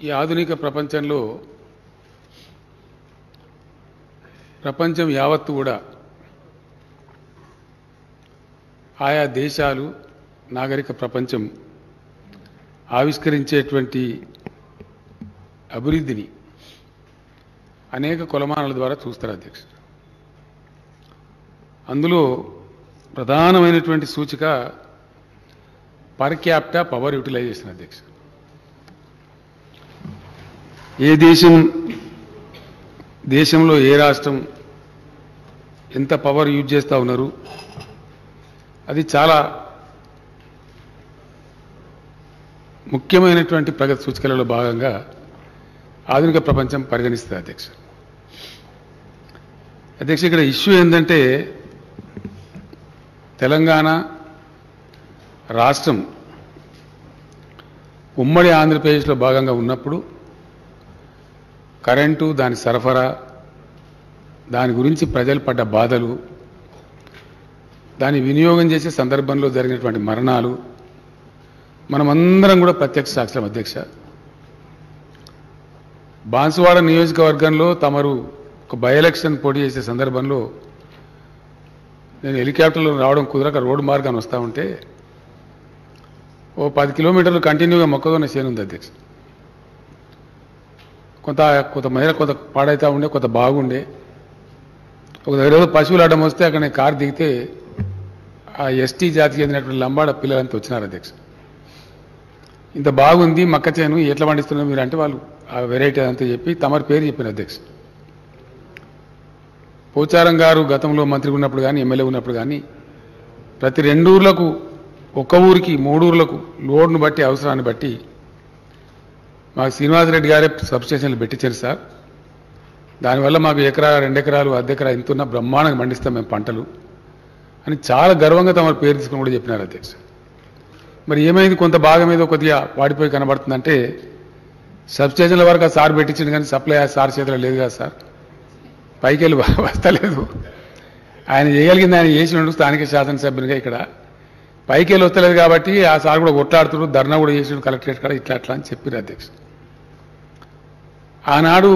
ఈ ఆధునిక ప్రపంచంలో ప్రపంచం యావత్తు కూడా ఆయా దేశాలు నాగరిక ప్రపంచం ఆవిష్కరించేటువంటి అభివృద్ధిని అనేక కొలమానాల ద్వారా చూస్తారు అధ్యక్ష. అందులో ప్రధానమైనటువంటి సూచిక పర్ క్యాపిటా పవర్ యూటిలైజేషన్ అధ్యక్ష. ఏ దేశంలో ఏ రాష్ట్రం ఎంత పవర్ యూజ్ చేస్తూ ఉన్నారు, అది చాలా ముఖ్యమైనటువంటి ప్రగతి సూచికలలో భాగంగా ఆధునిక ప్రపంచం పరిగణిస్తుంది అధ్యక్ష. ఇక్కడ ఇష్యూ ఏంటంటే తెలంగాణ రాష్ట్రం ఉమ్మడి ఆంధ్రప్రదేశ్లో భాగంగా ఉన్నప్పుడు కరెంటు, దాని సరఫరా, దాని గురించి ప్రజలు పడ్డ బాధలు, దాని వినియోగం చేసే సందర్భంలో జరిగినటువంటి మరణాలు మనమందరం కూడా ప్రత్యక్ష సాక్షులం అధ్యక్ష. బాన్సువాడ నియోజకవర్గంలో తమరు ఒక బై ఎలక్షన్ పోటీ చేసే సందర్భంలో నేను హెలికాప్టర్లో రావడం కుదరక రోడ్డు మార్గాన్ని వస్తూ ఉంటే ఓ 10 కిలోమీటర్లు కంటిన్యూగా మొక్కజొన్న చేను ఉంది అధ్యక్ష. కొంత మేర కొంత పాడైతా ఉండే, కొంత బాగుండే. ఒక దగ్గర పశువులు అడ్డం వస్తే అక్కడ నేను కారు దిగితే ఆ ఎస్టీ జాతికి చెందినటువంటి లంబాడ పిల్లలంతా వచ్చినారు అధ్యక్ష. ఇంత బాగుంది మక్క చేను, ఎట్లా పండిస్తున్నారు మీరు అంటే వాళ్ళు ఆ వెరైటీ అంతా చెప్పి తమరి పేరు చెప్పిన అధ్యక్ష. పోచారం గారు గతంలో మంత్రి ఉన్నప్పుడు కానీ ఎమ్మెల్యే ఉన్నప్పుడు కానీ ప్రతి 2 ఊర్లకు, ఒక్క ఊరికి 3 ఊర్లకు లోడ్ను బట్టి అవసరాన్ని బట్టి మాకు శ్రీనివాసరెడ్డి గారే సబ్స్టేషన్లు పెట్టించారు సార్. దానివల్ల మాకు ఎకరా 2 ఎకరాలు అర్ధ ఎకరా ఇంతున్న బ్రహ్మాండంగా పండిస్తాం మేము పంటలు అని చాలా గర్వంగా తమ పేరు తీసుకుని కూడా చెప్పినారు అధ్యక్ష. మరి ఏమైంది, కొంత భాగం ఏదో కొద్దిగా వాడిపోయి కనబడుతుందంటే సబ్స్టేషన్ల వరకు ఆ సార్ పెట్టించింది కానీ సప్లై ఆ సార్ చేతిలో లేదు కదా సార్, పైకి వెళ్ళి వస్తలేదు. ఆయన చేయగలిగింది ఆయన చేసినట్టు స్థానిక శాసనసభ్యునిగా ఇక్కడ పైకి వెళ్ళి వస్తలేదు కాబట్టి ఆ సార్ కూడా కొట్లాడుతున్నారు, ధర్నా కూడా చేసిన కలెక్టరేట్ కాడ ఇట్లా అట్లా అని చెప్పారు అధ్యక్ష. ఆనాడు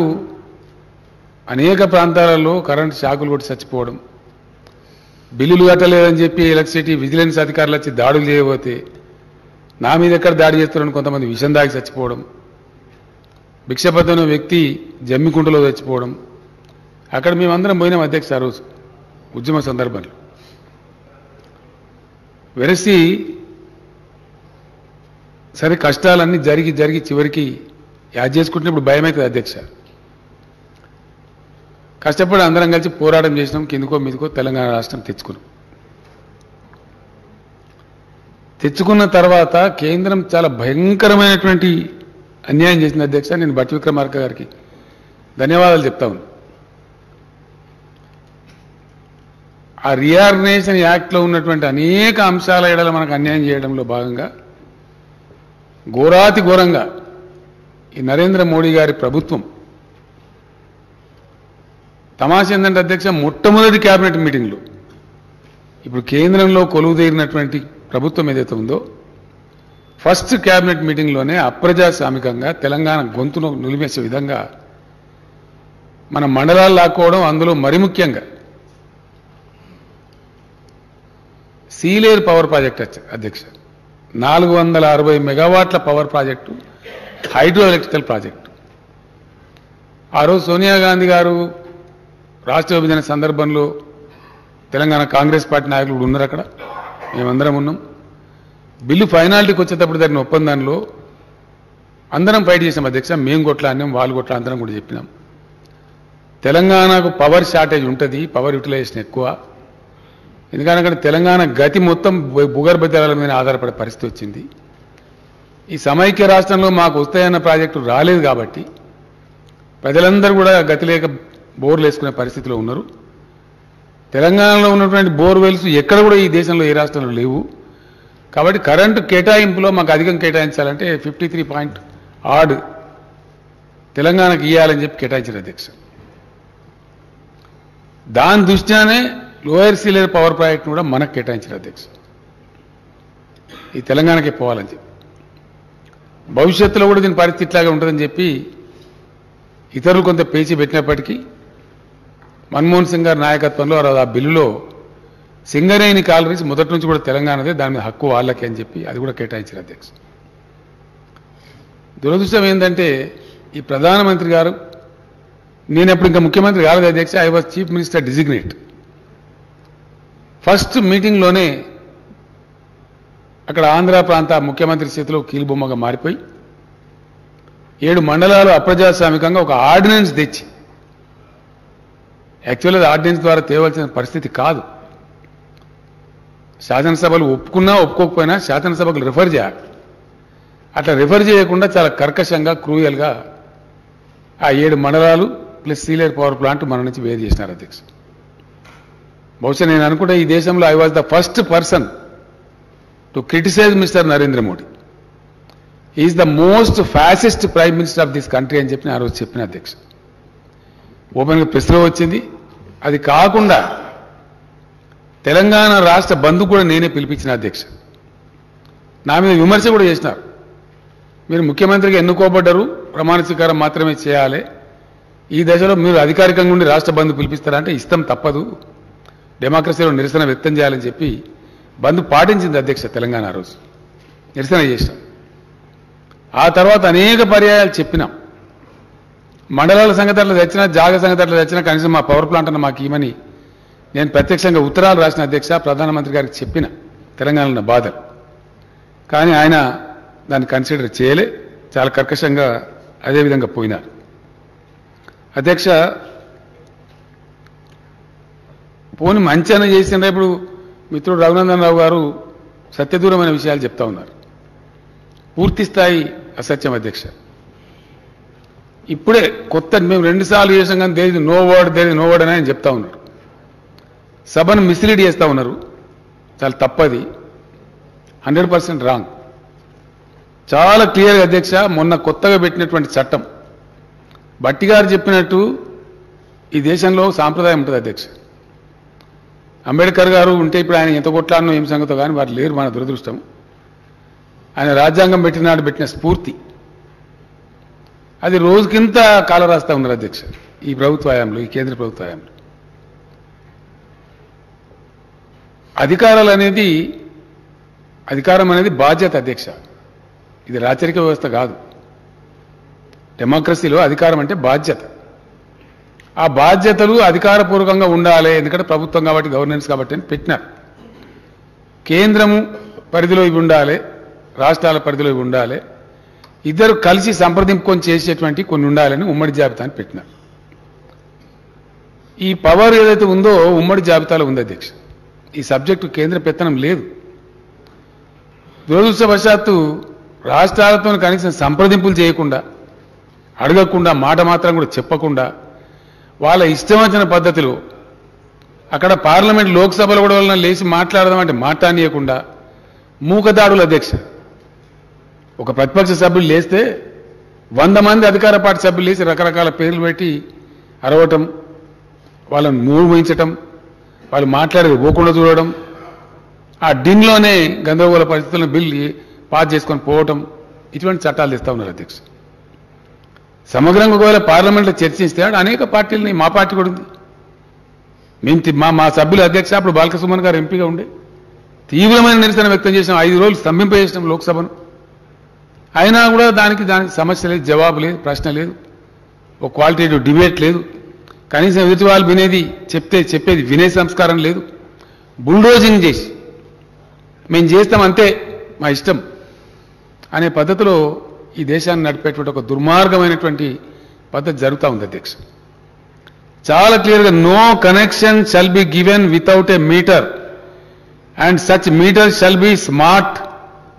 అనేక ప్రాంతాలలో కరెంటు షాకులు కొట్టి చచ్చిపోవడం, బిల్లులు కట్టలేదని చెప్పి ఎలక్ట్రిసిటీ విజిలెన్స్ అధికారులు వచ్చి దాడులు చేయబోతే నా మీద ఎక్కడ దాడి చేస్తున్నారని కొంతమంది విషం దాగి చచ్చిపోవడం, భిక్షపతిన వ్యక్తి జమ్మికుంటలో చచ్చిపోవడం, అక్కడ మేమందరం పోయినాం అధ్యక్ష ఆ రోజు ఉద్యమ సందర్భంలో. వెరసి సరే కష్టాలన్నీ జరిగి చివరికి యాద్ చేసుకుంటున్నప్పుడు భయం అవుతుంది అధ్యక్ష. కష్టపడి అందరం కలిసి పోరాటం చేసినాం, కిందకో మీదకో తెలంగాణ రాష్ట్రం తెచ్చుకున్న తర్వాత కేంద్రం చాలా భయంకరమైనటువంటి అన్యాయం చేసింది అధ్యక్ష. నేను భట్టి విక్రమార్క గారికి ధన్యవాదాలు చెప్తా ఉన్నాను. ఆ రీఆర్గనైజేషన్ యాక్ట్లో ఉన్నటువంటి అనేక అంశాల ఎడల మనకు అన్యాయం చేయడంలో భాగంగా ఘోరాతి ఘోరంగా ఈ నరేంద్ర మోడీ గారి ప్రభుత్వం తమాష ఏంటంటే అధ్యక్ష, మొట్టమొదటి కేబినెట్ మీటింగ్లో ఇప్పుడు కేంద్రంలో కొలువుదీరినటువంటి ప్రభుత్వం ఏదైతే ఉందో ఫస్ట్ కేబినెట్ మీటింగ్లోనే అప్రజాస్వామికంగా తెలంగాణ గొంతును నిలిమేసే విధంగా మన మండలాలు లాక్కోవడం, అందులో మరి ముఖ్యంగా సీలేరు పవర్ ప్రాజెక్ట్ అధ్యక్ష 460 మెగావాట్ల power project, hydro electrical project. ఆ రోజు సోనియా గాంధీ గారు రాష్ట్ర విభజన సందర్భంలో తెలంగాణ కాంగ్రెస్ పార్టీ నాయకులు కూడా ఉన్నారు అక్కడ, మేమందరం ఉన్నాం. బిల్లు ఫైనాలిటీకి వచ్చేటప్పుడు జరిగిన ఒప్పందంలో అందరం ఫైట్ చేసాం అధ్యక్ష. మేము కొట్లాడినాం, వాళ్ళు కొట్లా అందరం కూడా చెప్పినాం. తెలంగాణకు పవర్ షార్టేజ్ ఉంటుంది, పవర్ యూటిలైజేషన్ ఎక్కువ. ఎందుకంటే అక్కడ తెలంగాణ గతి మొత్తం భూగర్భ జలాల మీద ఆధారపడే పరిస్థితి వచ్చింది. ఈ సమైక్య రాష్ట్రంలో మాకు వస్తాయన్న ప్రాజెక్టు రాలేదు కాబట్టి ప్రజలందరూ కూడా గతి లేక బోర్లు వేసుకునే పరిస్థితిలో ఉన్నారు. తెలంగాణలో ఉన్నటువంటి బోర్వెల్స్ ఎక్కడ కూడా ఈ దేశంలో ఏ రాష్ట్రంలో లేవు. కాబట్టి కరెంటు కేటాయింపులో మాకు అధికం కేటాయించాలంటే 53.8 తెలంగాణకు ఇవ్వాలని చెప్పి కేటాయించారు అధ్యక్ష. దాని దృష్ట్యానే లోయర్ సీలేరు పవర్ ప్రాజెక్ట్ను కూడా మనకు కేటాయించారు అధ్యక్ష. ఈ తెలంగాణకే పోవాలని చెప్పి భవిష్యత్తులో కూడా దీని పరిస్థితి ఇట్లాగే ఉంటుందని చెప్పి ఇతరులు కొంత పేచి పెట్టినప్పటికీ మన్మోహన్ సింగ్ గారి నాయకత్వంలో ఆ బిల్లులో సింగరేణి కాలరీస్ మొదటి నుంచి కూడా తెలంగాణదే, దాని మీద హక్కు వాళ్ళకే అని చెప్పి అది కూడా కేటాయించారు అధ్యక్ష. దురదృష్టం ఏంటంటే ఈ ప్రధానమంత్రి గారు, నేను ఎప్పుడు ఇంకా ముఖ్యమంత్రి కాలేదు అధ్యక్ష, I was chief minister designate. First మీటింగ్లోనే అక్కడ ఆంధ్ర ప్రాంత ముఖ్యమంత్రి చేతిలో కీలుబొమ్మగా మారిపోయి 7 మండలాలు అప్రజాస్వామికంగా ఒక ఆర్డినెన్స్ తెచ్చి, యాక్చువల్గా ఆర్డినెన్స్ ద్వారా తేవలసిన పరిస్థితి కాదు, శాసనసభలు ఒప్పుకున్నా ఒప్పుకోకపోయినా శాసనసభకు రిఫర్ చేయాలి. అట్లా రిఫర్ చేయకుండా చాలా కర్కశంగా క్రూయల్గా ఆ 7 మండలాలు ప్లస్ సీలేర్ పవర్ ప్లాంట్ మన నుంచి వేరు చేసినారు అధ్యక్ష. బహుశా నేను అనుకుంటే ఈ దేశంలో I was the first person to criticise mister Narendra Modi. Is the most fascist prime minister of this country అని చెప్పి ఆ రోజు చెప్పిన అధ్యక్ష. ఓపెన్గా ప్రెస్లో వచ్చింది. అది కాకుండా తెలంగాణ రాష్ట్ర బంధు కూడా నేనే పిలిపించిన అధ్యక్ష. నా మీద విమర్శ కూడా చేసినారు. మీరు ముఖ్యమంత్రిగా ఎన్నుకోబడ్డారు, ప్రమాణ స్వీకారం మాత్రమే చేయాలి, ఈ దశలో మీరు అధికారికంగా ఉండి రాష్ట్ర బంధు పిలిపిస్తారంటే ఇష్టం తప్పదు, డెమోక్రసీలో నిరసన వ్యక్తం చేయాలని చెప్పి బంధు పాటించింది అధ్యక్ష. తెలంగాణ రోజు నిరసన చేసినాం. ఆ తర్వాత అనేక పర్యాయాలు చెప్పినాం, మండలాల సంగతి అట్లా తెచ్చినా, జాగ సంగతి అట్లా తెచ్చినా కనీసం మా పవర్ ప్లాంట్ అన్న మాకు ఇవ్వని నేను ప్రత్యక్షంగా ఉత్తరాలు రాసిన అధ్యక్ష. ప్రధానమంత్రి గారికి చెప్పిన తెలంగాణలో ఉన్న బాధలు, కానీ ఆయన దాన్ని కన్సిడర్ చేయలే, చాలా కర్కశంగా అదేవిధంగా పోయినారు అధ్యక్ష. పోని మంచి అని చేసిన ఇప్పుడు మిత్రుడు రఘునందన్ రావు గారు సత్యదూరమైన విషయాలు చెప్తా ఉన్నారు, పూర్తి స్థాయి అసత్యం అధ్యక్ష. ఇప్పుడే కొత్త మేము 2 సార్లు చేసాం కానీ దేని నో వర్డ్ అని ఆయన చెప్తా ఉన్నారు. సభను మిస్లీడ్ చేస్తూ ఉన్నారు, చాలా తప్పది, 100% రాంగ్. చాలా క్లియర్గా అధ్యక్ష, మొన్న కొత్తగా పెట్టినటువంటి చట్టం బట్టి గారు చెప్పినట్టు ఈ దేశంలో సాంప్రదాయం ఉంటుంది అధ్యక్ష. అంబేద్కర్ గారు ఉంటే ఇప్పుడు ఆయన ఎంత కొట్లాడనో ఏం సంగతో కానీ వారు లేరు, మన దురదృష్టం. ఆయన రాజ్యాంగం పెట్టినాడు పెట్టిన స్ఫూర్తి అది రోజుకింత కాల రాస్తా ఉన్నారు అధ్యక్ష ఈ ప్రభుత్వ హయాంలో, ఈ కేంద్ర ప్రభుత్వ హయాంలో. అధికారం అనేది బాధ్యత అధ్యక్ష, ఇది రాచరిక వ్యవస్థ కాదు. డెమోక్రసీలో అధికారం అంటే బాధ్యత. ఆ బాధ్యతలు అధికారపూర్వకంగా ఉండాలి, ఎందుకంటే ప్రభుత్వం కాబట్టి, గవర్నెన్స్ కాబట్టి అని పెట్టినారు. కేంద్రము పరిధిలో ఇవి ఉండాలి, రాష్ట్రాల పరిధిలో ఇవి ఉండాలి, ఇద్దరు కలిసి సంప్రదింపుకొని చేసేటువంటి కొన్ని ఉండాలని ఉమ్మడి జాబితాని పెట్టినారు. ఈ పవర్ ఏదైతే ఉందో ఉమ్మడి జాబితాలో ఉంది అధ్యక్ష. ఈ సబ్జెక్టు కేంద్ర పెత్తనం లేదు. దురదృష్టవశాత్తు రాష్ట్రాలతో కనీసం సంప్రదింపులు చేయకుండా, అడగకుండా, మాట మాత్రం కూడా చెప్పకుండా, వాళ్ళ ఇష్టం వచ్చిన పద్ధతిలో అక్కడ పార్లమెంట్ లోక్సభలో కూడా వాళ్ళని లేచి మాట్లాడదామంటే మాట్లాడనీయకుండా మూకదాడులు అధ్యక్ష. ఒక ప్రతిపక్ష సభ్యులు లేస్తే 100 మంది అధికార పార్టీ సభ్యులు లేచి రకరకాల పేర్లు పెట్టి అరవటం, వాళ్ళని మూయించటం, వాళ్ళు మాట్లాడేది పోకుండా చూడడం, ఆ డిన్లోనే గందరగోళ పరిస్థితులను బిల్లు పాస్ చేసుకొని పోవటం, ఇటువంటి చట్టాలు తెస్తా ఉన్నారు అధ్యక్ష. సమగ్రంగా ఒకవేళ పార్లమెంట్లో చర్చిస్తే అనేక పార్టీలని, మా పార్టీ కూడా ఉంది, మేము మా సభ్యుల అధ్యక్ష అప్పుడు బాలకసుమన్ గారు ఎంపీగా ఉండే తీవ్రమైన నిరసన వ్యక్తం చేసినాం, 5 రోజులు స్తంభింపజేసినాం లోక్సభను. అయినా కూడా దానికి సమస్య లేదు, జవాబు లేదు, ప్రశ్న లేదు, ఒక క్వాలిటేటివ్ డిబేట్ లేదు, కనీసం ఎదుటి వాళ్ళు చెప్పేది వినే సంస్కారం లేదు. బుల్డోజింగ్ చేసి మేము చేస్తాం అంతే మా ఇష్టం అనే పద్ధతిలో ఈ దేశాన్ని నడిపేటువంటి ఒక దుర్మార్గమైనటువంటి పద్ధతి జరుగుతూ ఉంది అధ్యక్ష. చాలా క్లియర్గా no connection shall be given without a meter and such meter shall be smart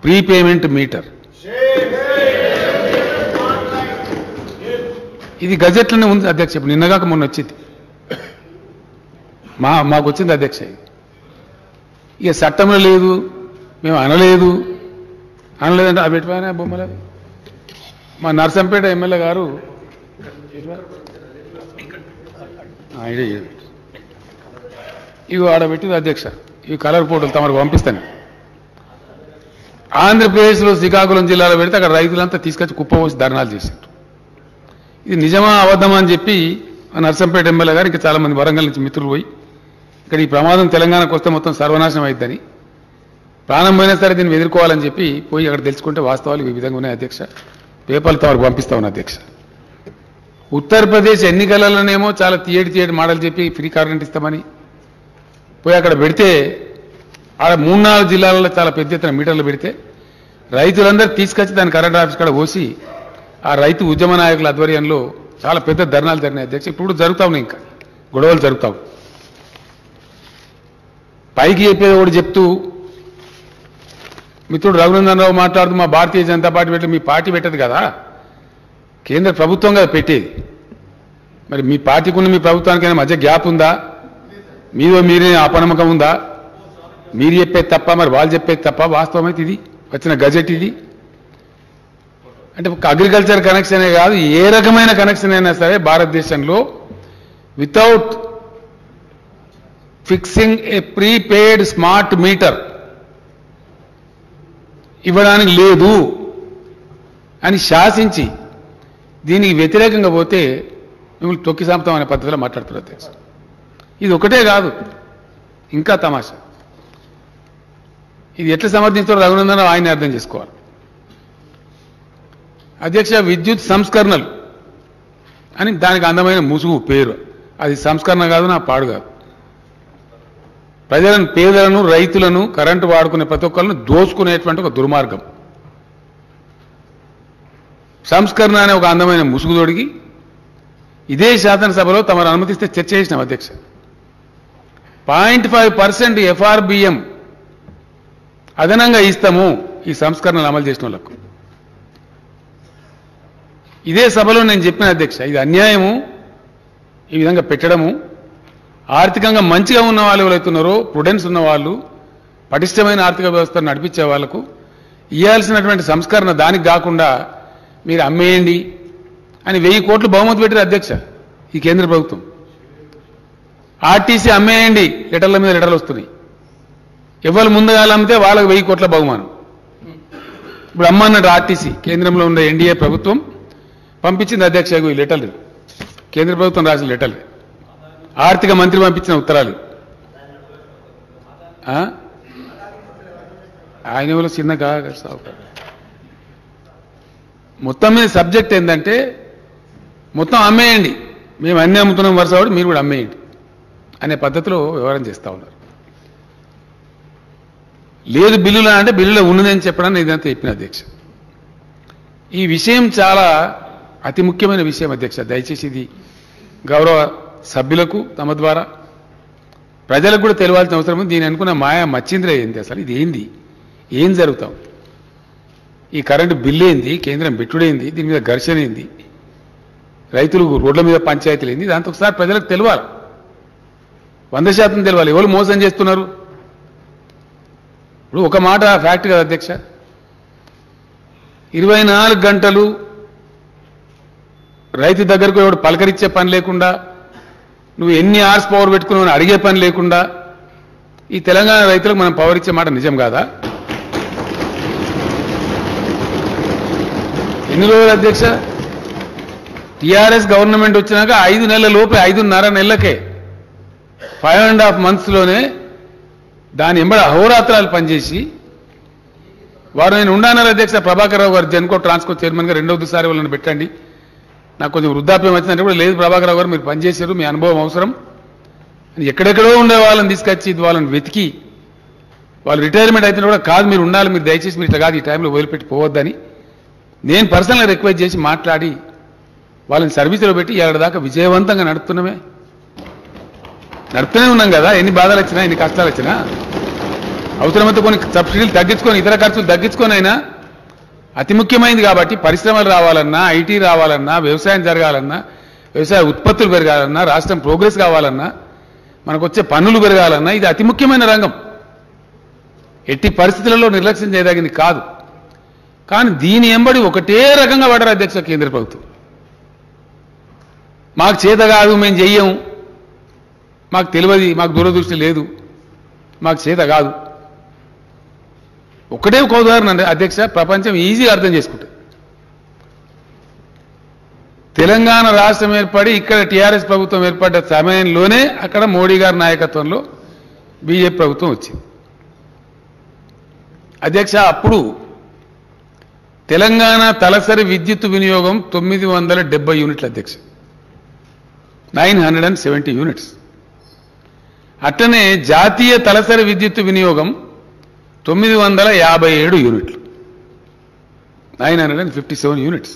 prepayment meter. ఇది గజెట్లోనే ఉంది అధ్యక్ష. ఇప్పుడు నిన్నగాక మొన్న వచ్చింది, మాకు వచ్చింది అధ్యక్ష. ఇక చట్టంలో లేదు, మేము అనలేదంటే అవి ఎటువైనా బొమ్మలు. మా నర్సంపేట ఎమ్మెల్యే గారు ఇవి ఆడ పెట్టింది అధ్యక్ష. ఇవి కలర్ ఫోటోలు తమకు పంపిస్తాను. ఆంధ్రప్రదేశ్లో శ్రీకాకుళం జిల్లాలో పెడితే అక్కడ రైతులంతా తీసుకొచ్చి కుప్పపోసి ధర్నాలు చేశారు. ఇది నిజమా అబద్ధమా అని చెప్పి నర్సంపేట ఎమ్మెల్యే గారు ఇంకా చాలా మంది వరంగల్ నుంచి మిత్రులు పోయి ఇక్కడ ఈ ప్రమాదం తెలంగాణకు వస్తే మొత్తం సర్వనాశనం అవుతుందని ప్రాణం పోయినా సరే దీన్ని ఎదుర్కోవాలని చెప్పి పోయి అక్కడ తెలుసుకుంటే వాస్తవాలు ఈ విధంగా ఉన్నాయి అధ్యక్ష. పేపర్లతో వారికి పంపిస్తా ఉన్నా అధ్యక్ష. ఉత్తరప్రదేశ్ ఎన్నికలలోనేమో చాలా తీయటి మాటలు చెప్పి ఫ్రీ కరెంట్ ఇస్తామని పోయి అక్కడ పెడితే ఆడ 3-4 జిల్లాలలో చాలా పెద్ద ఎత్తున మీటర్లు పెడితే రైతులందరూ తీసుకొచ్చి దాని కరెంట్ ఆఫీస్ కాడ పోసి ఆ రైతు ఉద్యమ నాయకుల ఆధ్వర్యంలో చాలా పెద్ద ధర్నాలు జరిగినాయి అధ్యక్ష. ఇప్పుడు జరుగుతా ఉన్నాయి, ఇంకా గొడవలు జరుగుతావు. పైకి చెప్పేది ఒకటి చెప్తూ మిత్రుడు రఘునందన్ రావు మాట్లాడుతూ మా భారతీయ జనతా పార్టీ పెట్టి మీ పార్టీ పెట్టదు కదా, కేంద్ర ప్రభుత్వం కదా పెట్టేది. మరి మీ పార్టీకి ఉన్న మీ ప్రభుత్వానికైనా మధ్య గ్యాప్ ఉందా? మీరే అపనమ్మకం ఉందా? మీరు చెప్పేది తప్ప మరి వాళ్ళు చెప్పేది తప్ప? వాస్తవం అయితే ఇది వచ్చిన గజెట్ ఇది. అంటే ఒక అగ్రికల్చర్ కనెక్షన్ కాదు, ఏ రకమైన కనెక్షన్ అయినా సరే భారతదేశంలో వితౌట్ ఫిక్సింగ్ ఏ ప్రీపెయిడ్ స్మార్ట్ మీటర్ ఇవ్వడానికి లేదు అని శాసించి దీనికి వ్యతిరేకంగా పోతే మిమ్మల్ని తొక్కి సాంపుతాం అనే పద్ధతిలో మాట్లాడుతున్నారు అధ్యక్ష. ఇది ఒకటే కాదు, ఇంకా తమాషా. ఇది ఎట్లా సమర్థించారో రఘునందన్ ఆయన్ని అర్థం చేసుకోవాలి అధ్యక్ష. విద్యుత్ సంస్కరణలు అని దానికి అందమైన ముసుగు పేరు, అది సంస్కరణ కాదు, నా పాడు కాదు. ప్రజలను, పేదలను, రైతులను, కరెంటు వాడుకునే ప్రతి ఒక్కరిని దోచుకునేటువంటి ఒక దుర్మార్గం. సంస్కరణ అనే ఒక అందమైన ముసుగు తొడిగి ఇదే శాసనసభలో తమరు అనుమతిస్తే చర్చ చేసినాం అధ్యక్ష. 0.5% FRBM అదనంగా ఇస్తాము ఈ సంస్కరణలు అమలు చేసిన వాళ్ళకు. ఇదే సభలో నేను చెప్పిన అధ్యక్ష, ఇది అన్యాయము ఈ విధంగా పెట్టడము. ఆర్థికంగా మంచిగా ఉన్న వాళ్ళు ఎవరైతున్నారో, ప్రుడెన్స్ ఉన్న వాళ్ళు, పటిష్టమైన ఆర్థిక వ్యవస్థను నడిపించే వాళ్లకు ఇవ్వాల్సినటువంటి సంస్కరణ దానికి కాకుండా మీరు అమ్మేయండి అని 1000 కోట్లు బహుమతి పెట్టారు అధ్యక్ష ఈ కేంద్ర ప్రభుత్వం. ఆర్టీసీ అమ్మేయండి, లెటర్ల మీద లెటర్లు వస్తున్నాయి. ఎవరు ముందుగా అమ్మితే వాళ్ళకి 1000 కోట్ల బహుమానం. ఇప్పుడు అమ్మన్నట్టు ఆర్టీసీ కేంద్రంలో ఉండే ఎన్డీఏ ప్రభుత్వం పంపించింది అధ్యక్ష ఈ లెటర్లు, కేంద్ర ప్రభుత్వం రాసిన లెటర్లు, ఆర్థిక మంత్రి పంపించిన ఉత్తరాలు. ఆయన ఎవరో చిన్నగా మొత్తం మీద సబ్జెక్ట్ ఏంటంటే మొత్తం అమ్మేయండి, మేము అన్నీ అమ్ముతున్నాం వరుస వాడు మీరు కూడా అమ్మేయండి అనే పద్ధతిలో వ్యవహారం చేస్తూ ఉన్నారు. లేదు బిల్లులో అంటే బిల్లులో ఉన్నదని చెప్పడానికి ఇదంతా చెప్పిన అధ్యక్ష. ఈ విషయం చాలా అతి ముఖ్యమైన విషయం అధ్యక్ష. దయచేసి ఇది గౌరవ సభ్యులకు తమ ద్వారా ప్రజలకు కూడా తెలియాల్సిన అవసరం ఉంది. దీని అనుకున్న మాయా మచ్చింద్ర ఏంది, అసలు ఇది ఏంది, ఏం జరుగుతాం, ఈ కరెంటు బిల్లు ఏంది, కేంద్రం పెట్టుడేంది, దీని మీద ఘర్షణ ఏంది, రైతులు రోడ్ల మీద పంచాయతీలు ఏంది, దాంతో ఒకసారి ప్రజలకు తెలియాలి, 100% తెలియాలి ఎవరు మోసం చేస్తున్నారు. ఇప్పుడు ఒక మాట ఫ్యాక్ట్ కదా అధ్యక్ష, 24 గంటలు రైతు దగ్గరకు ఎవడు పలకరించే పని లేకుండా, నువ్వు ఎన్ని అవర్స్ పవర్ పెట్టుకున్నావు అడిగే పని లేకుండా ఈ తెలంగాణ రైతులకు మనం పవర్ ఇచ్చే మాట నిజం కాదా? ఎన్ని రోజులు అధ్యక్ష? టీఆర్ఎస్ గవర్నమెంట్ వచ్చినాక 5 నెలల లోపే, 5.5 నెలలకే, 5.5 monthsలోనే దాని ఎంబడి అహోరాత్రాలు పనిచేసి వారు నేను ఉండానన్నారు అధ్యక్ష. ప్రభాకర్ రావు గారు జెన్కో ట్రాన్స్కో చైర్మన్గా 2వసారి వాళ్ళని పెట్టండి, నాకు కొంచెం వృద్ధాప్యం వచ్చిందంటే కూడా లేదు ప్రభాకర్ రావు గారు మీరు పనిచేశారు, మీ అనుభవం అవసరం అని ఎక్కడెక్కడో ఉండే వాళ్ళని తీసుకొచ్చి వాళ్ళని వెతికి వాళ్ళు రిటైర్మెంట్ అయితే కూడా కాదు మీరు ఉండాలి, మీరు దయచేసి మీరు ఇట్లా కాదు ఈ టైంలో వదిలిపెట్టి పోవద్దని నేను పర్సనల్గా రిక్వెస్ట్ చేసి మాట్లాడి వాళ్ళని సర్వీసులో పెట్టి ఏడాదాకా విజయవంతంగా నడుపుతూనే ఉన్నాం కదా. ఎన్ని బాధలు వచ్చినా, ఎన్ని కష్టాలు వచ్చినా అవసరమైతే కొన్ని సబ్సిడీలు తగ్గించుకొని, ఇతర ఖర్చులు తగ్గించుకొని అయినా అతి ముఖ్యమైనది కాబట్టి పరిశ్రమలు రావాలన్నా, ఐటీ రావాలన్నా, వ్యవసాయం జరగాలన్నా, వ్యవసాయ ఉత్పత్తులు పెరగాలన్నా, రాష్ట్రం ప్రోగ్రెస్ కావాలన్నా, మనకు వచ్చే పన్నులు పెరగాలన్నా ఇది అతి ముఖ్యమైన రంగం. ఎట్టి పరిస్థితులలో నిర్లక్ష్యం చేయదగింది కాదు. కానీ దీని ఎంబడి ఒకటే రకంగా పడరు అధ్యక్ష కేంద్ర ప్రభుత్వం. మాకు చేత కాదు, మేము చెయ్యం, మాకు తెలియదు, మాకు దూరదృష్టి లేదు, మాకు చేత కాదు. ఒకటే ఒక ఉదాహరణ అండి అధ్యక్ష, ప్రపంచం ఈజీగా అర్థం చేసుకుంటుంది. తెలంగాణ రాష్ట్రం ఏర్పడి ఇక్కడ టీఆర్ఎస్ ప్రభుత్వం ఏర్పడ్డ సమయంలోనే అక్కడ మోడీ గారి నాయకత్వంలో బీజేపీ ప్రభుత్వం వచ్చింది. అధ్యక్ష, అప్పుడు తెలంగాణ తలసరి విద్యుత్ వినియోగం 970 యూనిట్లు అధ్యక్ష, 970 యూనిట్స్. అట్టనే జాతీయ తలసరి విద్యుత్ వినియోగం 957 యూనిట్లు, 957 యూనిట్స్.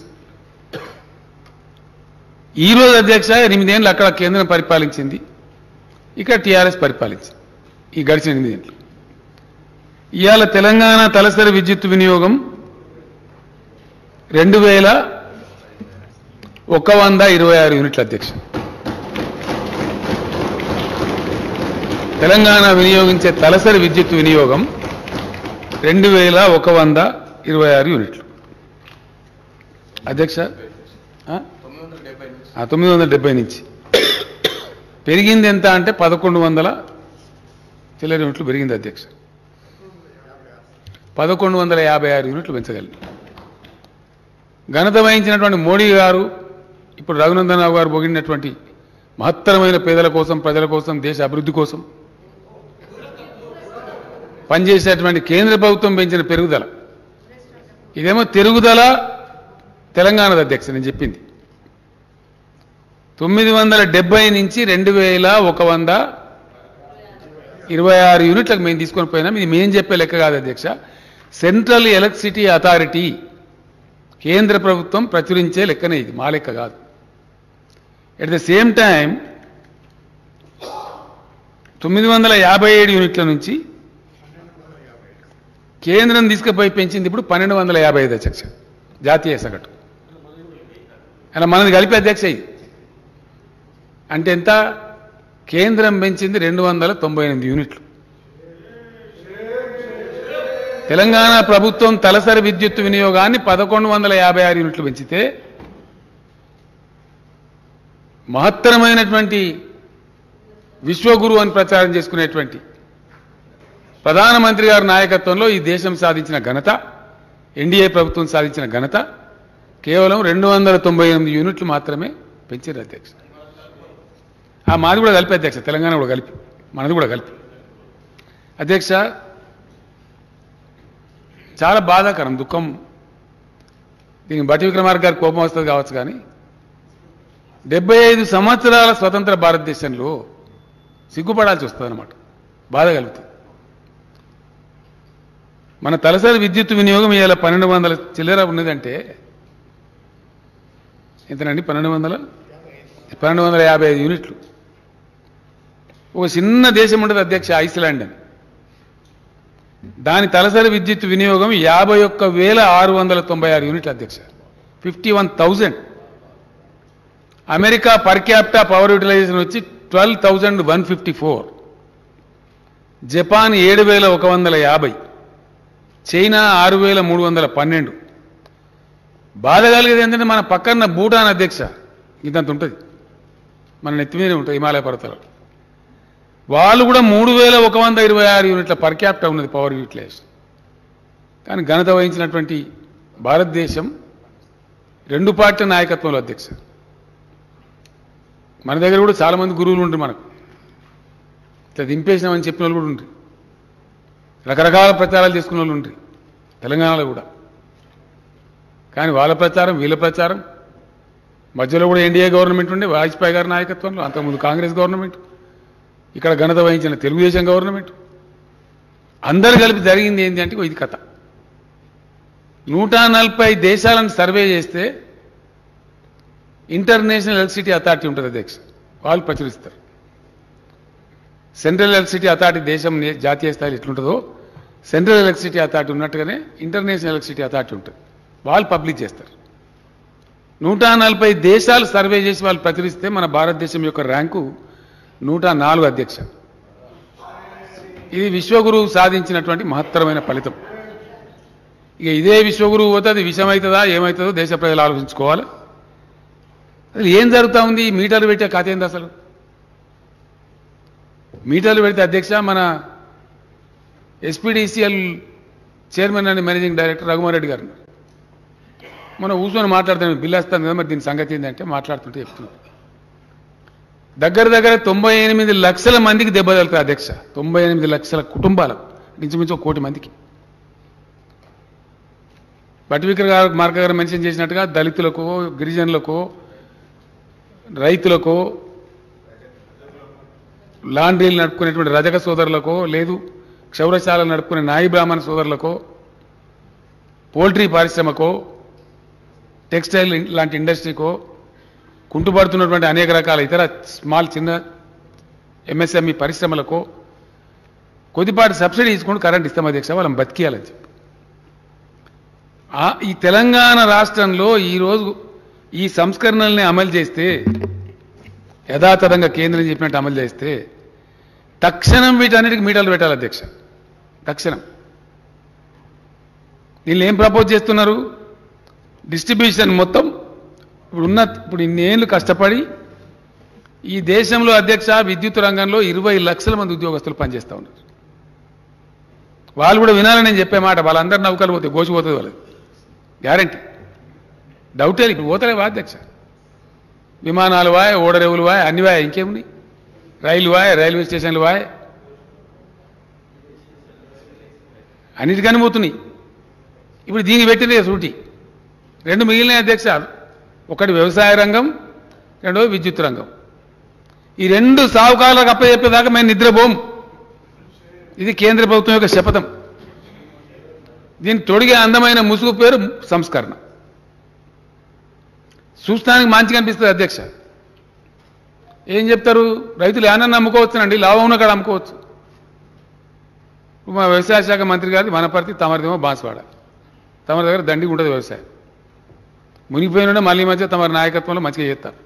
ఈరోజు అధ్యక్ష 8 ఏళ్ళు అక్కడ కేంద్రం పరిపాలించింది, ఇక్కడ టీఆర్ఎస్ పరిపాలించింది ఈ గడిచిన 8 ఏళ్ళు. ఇవాళ తెలంగాణ తలసరి విద్యుత్ వినియోగం 2126 యూనిట్ల అధ్యక్ష. తెలంగాణ వినియోగించే తలసరి విద్యుత్ వినియోగం 2126 యూనిట్లు అధ్యక్ష. 970 నుంచి పెరిగింది ఎంత అంటే 1100 చిల్లర యూనిట్లు పెరిగింది అధ్యక్ష. 1156 యూనిట్లు పెంచగలిగింది. ఘనత వహించినటువంటి మోడీ గారు ఇప్పుడు రఘునందన్ రావు గారు పొగిడినటువంటి మహత్తరమైన పేదల కోసం, ప్రజల కోసం, దేశ అభివృద్ధి కోసం పనిచేసేటువంటి కేంద్ర ప్రభుత్వం పెంచిన పెరుగుదల, ఇదేమో తిరుగుదల తెలంగాణది అధ్యక్ష. నేను చెప్పింది 970 నుంచి 2126 యూనిట్లకు మేము తీసుకొని పోయినాం. ఇది మేము చెప్పే లెక్క కాదు అధ్యక్ష, సెంట్రల్ ఎలక్ట్రిసిటీ అథారిటీ కేంద్ర ప్రభుత్వం ప్రచురించే లెక్కనే, ఇది మా లెక్క కాదు. ఎట్ ద సేమ్ టైం 957 యూనిట్ల నుంచి కేంద్రం తీసుకుపోయి పెంచింది ఇప్పుడు 1255 అధ్యక్ష జాతీయ సగటు. అలా మనది కలిపి అధ్యక్ష ఇది అంటే ఎంత? కేంద్రం పెంచింది 298 యూనిట్లు. తెలంగాణ ప్రభుత్వం తలసరి విద్యుత్ వినియోగాన్ని 1156 యూనిట్లు పెంచితే మహత్తరమైనటువంటి విశ్వగురు అని ప్రచారం చేసుకునేటువంటి ప్రధానమంత్రి గారి నాయకత్వంలో ఈ దేశం సాధించిన ఘనత, ఎన్డీఏ ప్రభుత్వం సాధించిన ఘనత కేవలం 298 యూనిట్లు మాత్రమే పెంచారు అధ్యక్ష. మాది కూడా కలిపి అధ్యక్ష, తెలంగాణ కూడా కలిపి, మనది కూడా కలిపి అధ్యక్ష. చాలా బాధాకరం, దుఃఖం. దీనికి బట్టి విక్రమార్క గారి కోపం వస్తుంది కావచ్చు, కానీ 75 సంవత్సరాల స్వతంత్ర భారతదేశంలో సిగ్గుపడాల్సి వస్తుంది అన్నమాట, బాధ కలుగుతుంది. మన తలసరి విద్యుత్ వినియోగం ఇవాళ 1200 చిల్లర ఉన్నదంటే ఎంతనండి? 1255 యూనిట్లు. ఒక చిన్న దేశం ఉంటుంది అధ్యక్ష, ఐస్లాండ్ అని. దాని తలసరి విద్యుత్ వినియోగం 51,696 యూనిట్లు అధ్యక్ష, 51,000. America per capita power utilisation వచ్చి 12,154, జపాన్ 7,150, చైనా 6,312. బాధ కలిగేది ఏంటంటే మన పక్కన భూటాన్ అధ్యక్ష ఇంతంత ఉంటుంది, మన నెత్తి మీదే ఉంటుంది హిమాలయ పర్వతాలు. వాళ్ళు కూడా 3,126 యూనిట్ల పర్ క్యాపిటా ఉన్నది పవర్ యూటిలైజేషన్. కానీ ఘనత వహించినటువంటి భారతదేశం 2 పార్టీల నాయకత్వంలో అధ్యక్ష. మన దగ్గర కూడా చాలామంది గురువులు ఉంటారు, మనకు ఇట్లా దింపేసినామని చెప్పిన వాళ్ళు కూడా ఉంటారు, రకరకాల ప్రచారాలు చేసుకున్న వాళ్ళు ఉంటారు తెలంగాణలో కూడా. కానీ వాళ్ళ ప్రచారం వీళ్ళ ప్రచారం మధ్యలో కూడా ఎన్డీఏ గవర్నమెంట్ ఉండే వాజ్పేయి గారి నాయకత్వంలో, అంతకుముందు కాంగ్రెస్ గవర్నమెంట్, ఇక్కడ ఘనత వహించిన తెలుగుదేశం గవర్నమెంట్, అందరు కలిపి జరిగింది ఏంటి అంటే ఇది కథ. 140 దేశాలను సర్వే చేస్తే ఇంటర్నేషనల్ ఎలక్ట్రిసిటీ అథారిటీ ఉంటుంది అధ్యక్ష, వాళ్ళు ప్రచురిస్తారు. సెంట్రల్ ఎలక్ట్రిసిటీ అథారిటీ దేశం జాతీయ స్థాయిలో ఎట్లుంటుందో సెంట్రల్ ఎలక్ట్రిసిటీ అథారిటీ ఉన్నట్టుగానే ఇంటర్నేషనల్ ఎలక్ట్రిసిటీ అథారిటీ ఉంటుంది, వాళ్ళు పబ్లిష్ చేస్తారు. 140 దేశాలు సర్వే చేసి వాళ్ళు ప్రచురిస్తే మన భారతదేశం యొక్క ర్యాంకు 104 అధ్యక్ష. ఇది విశ్వగురువు సాధించినటువంటి మహత్తరమైన ఫలితం. ఇక ఇదే విశ్వగురువు పోతే అది విషమవుతుందా ఏమవుతుందో దేశ ప్రజలు ఆలోచించుకోవాలి. అసలు ఏం జరుగుతూ ఉంది? మీటర్లు పెట్టే కథ ఏంది అసలు? మీటర్లు పెడితే అధ్యక్ష మన SPDCL chairman and managing director Raghumar Reddy గారు మనం కూర్చొని మాట్లాడుతున్నాం బిల్లు వస్తాను కదా మరి దీని సంగతి ఏంటంటే మాట్లాడుతుంటే చెప్తున్నాం దగ్గర 98 లక్షల మందికి దెబ్బ తగులుతుంది అధ్యక్ష 98 లక్షల కుటుంబాలకు ఇంచుమించు 1 కోటి మందికి బట్టి విక్రమార్క గారు మెన్షన్ చేసినట్టుగా దళితులకు గిరిజనులకు రైతులకు లాండ్రీలు నడుపుకునేటువంటి రజక సోదరులకు లేదు క్షౌరశాలలు నడుపుకునే నాయి బ్రాహ్మణ సోదరులకు పోల్ట్రీ పరిశ్రమకు టెక్స్టైల్ లాంటి ఇండస్ట్రీకో కుంటుపడుతున్నటువంటి అనేక రకాల ఇతర చిన్న ఎంఎస్ఎంఈ పరిశ్రమలకు కొద్దిపాటి సబ్సిడీ తీసుకుంటూ కరెంట్ ఇస్తాం అధ్యక్ష వాళ్ళని బతికియాలని చెప్పి ఈ తెలంగాణ రాష్ట్రంలో ఈరోజు ఈ సంస్కరణల్ని అమలు చేస్తే యథాతథంగా కేంద్రం చెప్పినట్టు అమలు చేస్తే తక్షణం వీటన్నిటికీ మీటర్లు పెట్టాలి అధ్యక్ష తక్షణం వీళ్ళు ఏం ప్రపోజ్ చేస్తున్నారు డిస్ట్రిబ్యూషన్ మొత్తం ఇప్పుడు ఇన్నేళ్ళు కష్టపడి ఈ దేశంలో అధ్యక్ష విద్యుత్ రంగంలో 20 లక్షల మంది ఉద్యోగస్తులు పనిచేస్తూ ఉన్నారు వాళ్ళు కూడా వినాలని నేను చెప్పే మాట వాళ్ళందరూ నౌకలు పోతే గోచిపోతుంది వాళ్ళది గ్యారంటీ డౌటే ఇప్పుడు పోతలేవా అధ్యక్ష విమానాలు వాయ్ ఓడరేవులు వాయ్ అన్ని వాయ్ ఇంకేమున్నాయి రైలు వాయ్ రైల్వే స్టేషన్లు వాయ్ అన్నిటికని పోతున్నాయి ఇప్పుడు దీన్ని పెట్టిందే సూటి 2 మిగిలిన అధ్యక్ష ఒకటి వ్యవసాయ రంగం రెండోది విద్యుత్ రంగం ఈ 2 సావుకారులకు అప్పచెప్పేదాకా మేము నిద్రపోం ఇది కేంద్ర ప్రభుత్వం యొక్క శపథం దీన్ని తొడిగే అందమైన ముసుగు పేరు సంస్కరణ చూస్తానికి మంచిగా అనిపిస్తుంది అధ్యక్ష ఏం చెప్తారు రైతులు ఏమన్నా అమ్ముకోవచ్చునండి లాభం ఉన్న కాడ అమ్ముకోవచ్చు మా వ్యవసాయ శాఖ మంత్రి గారి వనపర్తి తమరిదేమో బాన్స్వాడ తమరి దగ్గర దండిగా ఉంటుంది వ్యవసాయం మునిగిపోయిన మళ్ళీ మధ్య తమ నాయకత్వంలో మంచిగా చేస్తారు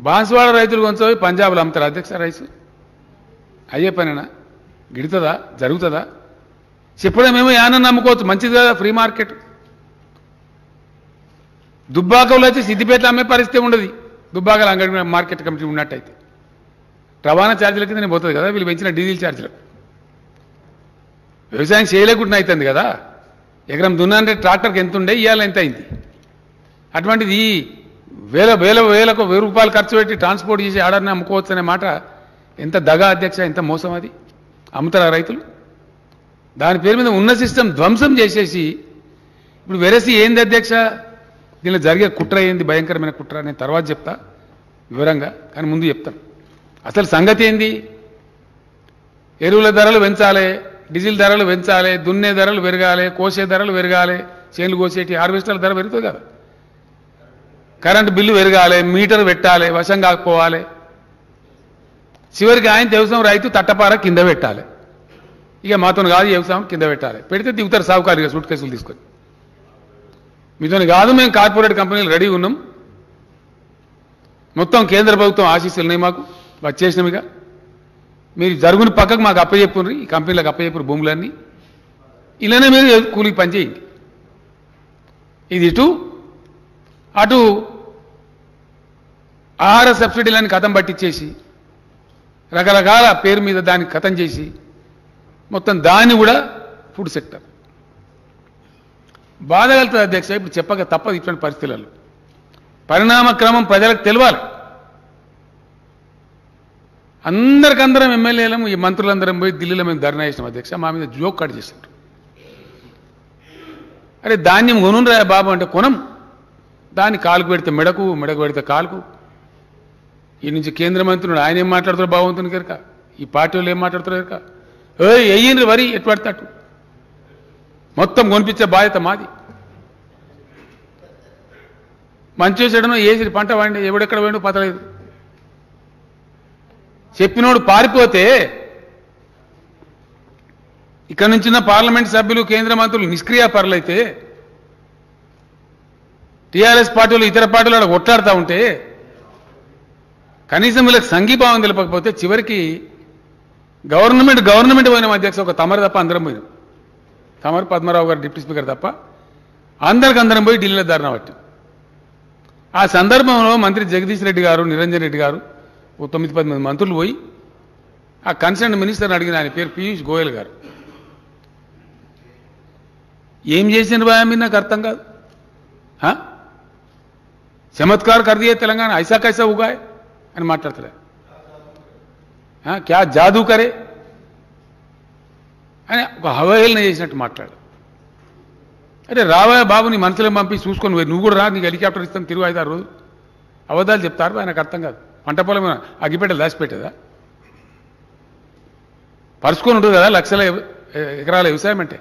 బాన్స్వాడ రైతులు కొంచెం పంజాబ్లో అమ్ముతారు అధ్యక్ష రైసు అయ్యే పనేనా గిడుతుందా జరుగుతుందా చెప్పడమేమో ఏమన్నా అమ్ముకోవచ్చు మంచిది కదా ఫ్రీ మార్కెట్ దుబ్బాకలో అయితే సిద్దిపేటలో అమ్మే పరిస్థితి ఉండదు దుబ్బాకల అంగడి మార్కెట్ కమిటీ ఉన్నట్టయితే రవాణా ఛార్జీల కింద పోతుంది కదా వీళ్ళు పెంచిన డీజిల్ ఛార్జీలు వ్యవసాయం చేయలేకుండా అవుతుంది కదా ఎకరం దున్నంటే ట్రాక్టర్కి ఎంత ఉండే ఇవాళ ఎంత అయింది అటువంటిది వేలకు 1000 రూపాయలు ఖర్చు పెట్టి ట్రాన్స్పోర్ట్ చేసి ఆర్డర్ని అమ్ముకోవచ్చు అనే మాట ఎంత దగా అధ్యక్ష ఎంత మోసం అది అమ్ముతారా రైతులు దాని పేరు మీద ఉన్న సిస్టమ్ ధ్వంసం చేసేసి ఇప్పుడు వెరసి ఏంది అధ్యక్ష దీనిలో జరిగే కుట్ర ఏంది భయంకరమైన కుట్ర నేను తర్వాత చెప్తా వివరంగా కానీ ముందు చెప్తాను అసలు సంగతి ఏంది ఎరువుల ధరలు పెంచాలి డీజిల్ ధరలు పెంచాలి దున్నే ధరలు పెరగాలి కోసే ధరలు పెరగాలి చేనులు కోసేటి హార్వెస్టర్ల ధర పెరుగుతుంది కదా కరెంటు బిల్లు పెరగాలి మీటర్ పెట్టాలి వశం కాకపోవాలి చివరికి ఆయన వ్యవసాయం రైతు తట్టపార కింద పెట్టాలి ఇక మాతో కాదు వ్యవసాయం కింద పెట్టాలి పెడితే దిగుతారు సావుకారుగా సూట్ కేసులు తీసుకొని మీతో కాదు మేము కార్పొరేట్ కంపెనీలు రెడీ ఉన్నాం మొత్తం కేంద్ర ప్రభుత్వం ఆశీస్సులు ఉన్నాయి మాకు వచ్చేసినవిగా మీరు జరుగుని పక్కకు మాకు అప్పచెప్పుండ్రి ఈ కంపెనీలకు అప్పచెప్పురు భూములన్నీ ఇలానే మీరు కూలికి పనిచేయండి ఇది ఇటు అటు ఆహార సబ్సిడీలని కథం పట్టించేసి రకరకాల పేరు మీద దాన్ని కథం చేసి మొత్తం దాన్ని కూడా ఫుడ్ సెక్టర్ బాధ కలుగుతుంది అధ్యక్ష ఇప్పుడు చెప్పక తప్పదు ఇటువంటి పరిస్థితులలో పరిణామ క్రమం ప్రజలకు తెలియాలి అందరికందరం ఎమ్మెల్యేలం ఈ మంత్రులందరం పోయి ఢిల్లీలో మేము ధర్నా చేసినాం అధ్యక్ష మా మీద జోక్ కట్ చేశారు అరే ధాన్యం కొనురా బాబు అంటే కొనం దాన్ని కాలుకు పెడితే మెడకు పెడితే కాలుకు ఈ నుంచి కేంద్ర మంత్రులు ఆయన ఏం మాట్లాడుతారో బాగుంటుంది కనుక ఈ పార్టీ వాళ్ళు ఏం మాట్లాడుతారు కనుక వెయ్యిండ్రు వరి ఎటు పడతాడు మొత్తం కొనిపించే బాధ్యత మాది మంచి చెడును ఏసి పంట వాడి ఎవడెక్కడ వేడు పతలేదు చెప్పినోడు పారిపోతే ఇక్కడ నుంచి పార్లమెంట్ సభ్యులు కేంద్ర మంత్రులు నిష్క్రియాపరులైతే టీఆర్ఎస్ పార్టీలు ఇతర పార్టీలు కొట్లాడుతూ ఉంటే కనీసం వీళ్ళకి సంఘీభావం తెలపకపోతే చివరికి గవర్నమెంట్ పోయినాం అధ్యక్ష ఒక తమరు తప్ప అందరం పోయినాం తమరు పద్మరావు గారు డిప్యూటీ స్పీకర్ తప్ప అందరం పోయి ఢిల్లీలో ధర్నా పట్టాం ఆ సందర్భంలో మంత్రి జగదీష్ రెడ్డి గారు నిరంజన్ రెడ్డి గారు 9-10 మంది మంత్రులు పోయి ఆ కన్సర్న్ మినిస్టర్ని అడిగిన ఆయన పేరు పీయూష్ గోయల్ గారు ఏం చేసిన భయ మీరు నాకు అర్థం కాదు. చమత్కార్ कर दिए తెలంగాణ ऐसा कैसा हुआ है అని మాట్లాడతారు. క్యా జాదూ కరే అని ఒక హవహేళన చేసినట్టు మాట్లాడు. అరే రావయ్య బాబు నీ మనసులో పంపి చూసుకొని నువ్వు కూడా రా, నీకు హెలికాప్టర్ ఇస్తాను తిరుగు 5-6 రోజులు. అబద్ధాలు చెప్తారు ఆయనకు అర్థం కాదు. పంట పొలం అగ్గిపెట్టెలు దాచిపెట్టేదా? పరుచుకొని ఉంటుంది కదా లక్షల ఎకరాల వ్యవసాయం అంటే,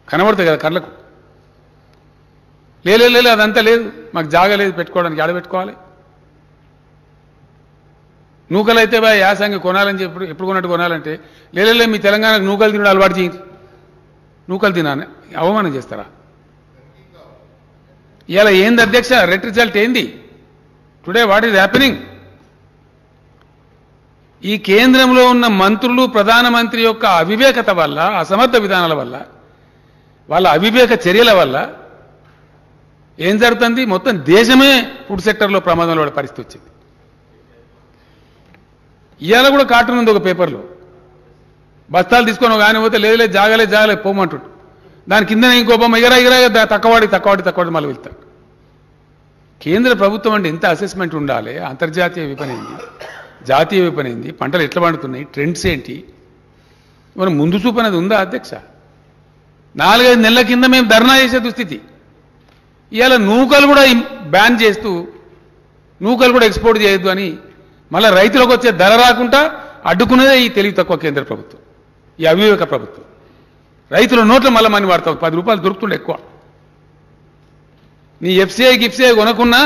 కనబడుతుంది కదా కళ్ళకు. లేదు అదంతా లేదు, మాకు జాగా లేదు పెట్టుకోవడానికి, ఆడ పెట్టుకోవాలి. నూకలు అయితే బా యాసంగి కొనాలని చెప్పి ఎప్పుడు కొన్నట్టు కొనాలంటే లేదు మీ తెలంగాణకు నూకలు తినడం అలవాటు చేయండి. నూకలు తినాలని అవమానం చేస్తారా? ఇలా ఏంది అధ్యక్ష రెట్ రిజల్ట్ ఏంది? Today what is happening? ఈ కేంద్రంలో ఉన్న మంత్రులు ప్రధానమంత్రి యొక్క అవివేకత వల్ల, అసమర్థ విధానాల వల్ల, వాళ్ళ అవివేక చర్యల వల్ల ఏం జరుగుతుంది? మొత్తం దేశమే ఫుడ్ సెక్టర్లో ప్రమాదంలో పడే పరిస్థితి వచ్చింది. ఇవాళ కూడా కార్టూన్ ఉంది ఒక పేపర్లో, బస్తాలు తీసుకొని ఒక ఆయన పోతే లేదు జాగలే పోమంటుండు. దాని కిందనే ఇంకో బొమ్మ ఎగరా తక్కువడి మళ్ళీ వెళ్తాడు. కేంద్ర ప్రభుత్వం అంటే ఎంత అసెస్మెంట్ ఉండాలి? అంతర్జాతీయ విపణింది, జాతీయ విపణింది, పంటలు ఎట్లా పండుతున్నాయి, ట్రెండ్స్ ఏంటి, మనం ముందు చూపు అనేది ఉందా అధ్యక్ష? 4-5 నెలల కింద మేము ధర్నా చేసే దుస్థితి. ఇవాళ నూకలు కూడా బ్యాన్ చేస్తూ నూకలు కూడా ఎక్స్పోర్ట్ చేయొద్దు అని మళ్ళీ రైతులకు వచ్చే ధర రాకుండా అడ్డుకునేదే ఈ తెలివి తక్కువ కేంద్ర ప్రభుత్వం, ఈ అవివేక ప్రభుత్వం. రైతుల నోట్ల మళ్ళీ మని వాడతావు, 10 రూపాయలు దొరుకుతుండే ఎక్కువ. నీ ఎఫ్సిఐ గిఫ్సిఐ కొనకున్నా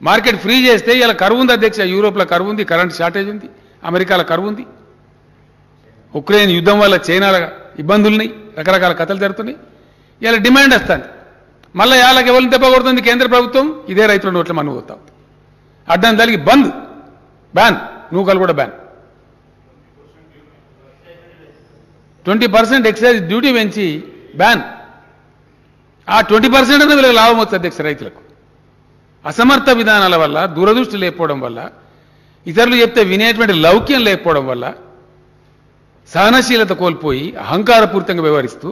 మార్కెట్ ఫ్రీ చేస్తే ఇలా కరువు ఉంది అధ్యక్ష. యూరోప్లో కరువు ఉంది, కరెంట్ షార్టేజ్ ఉంది, అమెరికాలో కరువు ఉంది, ఉక్రెయిన్ యుద్ధం వల్ల చైనాల ఇబ్బందులున్నాయి, రకరకాల కథలు జరుగుతున్నాయి. ఇలా డిమాండ్ వస్తుంది. మళ్ళీ వాళ్ళకి ఎవరిని దెబ్బ కొడుతుంది కేంద్ర ప్రభుత్వం? ఇదే రైతుల నోట్ల మన్ను పోతాం. అడ్డం తలిగి బంద్, బ్యాన్, నూకలు కూడా బ్యాన్. 20% ఎక్సైజ్ డ్యూటీ పెంచి బ్యాన్. ఆ 20% అనేది వీళ్ళకి లాభం వస్తుంది అధ్యక్ష రైతులకు. అసమర్థ విధానాల వల్ల, దూరదృష్టి లేకపోవడం వల్ల, ఇతరులు చెప్తే వినేటువంటి లౌక్యం లేకపోవడం వల్ల, సహనశీలత కోల్పోయి అహంకారపూరితంగా వ్యవహరిస్తూ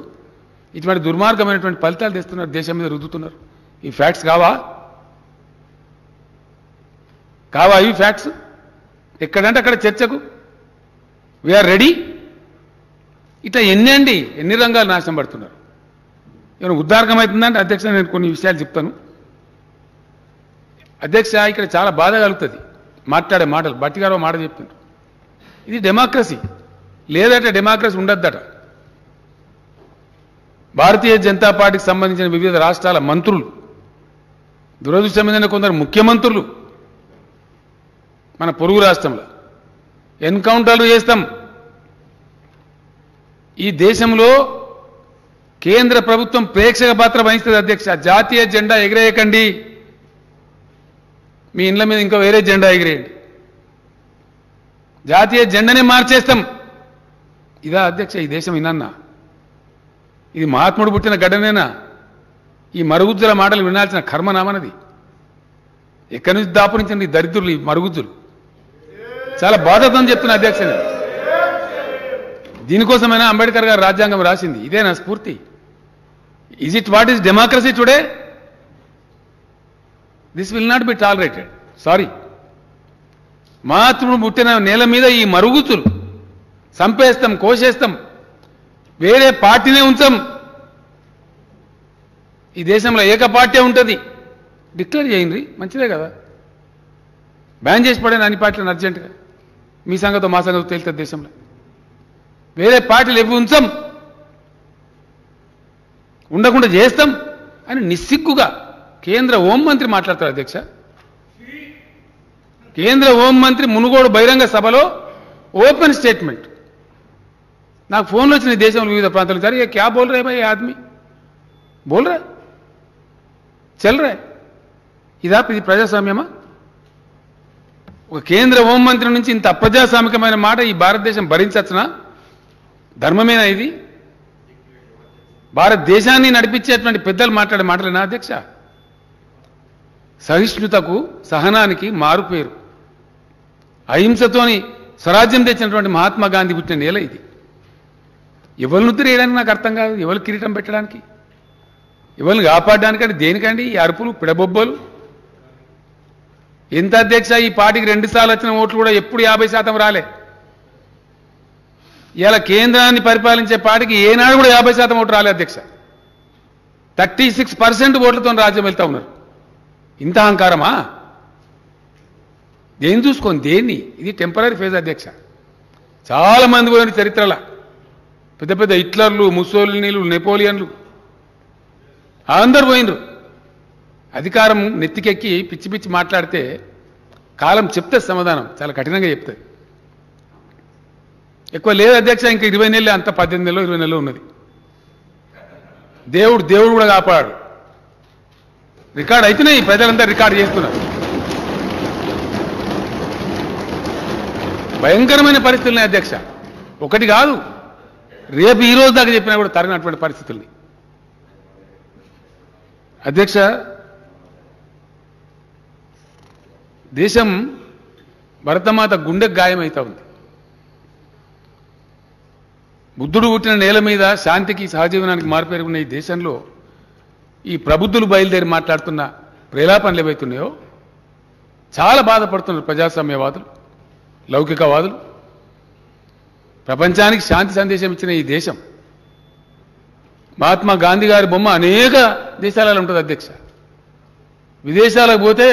ఇటువంటి దుర్మార్గమైనటువంటి ఫలితాలు తెస్తున్నారు, దేశం మీద రుద్దుతున్నారు. ఈ ఫ్యాక్ట్స్ కావా ఇవి ఫ్యాక్ట్స్? ఎక్కడంటే అక్కడ చర్చకు వీఆర్ రెడీ. ఇట్లా ఎన్ని రంగాలు నాశనం పడుతున్నారు. ఏమైనా ఉద్దారకం అవుతుందంటే అధ్యక్ష నేను కొన్ని విషయాలు చెప్తాను అధ్యక్ష. ఇక్కడ చాలా బాధ కలుగుతుంది మాట్లాడే మాటలు. భట్టి గారు మాట చెప్తున్నారు, ఇది డెమోక్రసీ లేదట, డెమోక్రసీ ఉండద్దట. భారతీయ జనతా పార్టీకి సంబంధించిన వివిధ రాష్ట్రాల మంత్రులు, దురదృష్టమైన కొందరు ముఖ్యమంత్రులు మన పొరుగు రాష్ట్రంలో ఎన్కౌంటర్లు చేస్తాం. ఈ దేశంలో కేంద్ర ప్రభుత్వం ప్రేక్షక పాత్ర వహిస్తుంది అధ్యక్ష. జాతీయ జెండా ఎగిరేయకండి, మీ ఇండ్ల మీద ఇంకా వేరే జెండా ఎగిరేయండి, జాతీయ జెండానే మార్చేస్తాం. ఇదా అధ్యక్ష ఈ దేశం? ఇనన్నా ఇది మహాత్ముడు పుట్టిన గడ్డనేనా? ఈ మరుగుజ్జుల మాటలు వినాల్సిన కర్మనామనది. ఎక్కడి నుంచి దాపురించండి ఈ దరిద్రులు, ఈ మరుగుజ్జులు. చాలా బాధతో చెప్తున్నా అధ్యక్ష. దీనికోసమైనా అంబేద్కర్ గారు రాజ్యాంగం రాసింది, ఇదేనా స్ఫూర్తి? Is it what is democracy today? This will not be tolerated. Sorry. మహాత్ముడు పుట్టిన నేల మీద ఈ మరుగుజ్జులు చంపేస్తాం, కోసేస్తాం, వేరే పార్టీనే ఉంచాం. ఈ దేశంలో ఏక పార్టీ ఉంటుంది, డిక్లేర్ చేయండి, మంచిదే కదా. బ్యాన్ చేసి పడాను అన్ని పార్టీలను అర్జెంటుగా. మీ సంగతో మా సంగతో తేలుతుంది దేశంలో. వేరే పార్టీలు ఎవి ఉంచాం, ఉండకుండా చేస్తాం అని నిస్సిగ్గుగా కేంద్ర హోంమంత్రి మాట్లాడతారు అధ్యక్ష. కేంద్ర హోంమంత్రి మునుగోడు బహిరంగ సభలో ఓపెన్ స్టేట్మెంట్. నాకు ఫోన్లో వచ్చిన దేశంలో వివిధ ప్రాంతాలు, సరే క్యా బోల్ రే భాయ్ ఆద్మీ, బోల్ రే చల్ రే. ఇది ప్రజాస్వామ్యమా? ఒక కేంద్ర హోంమంత్రి నుంచి ఇంత అప్రజాస్వామికమైన మాట ఈ భారతదేశం భరించచ్చునా? ధర్మమేనా ఇది? భారతదేశాన్ని నడిపించేటువంటి పెద్దలు మాట్లాడే మాటలేనా అధ్యక్ష? సహిష్ణుతకు, సహనానికి మారుపేరు. అహింసతోని స్వరాజ్యం తెచ్చినటువంటి మహాత్మా గాంధీ పుట్టిన నేల ఇది. ఎవరిని ఉద్రేయడానికి నాకు అర్థం కాదు, ఎవరు కిరీటం పెట్టడానికి? ఎవరిని కాపాడడానికంటే దేనికండి ఈ అరుపులు పిడబొబ్బలు? ఎంత అధ్యక్ష ఈ పార్టీకి 2 సార్లు వచ్చిన ఓట్లు కూడా ఎప్పుడు 50% రాలే. ఇలా కేంద్రాన్ని పరిపాలించే పార్టీకి ఏనాడు కూడా 50% ఓట్లు రాలే అధ్యక్ష. 36% ఓట్లతో రాజ్యం వెళ్తా ఉన్నారు. ఇంత అహంకారమా? దేన్ని చూసుకొని దేన్ని? ఇది టెంపరీ ఫేజ్ అధ్యక్ష. చాలా మంది పోయిన చరిత్రల పెద్ద పెద్ద హిట్లర్లు, ముస్సోలినీలు, నెపోలియన్లు అందరు పోయినరు. అధికారం నెత్తికెక్కి పిచ్చి పిచ్చి మాట్లాడితే కాలం చెప్తే సమాధానం చాలా కఠినంగా చెప్తుంది. ఎక్కువ లేదు అధ్యక్ష, ఇంకా 20 నెలలు, అంత 18 నెలలు 20 నెలలు ఉన్నది. దేవుడు కూడా కాపాడు. రికార్డ్ అయితేనే ఈ ప్రజలంతా రికార్డు చేస్తున్నారు. భయంకరమైన పరిస్థితులున్నాయి అధ్యక్ష. ఒకటి కాదు, రేపు ఈ రోజు దాకా చెప్పినా కూడా తరిగినటువంటి పరిస్థితుల్ని. అధ్యక్ష, దేశం భరతమాత గుండెకు గాయమవుతా ఉంది. బుద్ధుడు పుట్టిన నేల మీద శాంతికి సహజీవనానికి మార్పేరుకున్న ఈ దేశంలో ఈ ప్రబుద్ధులు బయలుదేరి మాట్లాడుతున్న ప్రేలాపనలు ఏవైతున్నాయో చాలా బాధపడుతున్నారు ప్రజాస్వామ్యవాదులు, లౌకికవాదులు. ప్రపంచానికి శాంతి సందేశం ఇచ్చిన ఈ దేశం, మహాత్మా గాంధీ గారి బొమ్మ అనేక దేశాలలో ఉంటుంది అధ్యక్ష. విదేశాలకు పోతే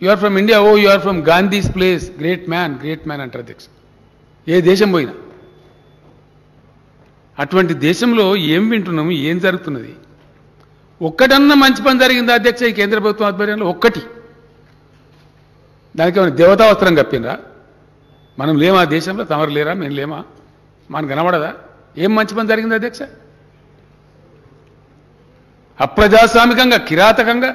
you are from India, o you are from Gandhi's place, great man అంటారు అధ్యక్ష. ఏ దేశం పోయినా అటువంటి దేశంలో ఏం వింటున్నాము, ఏం జరుగుతున్నది? ఒక్కటన్నా మంచి పని జరిగిందా అధ్యక్ష ఈ కేంద్ర ప్రభుత్వం ఆధ్వర్యంలో? ఒక్కటి. దానికి ఏమైనా దేవతావస్త్రం కప్పినరా? మనం లేమా దేశంలో? తమరు లేరా? మేము లేమా? మనకు కనబడదా? ఏం మంచి పని జరిగింది అధ్యక్ష? అప్రజాస్వామికంగా, కిరాతకంగా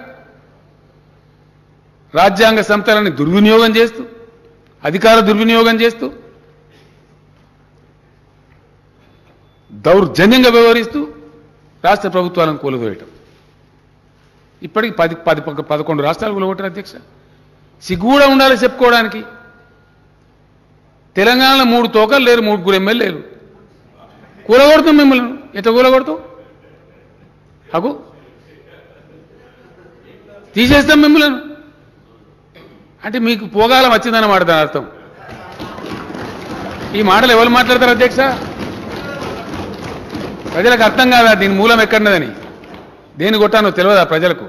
రాజ్యాంగ సంస్థలని దుర్వినియోగం చేస్తూ, అధికార దుర్వినియోగం చేస్తూ, దౌర్జన్యంగా వ్యవహరిస్తూ రాష్ట్ర ప్రభుత్వాలను కూలదోయటం. ఇప్పటికి 11 రాష్ట్రాలు కూలగొట్టారు అధ్యక్ష. సిగ్గు కూడా ఉండాలి చెప్పుకోవడానికి. తెలంగాణలో 3 తోకలు లేరు, 3 ఎమ్మెల్యేలు. కూలగొడతాం మిమ్మల్ని. ఎట్లా కూలగొడతాం? అగు తీసేస్తాం మిమ్మల్ని అంటే మీకు పోగాలం వచ్చిందన్నమాట దాని అర్థం. ఈ మాటలు ఎవరు మాట్లాడతారు అధ్యక్ష? ప్రజలకు అర్థం కాదా దీని మూలం ఎక్కడున్నదని? దేని కొట్టానో తెలియదా ప్రజలకు?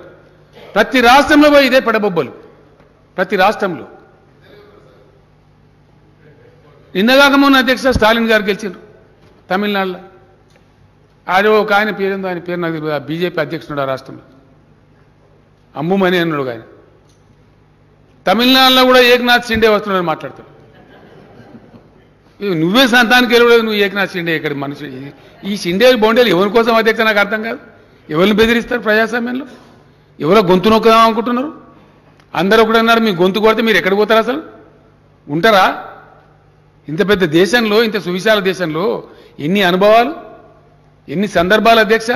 ప్రతి రాష్ట్రంలో పోయి ఇదే పడబొబ్బలు. ప్రతి రాష్ట్రంలో. నిన్నగాక మొన్న అధ్యక్ష స్టాలిన్ గారు గెలిచారు తమిళనాడులో. ఆడో ఒక ఆయన పేరుందో, ఆయన పేరు నాకు తెలియదు, బీజేపీ అధ్యక్షుడు ఆ రాష్ట్రంలో, అంబుమని అన్నాడు ఆయన. తమిళనాడులో కూడా ఏకనాథ్ షిండే వస్తున్నాడని మాట్లాడతాడు. నువ్వే సంతానికి వెళ్ళలేదు, నువ్వు ఏకనాథ్ షిండే ఇక్కడ మనిషి. ఈ షిండే బౌండేలు ఎవరి కోసం అధ్యక్ష నాకు అర్థం కాదు. ఎవరిని బెదిరిస్తారు ప్రజాస్వామ్యంలో? ఎవరో గొంతు నొక్కుదాం అనుకుంటున్నారు? అందరూ ఒకటి అన్నారు, మీ గొంతు కొడితే మీరు ఎక్కడికి పోతారు? అసలు ఉంటారా? ఇంత పెద్ద దేశంలో, ఇంత సువిశాల దేశంలో ఎన్ని అనుభవాలు, ఎన్ని సందర్భాలు అధ్యక్ష.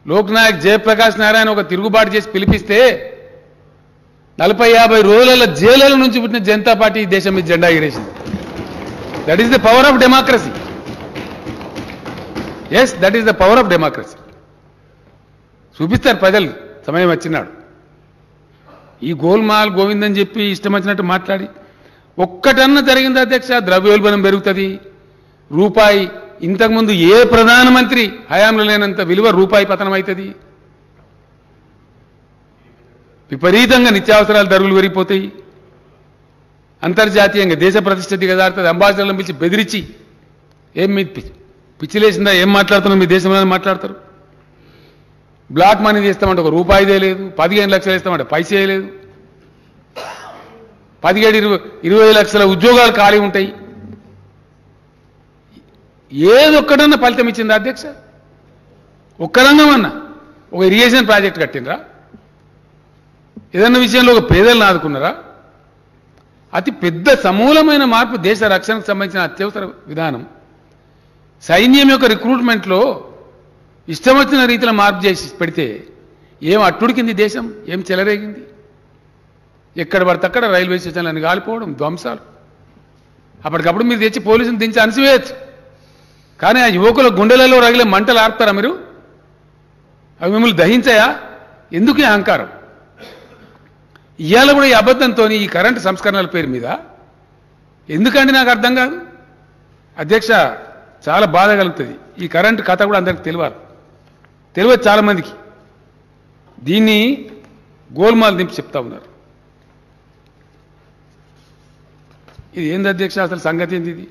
లోక్నాయక్ జయప్రకాష్ నారాయణ ఒక తిరుగుబాటు చేసి పిలిపిస్తే 40-50 రోజుల జైలుల నుంచి పుట్టిన జనతా పార్టీ ఈ దేశం మీద జెండా ఎగిరేసింది. That is the power of democracy. Yes, that is the power of democracy. చూపిస్తారు ప్రజలు సమయం వచ్చినాడు. ఈ గోల్మాల్ గోవిందని చెప్పి ఇష్టం వచ్చినట్టు మాట్లాడి ఒక్కటన్నా జరిగింది అధ్యక్ష? ద్రవ్యోల్బణం పెరుగుతుంది, రూపాయి ఇంతకుముందు ఏ ప్రధానమంత్రి హయాంలో లేనంత విలువ రూపాయి పతనం అవుతుంది, విపరీతంగా నిత్యావసరాల ధరలు పెరిగిపోతాయి, అంతర్జాతీయంగా దేశ ప్రతిష్ట దిగజారుతుంది, అంబాసిడర్లను పిలిచి బెదిరించి ఏం మీ పిచ్చిలేసిందా, ఏం మాట్లాడుతున్నారు మీ దేశంలో మాట్లాడతారు. బ్లాక్ మనీ చేస్తామంటే ఒక రూపాయిదే లేదు, 15 లక్షలు ఇస్తామంటే పైసే లేదు, 17-20 లక్షల ఉద్యోగాలు ఖాళీ ఉంటాయి. ఏదొక్కడన్నా ఫలితం ఇచ్చిందా అధ్యక్ష? ఒక్కరన్నమన్నా ఒక ఇరిగేషన్ ప్రాజెక్ట్ కట్టినరా? ఏదన్నా విషయంలో ఒక పేదలను ఆదుకున్నారా? అతి పెద్ద సమూలమైన మార్పు దేశ రక్షణకు సంబంధించిన అత్యవసర విధానం. సైన్యం యొక్క రిక్రూట్మెంట్లో ఇష్టం వచ్చిన రీతిలో మార్పు చేసి పెడితే ఏం అట్టుడికింది దేశం, ఏం చెలరేగింది? ఎక్కడ పడితే అక్కడ రైల్వే స్టేషన్లను కాలిపోవడం, ధ్వంసాలు. అప్పటికప్పుడు మీరు తెచ్చి పోలీసులు దించి అణిసివేయచ్చు. కానీ ఆ యువకుల గుండెలలో రగిలే మంటలు ఆర్పుతారా మీరు? అవి మిమ్మల్ని దహించాయా? ఎందుకు ఈ అహంకారం? ఇవాళ కూడా ఈ అబద్ధంతో ఈ కరెంటు సంస్కరణల పేరు మీద ఎందుకండి నాకు అర్థం కాదు. అధ్యక్ష, చాలా బాధ కలుగుతుంది. ఈ కరెంటు కథ కూడా అందరికి తెలియదు చాలా మందికి. దీన్ని గోల్మాల్ దింపి చెప్తా ఉన్నారు. ఇది ఏంది అధ్యక్ష, అసలు సంగతి ఏంది ఇది?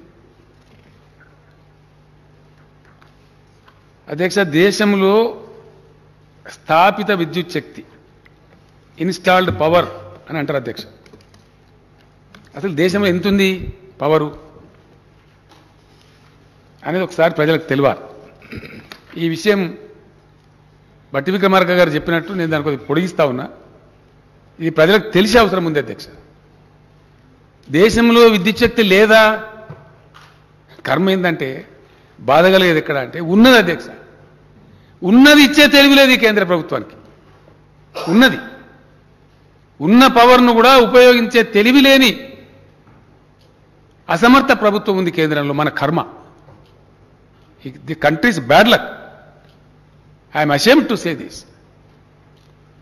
అధ్యక్ష, దేశంలో స్థాపిత విద్యుత్ శక్తి, ఇన్స్టాల్డ్ పవర్ అని అంటారు అధ్యక్ష. అసలు దేశంలో ఎంతుంది పవరు అనేది ఒకసారి ప్రజలకు తెలియాలి. ఈ విషయం బట్టి విక్రమార్క గారు చెప్పినట్టు నేను దాని కొద్దిగా పొడిగిస్తా ఉన్నా. ఇది ప్రజలకు తెలిసే అవసరం ఉంది అధ్యక్ష. దేశంలో విద్యుత్ శక్తి లేదా? కర్మ ఏంటంటే బాధ కలిగేది ఎక్కడ అంటే ఉన్నది అధ్యక్ష. ఉన్నది ఇచ్చే తెలివి లేదు ఈ కేంద్ర ప్రభుత్వానికి. ఉన్నది ఉన్న పవర్ను కూడా ఉపయోగించే తెలివి లేని అసమర్థ ప్రభుత్వం ఉంది కేంద్రంలో. మన కర్మ. The countries bad luck. I'm ashamed to say this.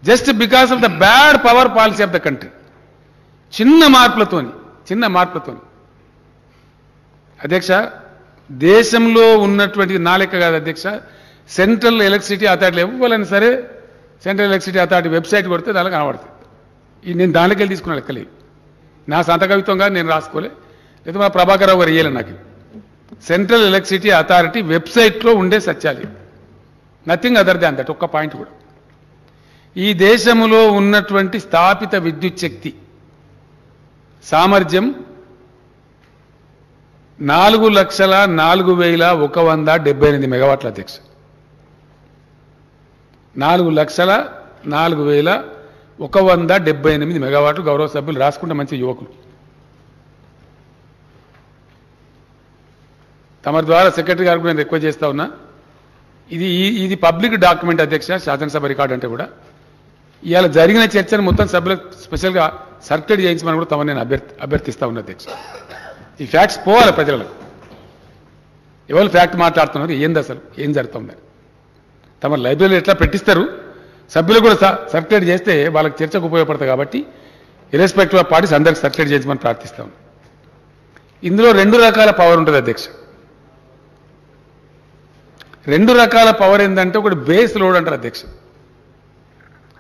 Just because of the bad power policy of the country. చిన్న మార్పులతోని అధ్యక్ష, దేశంలో ఉన్నటువంటి నా లెక్క కాదు అధ్యక్ష, సెంట్రల్ ఎలక్ట్రిసిటీ అథారిటీ ఇవ్వాలని సరే సెంట్రల్ ఎలక్ట్రిసిటీ అథారిటీ వెబ్సైట్ కొడితే దానికి కనబడుతుంది. నేను దానికి వెళ్ళి తీసుకున్న లెక్కలేదు. నా సొంత కవిత్వంగా నేను రాసుకోలే, లేదా మా ప్రభాకర్ రావు గారు ఇయ్యాలి నాకు. సెంట్రల్ ఎలక్ట్రిసిటీ అథారిటీ వెబ్సైట్లో ఉండే సత్యాలు, నథింగ్ అదర్ దాన్ దట్. ఒక్క పాయింట్ కూడా. ఈ దేశంలో ఉన్నటువంటి స్థాపిత విద్యుత్ శక్తి సామర్థ్యం 4,04,178 మెగావాట్ల అధ్యక్ష. 4,04,178 మెగావాట్లు. గౌరవ సభ్యులు రాసుకుంటే మంచి యువకులు. తమ ద్వారా సెక్రటరీ గారికి నేను రిక్వెస్ట్ చేస్తా ఉన్నా. ఇది పబ్లిక్ డాక్యుమెంట్ అధ్యక్ష, శాసనసభ రికార్డు అంటే కూడా. ఇవాళ జరిగిన చర్చను మొత్తం సభ్యులకు స్పెషల్గా సర్క్యులేట్ చేయించమని కూడా తమ నేను అభ్యర్థిస్తా ఉన్నా అధ్యక్ష. ఈ ఫ్యాక్ట్స్ పోవాలి ప్రజలకు. ఎవరు ఫ్యాక్ట్ మాట్లాడుతున్నారు, ఏంది అసలు ఏం జరుగుతుందని తమ లైబ్రరీలో ఎట్లా పెట్టిస్తారు, సభ్యులు కూడా సర్క్యులేట్ చేస్తే వాళ్ళకి చర్చకు ఉపయోగపడతాయి. కాబట్టి ఇర్రెస్పెక్టివ్ ఆఫ్ పార్టీస్ అందరికి సర్క్యులేట్ చేయించమని ప్రార్థిస్తాం. ఇందులో 2 రకాల పవర్ ఉంటుంది అధ్యక్ష. 2 రకాల పవర్ ఏంటంటే, ఒకటి బేస్ లోడ్ అంటారు అధ్యక్ష.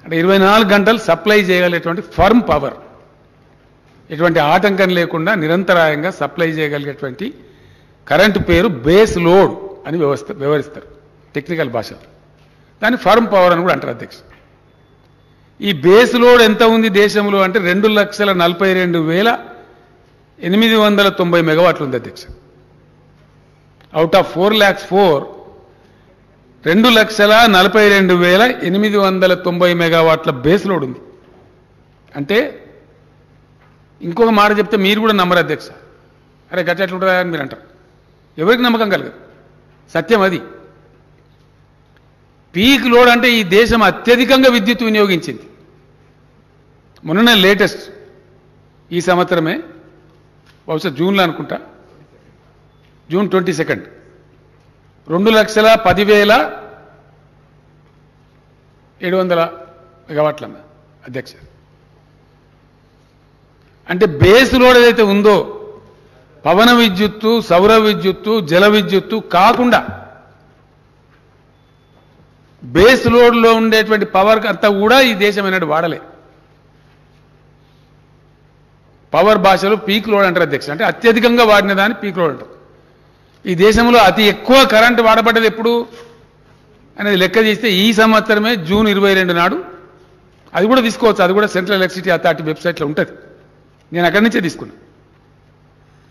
అంటే 24 గంటలు సప్లై చేయగలిగేటువంటి ఫర్మ్ పవర్, ఎటువంటి ఆటంకం లేకుండా నిరంతరాయంగా సప్లై చేయగలిగేటువంటి కరెంటు పేరు బేస్ లోడ్ అని వ్యవహరిస్తారు టెక్నికల్ భాషలో. దాన్ని ఫర్మ్ పవర్ అని కూడా అంటారు అధ్యక్ష. ఈ బేస్ లోడ్ ఎంత ఉంది దేశంలో అంటే 2,42,890 మెగావాట్లు ఉంది అధ్యక్ష. అవుట్ ఆఫ్ 4,04,000 2,42,890 మెగావాట్ల బేస్ లోడ్ ఉంది. అంటే ఇంకొక మాట చెప్తే మీరు కూడా నమ్మరు అధ్యక్ష. అరే గట్ట ఎట్లుంటుందా అని మీరు అంటారు. ఎవరికి నమ్మకం కలగదు, సత్యం అది. పీక్ లోడ్ అంటే ఈ దేశం అత్యధికంగా విద్యుత్ వినియోగించింది. మొన్ననే లేటెస్ట్ ఈ సంవత్సరమే, బహుశా జూన్లో అనుకుంటా, జూన్ 22 2,10,700 మెగావాట్ల అధ్యక్ష. అంటే బేస్ లోడ్ ఏదైతే ఉందో, పవన విద్యుత్తు, సౌర విద్యుత్తు, జల విద్యుత్తు కాకుండా బేస్ లోడ్లో ఉండేటువంటి పవర్ అంతా కూడా ఈ దేశం అనేది వాడలే. పవర్ భాషలో పీక్ లోడ్ అంటారు అధ్యక్ష. అంటే అత్యధికంగా వాడిన దాన్ని పీక్ లోడ్ అంటారు. ఈ దేశంలో అతి ఎక్కువ కరెంటు వాడబడ్డది ఎప్పుడు అనేది లెక్క చేస్తే ఈ సంవత్సరమే జూన్ 22 నాడు. అది కూడా తీసుకోవచ్చు, అది కూడా సెంట్రల్ ఎలక్ట్రిసిటీ అథారిటీ వెబ్సైట్లో ఉంటుంది. నేను అక్కడి నుంచే తీసుకున్నా.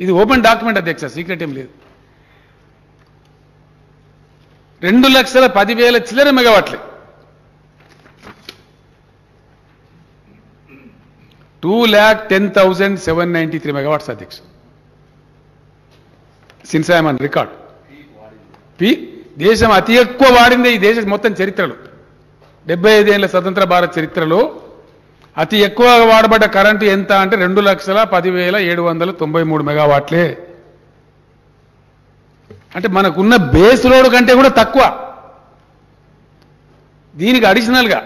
ఇది ఓపెన్ డాక్యుమెంట్ అధ్యక్ష, సీక్రెట్ ఏం లేదు. 2,10,000 చిల్లర మెగావాట్లే. 2,10,793 మెగావాట్స్ అధ్యక్ష. Since I'm on record. దేశం అతి ఎక్కువ వాడిందే ఈ దేశం మొత్తం చరిత్రలో, 75 ఏళ్ల స్వతంత్ర భారత్ చరిత్రలో అతి ఎక్కువ వాడబడ్డ కరెంటు ఎంత అంటే 2,10,793 మెగావాట్లే. అంటే మనకున్న బేస్ లోడ్ కంటే కూడా తక్కువ. దీనికి అడిషనల్గా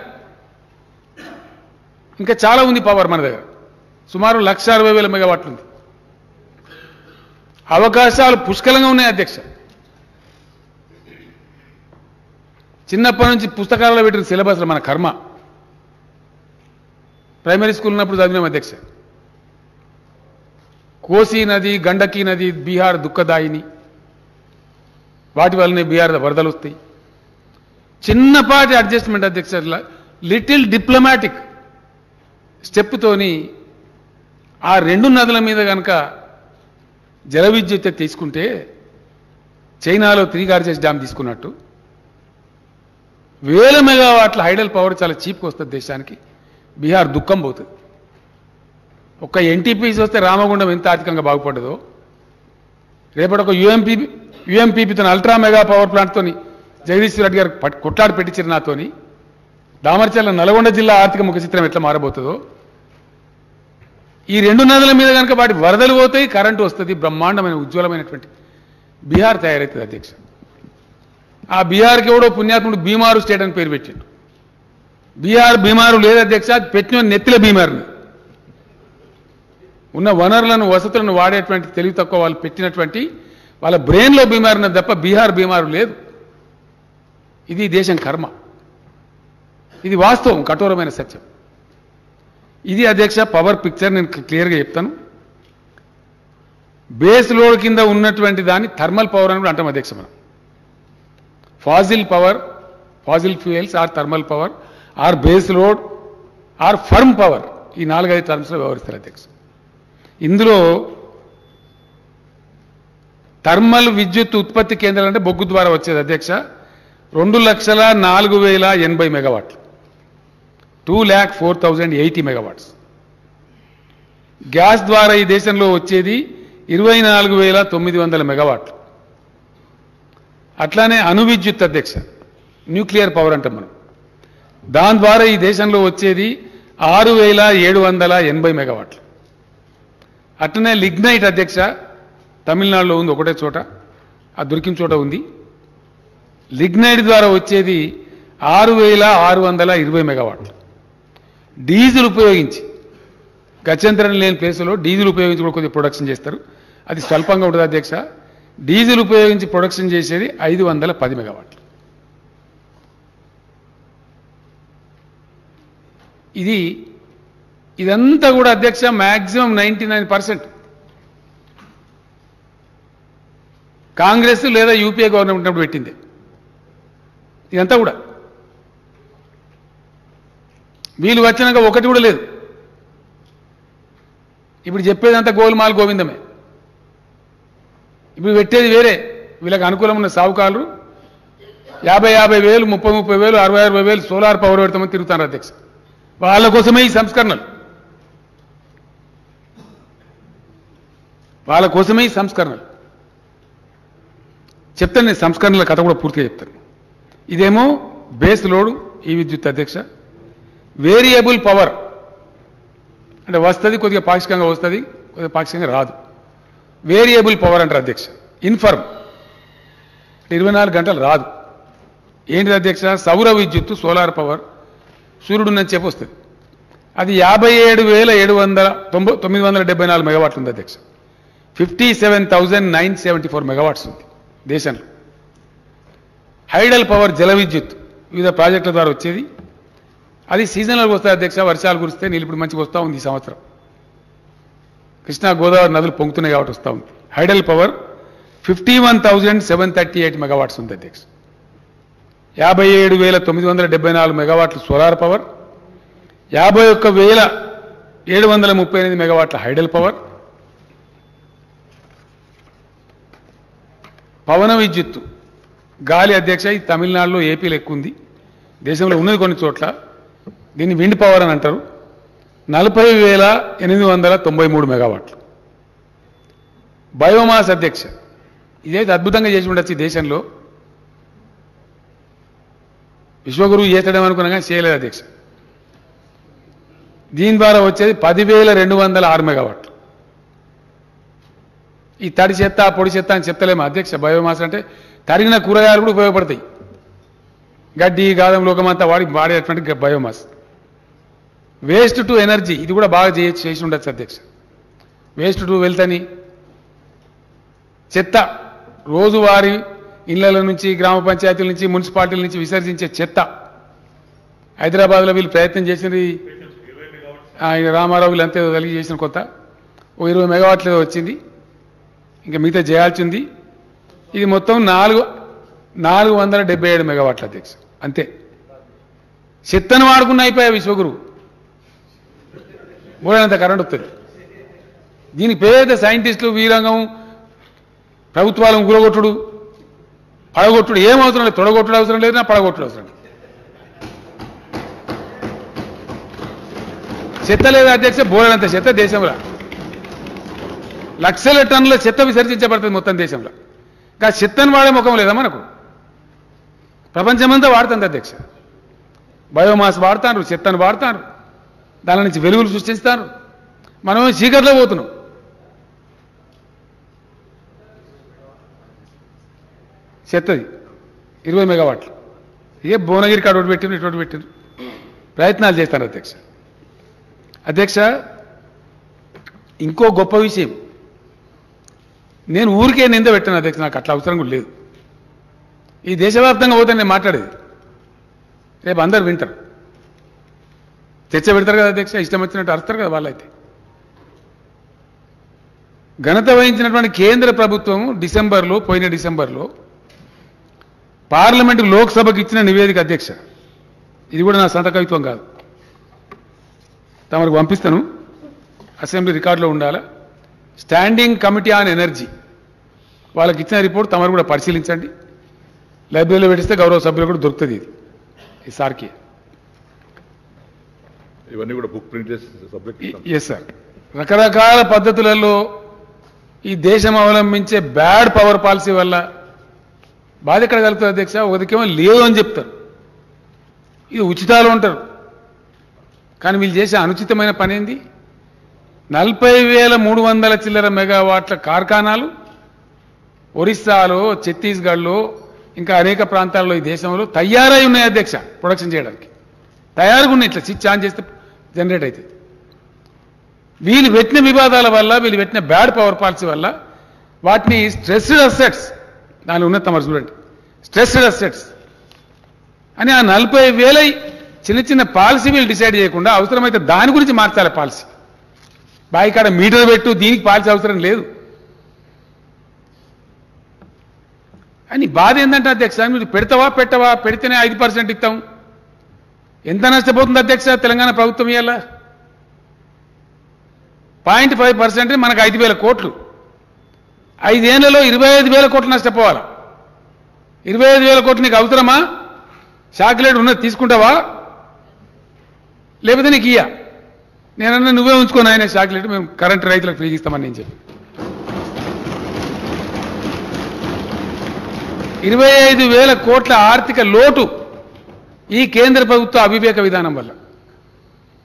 ఇంకా చాలా ఉంది పవర్ మన దగ్గర. సుమారు 1,60,000 మెగావాట్లు ఉంది. అవకాశాలు పుష్కలంగా ఉన్నాయి అధ్యక్ష. చిన్నప్పటి నుంచి పుస్తకాలలో పెట్టిన సిలబస్లో మన కర్మ. ప్రైమరీ స్కూల్ ఉన్నప్పుడు చదివినాం అధ్యక్ష. కోసి నది, గండకీ నది బీహార్ దుఃఖదాయిని, వాటి వల్లనే బీహార్ వరదలు వస్తాయి. చిన్నపాటి అడ్జస్ట్మెంట్ అధ్యక్ష, లిటిల్ డిప్లొమాటిక్ స్టెప్తోని ఆ రెండు నదుల మీద కనుక జల విద్యుత్ తీసుకుంటే చైనాలో 3 గార్జెస్ డ్యామ్ తీసుకున్నట్టు 1000 మెగావాట్ల హైడల్ పవర్ చాలా చీప్గా వస్తుంది దేశానికి. బీహార్ దుఃఖం పోతుంది. ఒక్క ఎన్టీపీసీ వస్తే రామగుండం ఎంత ఆర్థికంగా బాగుపడ్డదో, రేపటి ఒక యూఎంపీపీతో అల్ట్రా మెగా పవర్ ప్లాంట్తో జగదీశ్వర్ రెడ్డి గారు కొట్లాడి పెట్టించిన నాతోని దామర్చర్ల నల్గొండ జిల్లా ఆర్థిక ముఖ చిత్రం ఎట్లా మారబోతుందో, ఈ రెండు నదుల మీద కనుక వాటి వరదలు పోతాయి, కరెంటు వస్తుంది, బ్రహ్మాండమైన ఉజ్వలమైనటువంటి బీహార్ తయారవుతుంది అధ్యక్ష. ఆ బీహార్కి ఎవడో పుణ్యాత్ముడు బీమారు స్టేట్ అని పేరు పెట్టిండు. బీహార్ బీమారు లేదు అధ్యక్ష, పెట్టిన నెత్తిల బీమారుని. ఉన్న వనరులను వసతులను వాడేటువంటి తెలివి తక్కువ వాళ్ళు పెట్టినటువంటి వాళ్ళ బ్రెయిన్లో బీమారున్న తప్ప బీహార్ బీమారు లేదు. ఇది దేశం కర్మ. ఇది వాస్తవం, కఠోరమైన సత్యం. ఇది అధ్యక్ష పవర్ పిక్చర్. నేను క్లియర్గా చెప్తాను. బేస్ లోడ్ కింద ఉన్నటువంటి దాన్ని థర్మల్ పవర్ అని కూడా అంటాం అధ్యక్ష. మనం fossil power, fossil fuels or thermal power or base load or firm power, ఈ 4-5 టర్మ్స్లో వ్యవహరిస్తారు అధ్యక్ష. ఇందులో థర్మల్ విద్యుత్ ఉత్పత్తి కేంద్రాలు అంటే బొగ్గు ద్వారా వచ్చేది అధ్యక్ష 2,04,080 మెగావాట్లు, 2,04,080 మెగావాట్స్. గ్యాస్ ద్వారా ఈ దేశంలో వచ్చేది 24,900 మెగావాట్లు. అట్లానే అణు విద్యుత్ అధ్యక్ష, న్యూక్లియర్ పవర్ అంటాం మనం, దాని ద్వారా ఈ దేశంలో వచ్చేది 6,780 మెగావాట్లు. అట్లనే లిగ్నైట్ అధ్యక్ష, తమిళనాడులో ఉంది ఒకటే చోట, ఆ దొరికిన చోట ఉంది. లిగ్నైట్ ద్వారా వచ్చేది 6,620 మెగావాట్లు. డీజిల్ ఉపయోగించి గత్యంతరం లేని ప్లేసులో డీజిల్ ఉపయోగించి కూడా కొద్దిగా ప్రొడక్షన్ చేస్తారు. అది స్వల్పంగా ఉంటుంది అధ్యక్ష. డీజిల్ ఉపయోగించి ప్రొడక్షన్ చేసేది 510 మెగావాట్లు. ఇదంతా కూడా అధ్యక్ష మ్యాక్సిమం 99% కాంగ్రెస్ లేదా యూపీఏ గవర్నమెంట్ ఉన్నప్పుడు పెట్టింది. ఇదంతా కూడా వీళ్ళు వచ్చినాక ఒకటి కూడా లేదు. ఇప్పుడు చెప్పేదంతా గోల్మాల్ గోవిందమే. ఇప్పుడు పెట్టేది వేరే. వీళ్ళకి అనుకూలం ఉన్న సావుకారులు 50,000, 30,000, 60,000 సోలార్ పవర్ పెడతామని తిరుగుతారు అధ్యక్ష. వాళ్ళ కోసమే ఈ సంస్కరణలు, వాళ్ళ కోసమే ఈ సంస్కరణలు. చెప్తాను నేను సంస్కరణల కథ కూడా పూర్తిగా చెప్తాను. ఇదేమో బేస్ లోడు ఈ విద్యుత్ అధ్యక్ష. వేరియబుల్ పవర్ అంటే వస్తుంది, కొద్దిగా పాక్షికంగా వస్తుంది, కొద్దిగా పాక్షికంగా రాదు. వేరియబుల్ పవర్ అంటారు అధ్యక్ష. ఇన్ఫర్మ్ 24 గంటలు రాదు. ఏంటిది అధ్యక్ష? సౌర విద్యుత్తు, సోలార్ పవర్, సూర్యుడు నుంచి చెప్పి వస్తుంది. అది 57,974 మెగావాట్లు ఉంది అధ్యక్ష. 57,974 మెగావాట్స్ ఉంది దేశంలో. హైడల్ పవర్ జల విద్యుత్ వివిధ ప్రాజెక్టుల ద్వారా వచ్చేది. అది సీజనల్గా వస్తుంది అధ్యక్ష. వర్షాలు కురిస్తే నీళ్ళు ఇప్పుడు మంచిగా వస్తూ ఉంది. ఈ సంవత్సరం కృష్ణా గోదావరి నదులు పొంగుతున్నాయి కాబట్టి వస్తూ ఉంది. హైడల్ పవర్ 51,738 మెగావాట్స్ ఉంది అధ్యక్ష. 57,974 మెగావాట్లు సోలార్ పవర్, 51,738 మెగావాట్ల హైడల్ పవర్. పవన విద్యుత్తు గాలి అధ్యక్ష. ఇది తమిళనాడులో, ఏపీలో ఎక్కువ ఉంది. దేశంలో ఉన్నది కొన్ని చోట్ల. దీన్ని విండ్ పవర్ అని అంటారు. 40,893 మెగావాట్లు. బయోమాస్ అధ్యక్ష. ఇదైతే అద్భుతంగా చేసి ఉండొచ్చు ఈ దేశంలో. విశ్వగురువు చేస్తాడేమనుకున్నా కానీ చేయలేదు అధ్యక్ష. దీని ద్వారా వచ్చేది 10,206 మెగావాట్లు. ఈ తడి చెత్త పొడి చెత్త అని చెప్తలేమో అధ్యక్ష. బయోమాస్ అంటే తరిగిన కూరగాయలు కూడా ఉపయోగపడతాయి. గడ్డి గాదం లోకమంతా వాడేటువంటి బయోమాస్. వేస్ట్ టు ఎనర్జీ ఇది కూడా బాగా చేసి ఉండొచ్చు అధ్యక్ష. వేస్ట్ టు వెల్త్ అని చెత్త రోజువారీ ఇళ్ల నుంచి గ్రామ పంచాయతీల నుంచి మున్సిపాలిటీల నుంచి విసర్జించే చెత్త హైదరాబాద్లో వీళ్ళు ప్రయత్నం చేసింది. రామారావు వీళ్ళు అంతే కలిగి చేసిన కొత్త 20 మెగావాట్లు వచ్చింది, ఇంకా మిగతా చేయాల్సింది. ఇది మొత్తం 477 మెగావాట్ల అధ్యక్ష అంతే. చెత్తను వాడుకున్న అయిపోయా విశ్వగురు బోడంత కరెంట్ వస్తుంది. దీనికి పేద సైంటిస్టులు వీరంగం ప్రభుత్వాలను గురగొట్టుడు పడగొట్టుడు ఏం అవసరం లేదు. తొడగొట్టుడు అవసరం లేదు, నా పడగొట్టుడు అవసరం లేదు. చెత్త లేదా అధ్యక్ష బోడంత చెత్త దేశంలో లక్షల టన్నుల చెత్త విసర్జించబడుతుంది మొత్తం దేశంలో. ఇంకా చెత్తను వాడే ముఖం లేదా మనకు? ప్రపంచమంతా వాడుతుంది అధ్యక్ష. బయోమాస్ వాడతారు, చెత్తను వాడతారు, దాని నుంచి వెలుగులు సృష్టిస్తారు. మనం చీకట్లో పోతున్నాం. చెత్తది 20 మెగావాట్లు. ఏ భువనగిరి కాడ ఒకటి పెట్టిండ్రు, ఇటువంటి పెట్టిండ్రు, ప్రయత్నాలు చేస్తారు అధ్యక్ష. అధ్యక్ష ఇంకో గొప్ప విషయం, నేను ఊరికే నింద పెట్టాను అధ్యక్ష, నాకు అట్లా అవసరం కూడా లేదు. ఈ దేశవ్యాప్తంగా పోతే నేను మాట్లాడేది రేపు అందరు వింటారు, చర్చ పెడతారు కదా అధ్యక్ష, ఇష్టం వచ్చినట్టు అరుస్తారు కదా వాళ్ళైతే. ఘనత వహించినటువంటి కేంద్ర ప్రభుత్వం పోయిన డిసెంబర్లో పార్లమెంటు లోక్సభకు ఇచ్చిన నివేదిక అధ్యక్ష, ఇది కూడా నా సొంత కవిత్వం కాదు, తమకు పంపిస్తాను, అసెంబ్లీ రికార్డులో ఉండాలా. స్టాండింగ్ కమిటీ ఆన్ ఎనర్జీ వాళ్ళకి ఇచ్చిన రిపోర్ట్ తమరు కూడా పరిశీలించండి, లైబ్రరీలో పెట్టిస్తే గౌరవ సభ్యులు కూడా దొరుకుతుంది. ఇది సార్కి ఇవన్నీ కూడా బుక్ ప్రింట్ చేసి సబ్జెక్ట్. Yes sir. రకరకాల పద్ధతులలో ఈ దేశం అవలంబించే బ్యాడ్ పవర్ పాలసీ వల్ల బాధ ఎక్కడ కలుగుతుంది అధ్యక్ష? ఒకరికేమో లేదు అని చెప్తారు, ఇది ఉచితాలు ఉంటారు, కానీ వీళ్ళు చేసే అనుచితమైన పని ఏంది? 40,300 చిల్లర మెగావాట్ల కార్ఖానాలు ఒరిస్సాలో, ఛత్తీస్గఢ్లో, ఇంకా అనేక ప్రాంతాల్లో ఈ దేశంలో తయారై ఉన్నాయి అధ్యక్ష, ప్రొడక్షన్ చేయడానికి తయారుగా ఉన్నాయి. ఇట్లా స్విచ్ ఆన్ చేస్తే జనరేట్ అవుతుంది. వీళ్ళు పెట్టిన వివాదాల వల్ల, వీళ్ళు పెట్టిన బ్యాడ్ పవర్ పాలసీ వల్ల వాటిని స్ట్రెస్డ్ అసెట్స్, దాని ఉన్నది తమరు చూడండి, స్ట్రెస్డ్ అసెట్స్ అని ఆ 40,000 చిన్న చిన్న పాలసీ వీళ్ళు డిసైడ్ చేయకుండా అవసరమైతే దాని గురించి మార్చాలి పాలసీ. బాయికాడ మీటర్ పెట్టు, దీనికి పాలసీ అవసరం లేదు అని బాధ ఏంటంటే అధ్యక్ష, మీరు పెడతావా పెట్టవా, పెడితేనే 5% ఇస్తాం. ఎంత నష్టపోతుంది అధ్యక్ష తెలంగాణ ప్రభుత్వం? ఇవాళ 0.5% మనకు 5,000 కోట్లు, 5 ఏళ్లలో 25,000 కోట్లు నష్టపోవాలి. 25,000 కోట్లు నీకు అవసరమా? చాక్లెట్ ఉన్నది తీసుకుంటావా, లేకపోతే నీకు ఇయ్యా? నేనన్నా నువ్వే ఉంచుకొని ఆయన చాక్లెట్, మేము కరెంట్ రైతులకు ఫ్రీగా ఇస్తామని నేను చెప్పి. 25,000 కోట్ల ఆర్థిక లోటు ఈ కేంద్ర ప్రభుత్వ అవివేక విధానం వల్ల,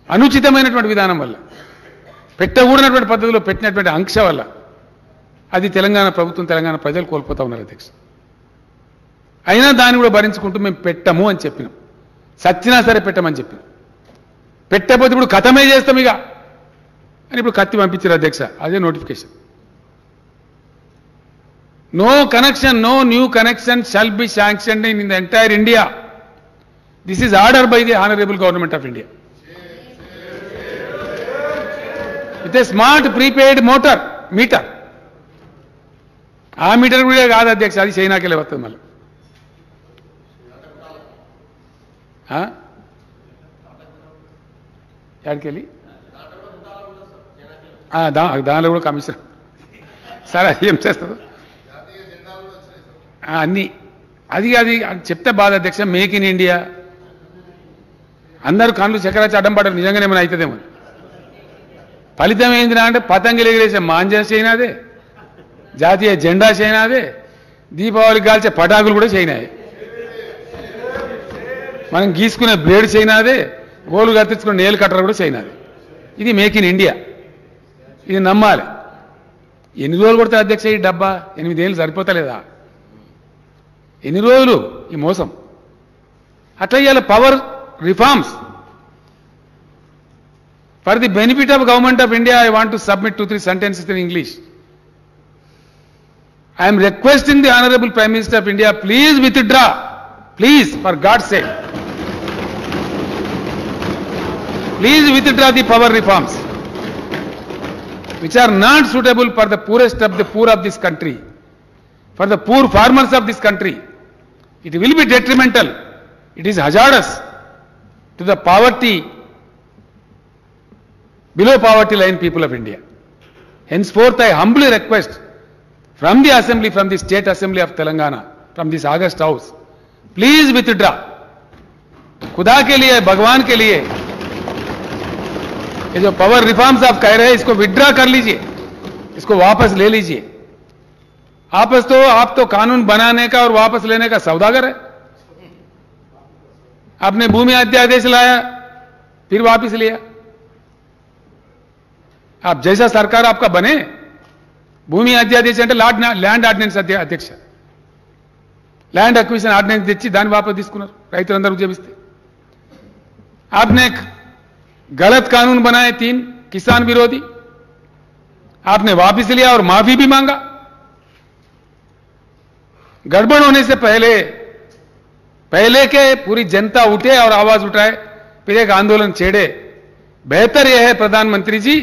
అనుచితమైనటువంటి విధానం వల్ల, పెట్టకూడనటువంటి పద్ధతిలో పెట్టినటువంటి ఆంక్ష వల్ల అది తెలంగాణ ప్రభుత్వం, తెలంగాణ ప్రజలు కోల్పోతా ఉన్నారు అధ్యక్ష. అయినా దాన్ని కూడా భరించుకుంటూ మేము పెట్టము అని చెప్పినాం, సచ్చినా సరే పెట్టమని చెప్పినాం. పెట్టకపోతే ఇప్పుడు కథమే చేస్తాం ఇక అని ఇప్పుడు కత్తి పంపించారు అధ్యక్ష, అదే notification. No connection, no new connection shall be sanctioned in the entire India. This is order by the honourable government of India with a smart prepaid meter. ఆ మీటర్ కూడా కాదు అధ్యక్ష, అది చైనాకెళ్ళి వస్తుంది మళ్ళీ. ఎక్కడికెళ్ళి దానిలో కూడా కమిషన్ సరే ఏం చేస్తారు అన్నీ. అది అది చెప్తే బాధ అధ్యక్ష. మేక్ ఇన్ ఇండియా అందరూ కళ్ళు చక్రాచి అడ్డం పడరు, నిజంగానే ఏమైనా అవుతుందేమో. ఫలితం ఏందిరా అంటే పతంగిలు ఎగిరేసే మాంజా చైనాదే, జాతీయ జెండా చైనాదే, దీపావళికి కాల్చే పటాకులు కూడా చైనాయే, మనం గీసుకునే బ్లేడ్ చైనాదే, గోలు కత్తించుకునే నేలు కట్టరు కూడా చైనాదే. ఇది మేక్ ఇన్ ఇండియా, ఇది నమ్మాలి. ఎన్ని రోజులు కొడతా అధ్యక్ష ఈ డబ్బా? 8 ఏళ్ళు సరిపోతలేదా? ఎన్ని రోజులు ఈ మోసం? అట్లా ఇవాళ power reforms for the benefit of government of India I want to submit 2-3 sentences in English. I am requesting the Honorable Prime Minister of India, please withdraw, please, for God's sake. Please withdraw the power reforms, which are not suitable for the poorest of the poor of this country, for the poor farmers of this country. It will be detrimental. It is hazardous to the poverty, below poverty line people of India. Henceforth, I humbly request from the assembly, from the state assembly of Telangana, from this August house, please withdraw. खुदा के लिए, भगवान के लिए, ये जो power reforms आप कह रहे हैं इसको विड्रॉ कर लीजिए, इसको वापस ले लीजिए. आप तो कानून बनाने का और वापस लेने का सौदागर है. आपने भूमि अध्यादेश लाया, फिर वापस लिया. आप जैसा सरकार आपका बने, భూమి అధ్యాదేశం అంటే ల్యాండ్ ఆర్డినెన్స్ అధ్యక్ష, ల్యాండ్ అక్విజిషన్ ఆర్డినెన్స్ తెచ్చి దాన్ని వాపసు తీసుకున్నారు రైతులందరూ ఉద్యమిస్తే. आपने गलत कानून बनाए 3 किसान विरोधी, आपने वापस लिया और माफी भी मांगा. गड़बड़ होने से पहले के पूरी जनता उठे और आवाज उठाए, फिर एक आंदोलन छेड़े. बेहतर यह है प्रधानमंत्री जी,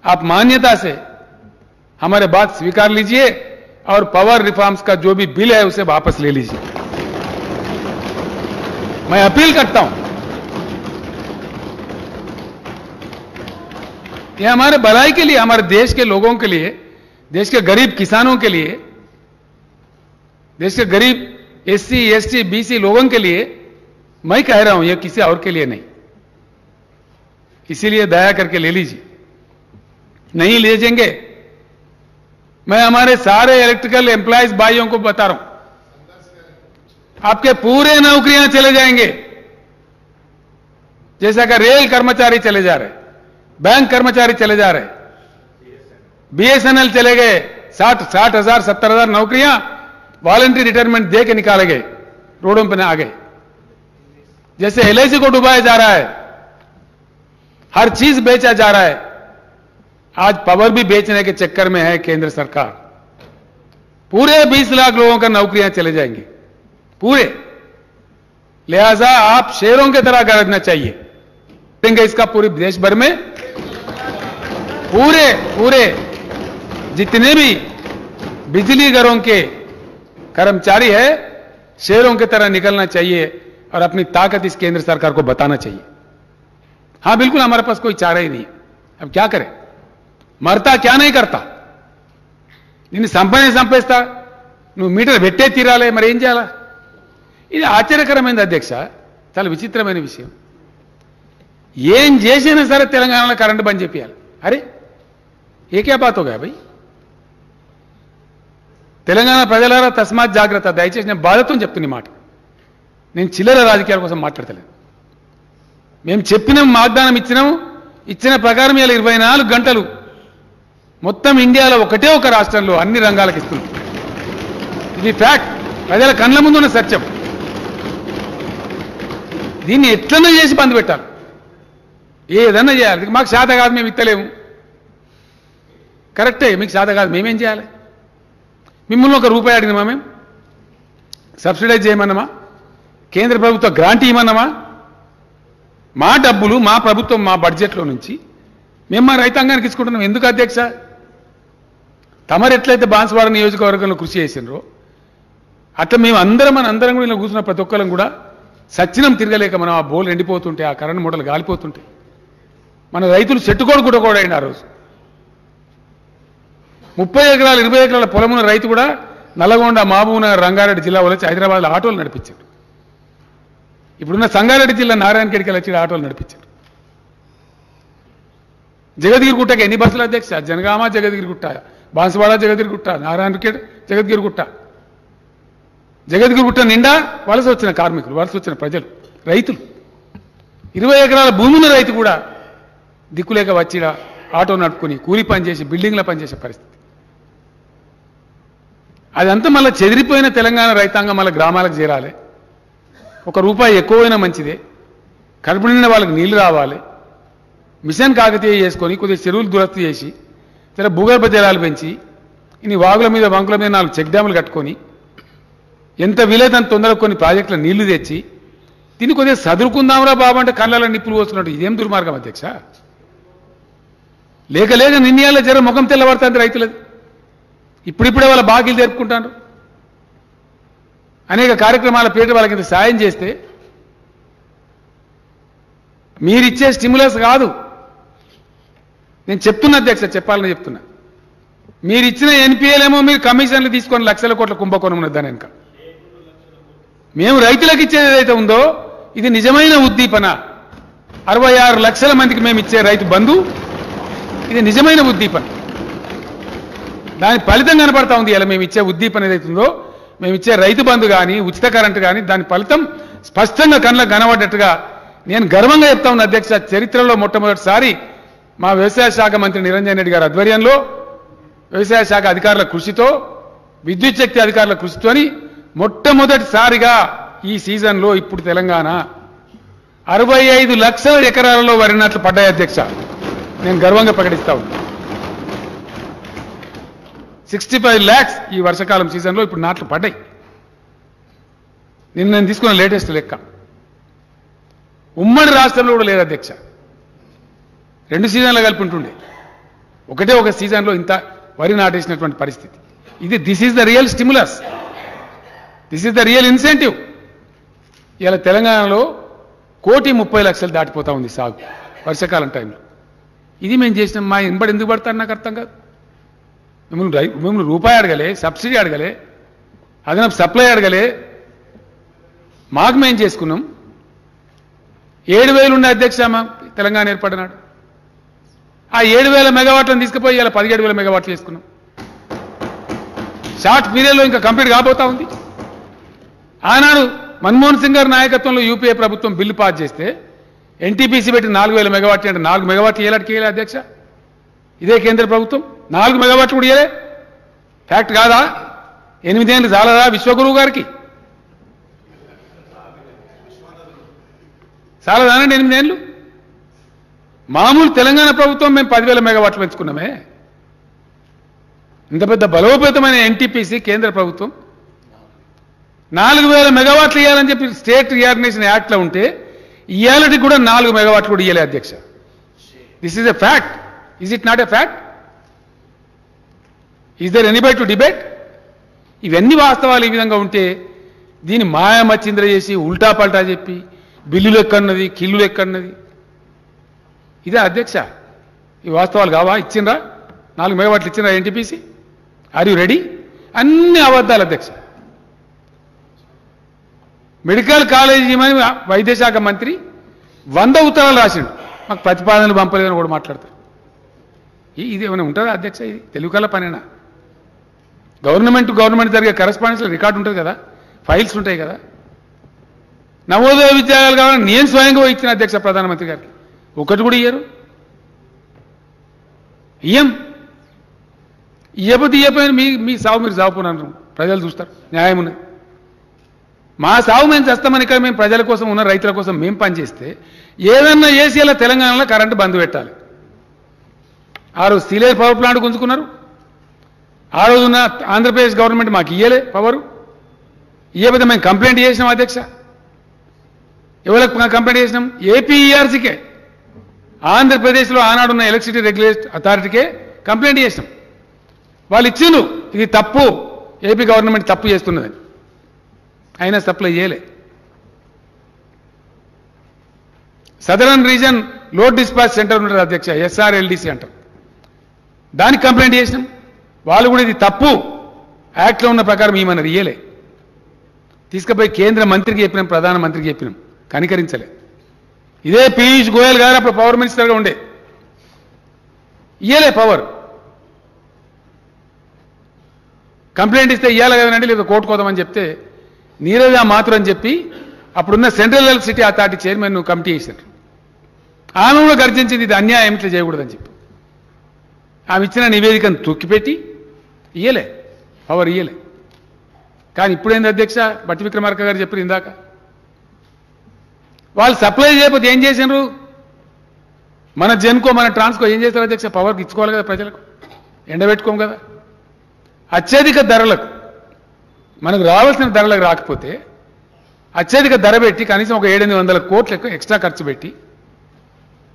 आप मान्यता से हमारे बात स्वीकार लीजिए और पावर रिफॉर्म्स का जो भी बिल है उसे वापस ले लीजिए. मैं अपील करता हूं, यह हमारे भलाई के लिए, हमारे देश के लोगों के लिए, देश के गरीब किसानों के लिए, देश के गरीब SC, ST, BC लोगों के लिए मैं कह रहा हूं, यह किसी और के लिए नहीं. इसीलिए दया करके ले लीजिए. नहीं ले जाएंगे, मैं हमारे सारे इलेक्ट्रिकल एम्प्लॉयज भाइयों को बता रहा हूं, आपके पूरे नौकरियां चले जाएंगे. जैसा कि रेल कर्मचारी चले जा रहे, बैंक कर्मचारी चले जा रहे, BSNL चले गए. 60,000 70,000 नौकरियां वॉलंटरी रिटायरमेंट दे के निकाले गए, रोडों पर आ गए. जैसे LIC को डुबाया जा रहा है, हर चीज बेचा जा रहा है. आज पावर भी बेचने के चक्कर में है केंद्र सरकार. पूरे 20 लाख लोगों का नौकरियां चले जाएंगी, पूरे. लिहाजा आप शेरों की तरह गरजना चाहिए. देंगे इसका पूरे देश भर में पूरे जितने भी बिजली घरों के कर्मचारी है, शेरों की तरह निकलना चाहिए और अपनी ताकत इस केंद्र सरकार को बताना चाहिए. हां बिल्कुल, हमारे पास कोई चारा ही नहीं है. अब क्या करें, మరతా క్యా నహీ కర్తా, నిన్ను సంపేస్తా, నువ్వు మీటర్ పెట్టే తీరాలే, మరి ఏం చేయాలా? ఇది ఆశ్చర్యకరమైనది అధ్యక్ష, చాలా విచిత్రమైన విషయం. ఏం చేసినా సరే తెలంగాణలో కరెంటు బంద్ చేపియాలి. అరే ఏ క్యా బాత్ హోగా భయ్? తెలంగాణ ప్రజలారా తస్మాత్ జాగ్రత్త. దయచేసి నేను బాధతో చెప్తున్న మాట, నేను చిల్లర రాజకీయాల కోసం మాట్లాడతలేను. మేము చెప్పినాం, వాగ్దానం ఇచ్చిన ప్రకారం ఇలా 24 గంటలు మొత్తం ఇండియాలో ఒకటే ఒక రాష్ట్రంలో అన్ని రంగాలకు ఇస్తున్నాం. ఇది ఫ్యాక్ట్, ప్రజల కళ్ళ ముందున్న సత్యం. దీన్ని ఎట్లన్నా చేసి బంద్ పెట్టాలి, ఏదన్నా చేయాలి. మాకు శాత కాదు, మేము ఇత్తలేము. కరెక్టే, మీకు శాత కాదు, మేమేం చేయాలి? మిమ్మల్ని ఒక రూపాయి అడిగినామా? మేము సబ్సిడైజ్ చేయమన్నామా? కేంద్ర ప్రభుత్వ గ్రాంట్ ఇవ్వమన్నామా? మా డబ్బులు, మా ప్రభుత్వం, మా బడ్జెట్లో నుంచి మేము మా రైతాంగానికి ఇచ్చుకుంటున్నాం. ఎందుకు అధ్యక్ష? తమరు ఎట్లయితే బాన్సువాడ నియోజకవర్గంలో కృషి చేసినారో అట్లా మేము అందరం కూడా ఇలా కూర్చున్న ప్రతి ఒక్కరం కూడా సచ్చినం తిరగలేక మనం ఆ బోలు ఎండిపోతుంటే, ఆ కరెంట్ మూటలు గాలిపోతుంటే మన రైతులు చెట్టుకోడు గుట్టకోడైంది. ఆ రోజు 30 ఎకరాలు 20 ఎకరాల పొలమున్న రైతు కూడా నల్లగొండ, మహబూబ్నగర్, రంగారెడ్డి జిల్లా వచ్చి హైదరాబాద్లో ఆటోలు నడిపించారు. ఇప్పుడున్న సంగారెడ్డి జిల్లా నారాయణఖేడ్కి వచ్చి ఆటోలు నడిపించారు. జగద్గిరిగుట్టకి ఎన్ని బస్సులు అధ్యక్ష? జనగామ, జగద్గిరిగుట్ట, బాన్సువాడ, జగద్గిరిగుట్ట, నారాయణఖేడ్, జగద్గిరిగుట్ట. జగద్గిరిగుట్ట నిండా వలస వచ్చిన కార్మికులు, వలస వచ్చిన ప్రజలు, రైతులు. 20 ఎకరాల భూమి ఉన్న రైతు కూడా దిక్కులేక వచ్చి ఆటో నడుపుకుని కూలి పని చేసి బిల్డింగ్ల పని చేసే పరిస్థితి. అదంతా మళ్ళీ చెదిరిపోయిన తెలంగాణ రైతాంగం మళ్ళీ గ్రామాలకు చేరాలి. రూపాయి ఎక్కువైనా మంచిదే, కడుపు నిండిన వాళ్ళకి నీళ్లు రావాలి, మిషన్ కాకతీయ చేసుకొని కొద్దిగా చెరువులు దురస్తి చేసి సరే భూగర్భ జలాలు పెంచి ఇన్ని వాగుల మీద వంకుల మీద 4 చెక్ డ్యాములు కట్టుకొని ఎంత వీలైతే అంత తొందరగా కొన్ని ప్రాజెక్టుల నీళ్లు తెచ్చి దీన్ని కొద్దిగా చదువుకుందాంరా బాబు అంటే కళ్ళలో నిప్పులు పోస్తున్నట్టు ఇదేం దుర్మార్గం అధ్యక్ష? లేక లేక నిన్నయాల జర ముఖం తెల్లబడుతుంది రైతులది. ఇప్పుడిప్పుడే వాళ్ళ బాకీలు జరుపుకుంటారు. అనేక కార్యక్రమాల పేరు వాళ్ళకి ఇంత సాయం చేస్తే మీరిచ్చే స్టిమ్యులస్ కాదు, నేను చెప్తున్నా అధ్యక్ష, చెప్పాలని చెప్తున్నా. మీరు ఇచ్చిన ఎన్పిఎలేమో మీరు కమిషన్లు తీసుకొని లక్షల కోట్ల కుంభకోణం ఉన్నది దాని వెనుక. మేము రైతులకు ఇచ్చేది ఏదైతే ఉందో ఇది నిజమైన ఉద్దీపన. 66 లక్షల మందికి మేము ఇచ్చే రైతు బంధు ఇది నిజమైన ఉద్దీపన. దాని ఫలితం కనపడతా ఉంది. ఇలా మేము ఇచ్చే ఉద్దీపన ఏదైతే ఉందో, మేము ఇచ్చే రైతు బంధు కానీ ఉచిత కరెంటు కానీ దాని ఫలితం స్పష్టంగా కళ్ళకు కనబడ్డట్టుగా నేను గర్వంగా చెప్తా ఉన్నా అధ్యక్ష. చరిత్రలో మొట్టమొదటిసారి మా వ్యవసాయ శాఖ మంత్రి నిరంజన్ రెడ్డి గారి ఆధ్వర్యంలో వ్యవసాయ శాఖ అధికారుల కృషితో, విద్యుత్ శక్తి అధికారుల కృషితోని మొట్టమొదటిసారిగా ఈ సీజన్లో ఇప్పుడు తెలంగాణ 65 లక్షల ఎకరాలలో వరి నాట్లు పడ్డాయి అధ్యక్ష. నేను గర్వంగా ప్రకటిస్తా ఉన్నా. 65 lakhs ఈ వర్షకాలం సీజన్లో ఇప్పుడు నాట్లు పడ్డాయి. నేను తీసుకున్న లేటెస్ట్ లెక్క ఉమ్మడి రాష్ట్రంలో కూడా లేదు అధ్యక్ష. 2 సీజన్లు కలిపి ఉంటుండే, ఒక సీజన్లో ఇంత వరి నాటేసినటువంటి పరిస్థితి. This is the real stimulus, this is the real incentive. ఇలా తెలంగాణలో 1,30,00,000 దాటిపోతా ఉంది సాగు వర్షాకాలం టైంలో. ఇది మేము చేసినాం. మా వెంబడి ఎందుకు పడతారు నాకు అర్థం కాదు. మిమ్మల్ని రూపాయి అడగలే, సబ్సిడీ అడగలే, అదనపు సప్లై అడగలే, మాకు మేము చేసుకున్నాం. 7,000 ఉండే అధ్యక్ష మా తెలంగాణ ఏర్పడినాడు. ఆ 7,000 మెగావాట్లను తీసుకుపోయి ఇలా 17,000 మెగావాట్లు చేసుకున్నాం. షార్ట్ పీరియడ్లో ఇంకా కంప్లీట్ కాబోతా ఉంది. ఆనాడు మన్మోహన్ సింగ్ గారి నాయకత్వంలో యూపీఏ ప్రభుత్వం బిల్లు పాస్ చేస్తే ఎన్టీపీసీ పెట్టి 4,000 మెగావాట్లు అంటే 4 మెగావాట్లు ఏలాంటికి ఇయ్యలే అధ్యక్ష. ఇదే కేంద్ర ప్రభుత్వం 4 మెగావాట్లు కూడా ఇయ్యలే. ఫ్యాక్ట్ కాదా? 8 ఏళ్ళు చాలదా విశ్వగురువు గారికి? చాలదానండి 8 ఏళ్ళు? మామూలు తెలంగాణ ప్రభుత్వం మేము 10,000 మెగావాట్లు పెంచుకున్నామే. ఇంత పెద్ద బలోపేతమైన ఎన్టీపీసీ కేంద్ర ప్రభుత్వం 4,000 మెగావాట్లు ఇవ్వాలని చెప్పి స్టేట్ రీఆర్గనైజేషన్ యాక్ట్లో ఉంటే ఇవాళకి కూడా 4 మెగావాట్లు కూడా ఇవ్వలే అధ్యక్ష. This is a fact. Is it not a fact? Is there anybody to debate? ఇవన్నీ వాస్తవాలు ఈ విధంగా ఉంటే దీన్ని మాయామచ్చింద్ర చేసి ఉల్టా పల్టా చెప్పి బిల్లులు ఎక్కడున్నది, కిల్లులు ఎక్కడున్నది, ఇదే అధ్యక్ష. ఈ వాస్తవాలు కావా? ఇచ్చిండ్రా 4 మెగావాట్లు ఇచ్చిండ్రా ఎన్టీపీసీ? Are you ready? అన్ని అబద్ధాలు అధ్యక్ష. మెడికల్ కాలేజీ అని వైద్య శాఖ మంత్రి 100 ఉత్తరాలు రాసిండు, మాకు ప్రతిపాదనలు పంపలేదని కూడా మాట్లాడతారు. ఇది ఏమైనా ఉంటుందా అధ్యక్ష? ఇది తెలుగు కల పనేనా? గవర్నమెంట్ జరిగే కరెస్పాండెన్స్ రికార్డు ఉంటుంది కదా, ఫైల్స్ ఉంటాయి కదా. నవోదయ విద్యాలయాలు కావాలని నేను స్వయంగా ఇచ్చిన అధ్యక్ష ప్రధానమంత్రి గారికి, ఒకటి కూడా ఇయ్యరు. ఇయ్యపోయిన మీ సాగు మీరు సాగుపోయినారు, ప్రజలు చూస్తారు, న్యాయం ఉన్నది. మా సాగు మేము చేస్తామని ఇక్కడ మేము ప్రజల కోసం ఉన్న రైతుల కోసం మేము పనిచేస్తే ఏదన్నా ఏసీలో తెలంగాణలో కరెంటు బంద్ పెట్టాలి. ఆ రోజు సీలేరు పవర్ ప్లాంట్ గుంజుకున్నారు. ఆ రోజున ఆంధ్రప్రదేశ్ గవర్నమెంట్ మాకు ఇయ్యలే పవరు. ఇయ్యకపోతే మేము కంప్లైంట్ చేసినాం అధ్యక్ష. ఎవరికి కంప్లైంట్ చేసినాం? ఏపీఈఆర్సీకే, ఆంధ్రప్రదేశ్లో ఆనాడున్న ఎలక్ట్రిసిటీ రెగ్యులేటరీ అథారిటీకే కంప్లైంట్ చేసినాం. వాళ్ళు ఇచ్చిండ్రు ఇది తప్పు, ఏపీ గవర్నమెంట్ తప్పు చేస్తున్నదని. అయినా సప్లై చేయలే. Southern reason load dispatch centre ఉంటుంది అధ్యక్ష, ఎస్ఆర్ఎల్డిసి అంటారు. దానికి కంప్లైంట్ చేసినాం. వాళ్ళు కూడా ఇది తప్పు, యాక్ట్లో ఉన్న ప్రకారం ఏమన్నారు, ఇయ్యలే. తీసుకుపోయి కేంద్ర మంత్రికి చెప్పినాం, ప్రధానమంత్రికి చెప్పినాం, కనికరించలే. ఇదే పీయూష్ గోయల్ గారు అప్పుడు పవర్ మినిస్టర్గా ఉండే, ఇయ్యలే పవర్. కంప్లైంట్ ఇస్తే ఇయ్యాలి కదనండి, లేదా కోర్టుకోదామని చెప్తే నీరజా మాథుర్ అని చెప్పి అప్పుడున్న central electricity authority chairman committee చేశారు. ఆమె కూడా గర్జించింది ఇది అన్యాయం, ఇట్లా చేయకూడదని చెప్పి. ఆమె ఇచ్చిన నివేదికను తొక్కిపెట్టి ఇయ్యలే, పవర్ ఇయ్యలే. కానీ ఇప్పుడేంది అధ్యక్ష, బట్టి విక్రమార్క గారు చెప్పారు ఇందాక, వాళ్ళు సప్లై చేయకపోతే ఏం చేసినారు? మన జెన్కో మన ట్రాన్స్కో ఏం చేస్తారు అధ్యక్ష? పవర్కి ఇచ్చుకోవాలి కదా ప్రజలకు, ఎండబెట్టుకోం కదా. అత్యధిక ధరలకు మనకు రావాల్సిన ధరలకు రాకపోతే అత్యధిక ధర పెట్టి కనీసం ఒక 700 కోట్లు ఎక్స్ట్రా ఖర్చు పెట్టి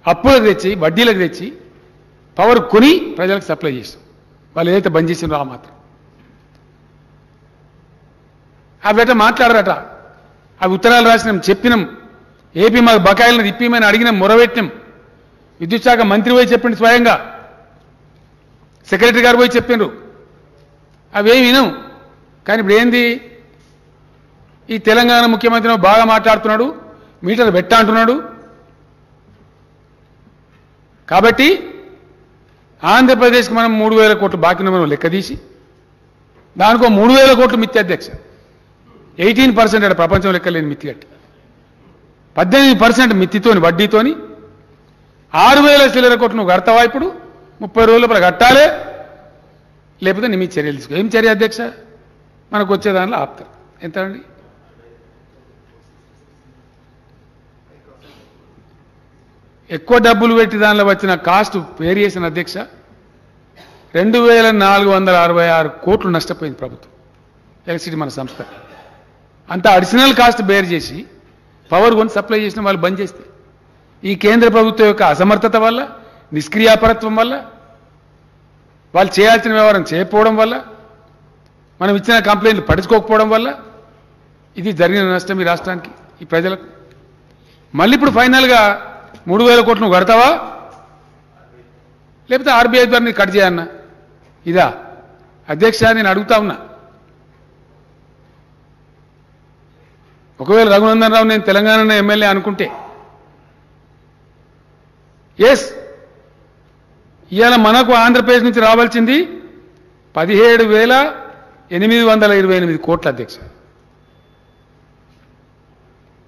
అప్పులకు తెచ్చి వడ్డీలకు తెచ్చి పవర్ కొని ప్రజలకు సప్లై చేస్తాం. వాళ్ళు ఏదైతే బంద్ చేసినారో ఆ మాత్రం అవి మాట్లాడరట. అవి ఉత్తరాలు రాసినాం, చెప్పినాం, ఏపీ మాకు బకాయిలను తిప్పిమని అడిగినాం, మొరబెట్టినాం. విద్యుత్ శాఖ మంత్రి పోయి చెప్పిండు, స్వయంగా సెక్రటరీ గారు పోయి చెప్పిండ్రు. అవేం వినం. కానీ ఇప్పుడు ఏంది, ఈ తెలంగాణ ముఖ్యమంత్రి బాగా మాట్లాడుతున్నాడు, మీటర్ పెట్టా అంటున్నాడు. కాబట్టి ఆంధ్రప్రదేశ్కి మనం 3,000 కోట్లు బాకీ మనం లెక్కదీసి దానికో 3,000 కోట్లు మిత్తి అధ్యక్ష, 18% అంటే ప్రపంచం లెక్కలేని మిత్తి కట్టి 18% మిత్తితోని వడ్డీతోని 6,000 చిల్లర కోట్లు నువ్వు కడతావా? ఇప్పుడు 30 రోజుల లోపల కట్టాలే, లేకపోతే నీ మీ చర్యలు తీసుకో. ఏం చర్య అధ్యక్ష? మనకు వచ్చే దానిలో ఆపుతారు. ఎంత అండి? ఎక్కువ డబ్బులు పెట్టి దానిలో వచ్చిన కాస్ట్ వేరియేషన్ అధ్యక్ష 2,466 కోట్లు నష్టపోయింది ప్రభుత్వం, ఎలక్ట్రిసిటీ మన సంస్థ. అంత అడిషనల్ కాస్ట్ బేర్ చేసి పవర్ కొని సప్లై చేసిన వాళ్ళు బంద్ చేస్తే ఈ కేంద్ర ప్రభుత్వం యొక్క అసమర్థత వల్ల, నిష్క్రియాపరత్వం వల్ల, వాళ్ళు చేయాల్సిన వ్యవహారం చేయకపోవడం వల్ల, మనం ఇచ్చిన కంప్లైంట్లు పట్టించుకోకపోవడం వల్ల ఇది జరిగిన నష్టం ఈ రాష్ట్రానికి, ఈ ప్రజలకు. మళ్ళీ ఇప్పుడు ఫైనల్గా 3,000 కోట్లు నువ్వు కడతావా, లేకపోతే ఆర్బీఐ ద్వారా నీకు కట్ చేయన్నా? ఇదా అధ్యక్ష నేను అడుగుతా ఉన్నా. ఒకవేళ రఘునందన్ రావు నేను తెలంగాణ ఎమ్మెల్యే అనుకుంటే, ఎస్ ఇవాళ మనకు ఆంధ్రప్రదేశ్ నుంచి రావాల్సింది 17,828 కోట్ల అధ్యక్ష.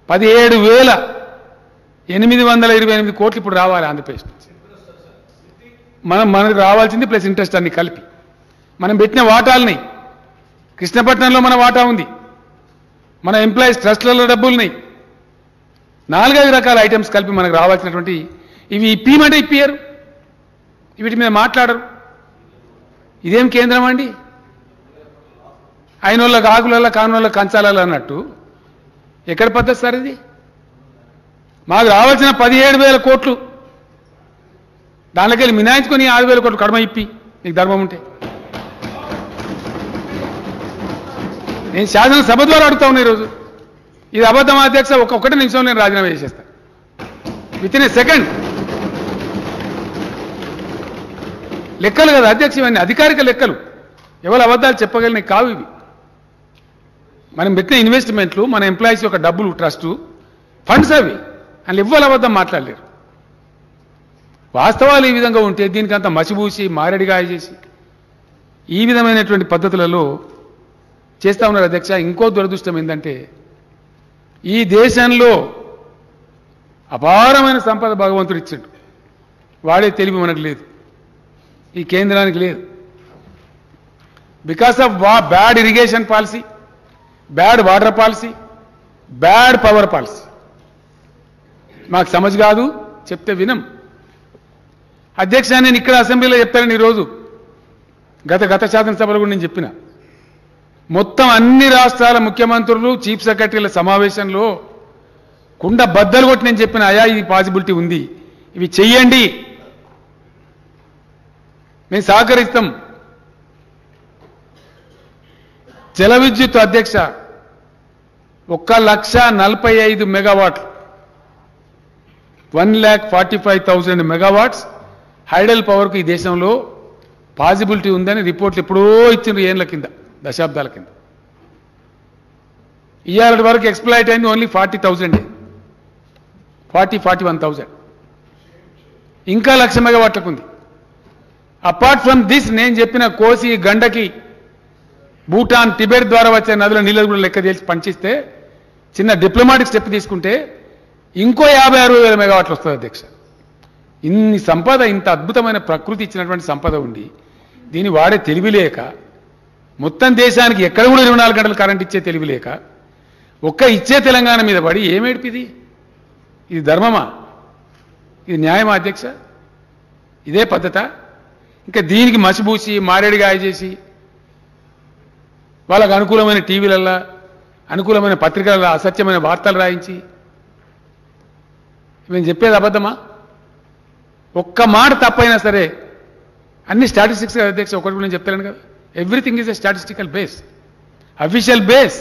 17,828 కోట్లు ఇప్పుడు రావాలి ఆంధ్రప్రదేశ్ నుంచి. మనకు రావాల్సింది ప్లస్ ఇంట్రెస్ట్ అన్ని కలిపి. మనం పెట్టిన వాటాలని, కృష్ణపట్నంలో మన వాటా ఉంది, మన ఎంప్లాయీస్ ట్రస్ట్లలో డబ్బులున్నాయి, 4-5 రకాల ఐటమ్స్ కలిపి మనకు రావాల్సినటువంటి ఇవి ఇప్పిమంటే ఇప్పియరు, వీటి మీద మాట్లాడరు. ఇదేం కేంద్రం అండి? అయినోళ్ళకి ఆకులలో కానోళ్ళకి కంచాలలో అన్నట్టు ఎక్కడ పద్ధతి సార్ ఇది? మాకు రావాల్సిన 17,000 కోట్లు దానిలోకి వెళ్ళి మినాయించుకొని 6,000 కోట్లు కడమ ఇప్పి నీకు ధర్మం ఉంటే. నేను శాసనసభ ద్వారా అడుగుతా ఉన్నా ఈరోజు. ఇది అబద్ధం అధ్యక్ష, ఒక్కటే నిమిషంలో నేను రాజీనామా చేసేస్తాను, విత్ ఇన్ ఏ సెకండ్. లెక్కలు కదా అధ్యక్ష, ఇవన్నీ అధికారిక లెక్కలు, ఎవరు అబద్ధాలు చెప్పగలిగిన కావు ఇవి. మనం పెట్టిన ఇన్వెస్ట్మెంట్లు, మన ఎంప్లాయీస్ యొక్క డబ్బులు, ట్రస్టు ఫండ్స్ అవి, అని ఎవ్వరు అబద్ధం మాట్లాడలేరు. వాస్తవాలు ఈ విధంగా ఉంటే దీనికంతా మసిబూసి మారేడిగాయ చేసి ఈ విధమైనటువంటి పద్ధతులలో చేస్తా ఉన్నారు అధ్యక్ష. ఇంకో దురదృష్టం ఏంటంటే ఈ దేశంలో అపారమైన సంపద భగవంతుడు ఇచ్చాడు, వాడే తెలివి మనకు లేదు, ఈ కేంద్రానికి లేదు. Because of bad irrigation policy, bad water policy, bad power policy. మాకు సమజ్ కాదు, చెప్తే వినం అధ్యక్ష. నేను ఇక్కడ అసెంబ్లీలో చెప్తానని ఈరోజు గత శాసనసభలో కూడా నేను చెప్పిన, మొత్తం అన్ని రాష్ట్రాల ముఖ్యమంత్రులు, చీఫ్ సెక్రటరీల సమావేశంలో కుండ బద్దలు కొట్టి నేను చెప్పిన, అయా ఇది పాసిబిలిటీ ఉంది, ఇవి చెయ్యండి, మేము సహకరిస్తాం. జల విద్యుత్ అధ్యక్ష 1,45,000 మెగావాట్లు, 1,45,000 మెగావాట్స్ హైడల్ పవర్కు ఈ దేశంలో పాసిబిలిటీ ఉందని రిపోర్ట్లు ఎప్పుడో ఇచ్చిండ్రు, ఏళ్ల కింద, దశాబ్దాల కింద. ఇవాళ వరకు ఎక్స్ప్లాయిట్ అయింది ఓన్లీ 40,000, 41,000. ఇంకా 1,00,000 మెగావాట్లకు ఉంది. అపార్ట్ ఫ్రమ్ దిస్ నేను చెప్పిన కోసి, గండకి, భూటాన్, టిబెట్ ద్వారా వచ్చే నదుల నీళ్ళు కూడా లెక్క చేసి పనిచేస్తే, చిన్న డిప్లొమాటిక్ స్టెప్ తీసుకుంటే ఇంకో 50,000-60,000 మెగావాట్లు వస్తుంది అధ్యక్ష. ఇన్ని సంపద, ఇంత అద్భుతమైన ప్రకృతి ఇచ్చినటువంటి సంపద ఉండి దీన్ని వాడే తెలివి లేక, మొత్తం దేశానికి ఎక్కడ కూడా 24 గంటలు కరెంట్ ఇచ్చే తెలివి లేక, ఒక్క ఇచ్చే తెలంగాణ మీద పడి ఏమేడిపిది? ఇది ధర్మమా? ఇది న్యాయమా అధ్యక్ష? ఇదే పద్ధత? ఇంకా దీనికి మసిబూసి మారేడుగాయ చేసి వాళ్ళకు అనుకూలమైన టీవీలల్లో అనుకూలమైన పత్రికలలో అసత్యమైన వార్తలు రాయించి మేము చెప్పేది అబద్ధమా? ఒక్క మాట తప్పైనా సరే అన్ని స్టాటిస్టిక్స్ అధ్యక్ష, ఒకటి కూడా నేను చెప్తాను కదా, everything is a statistical base, official base.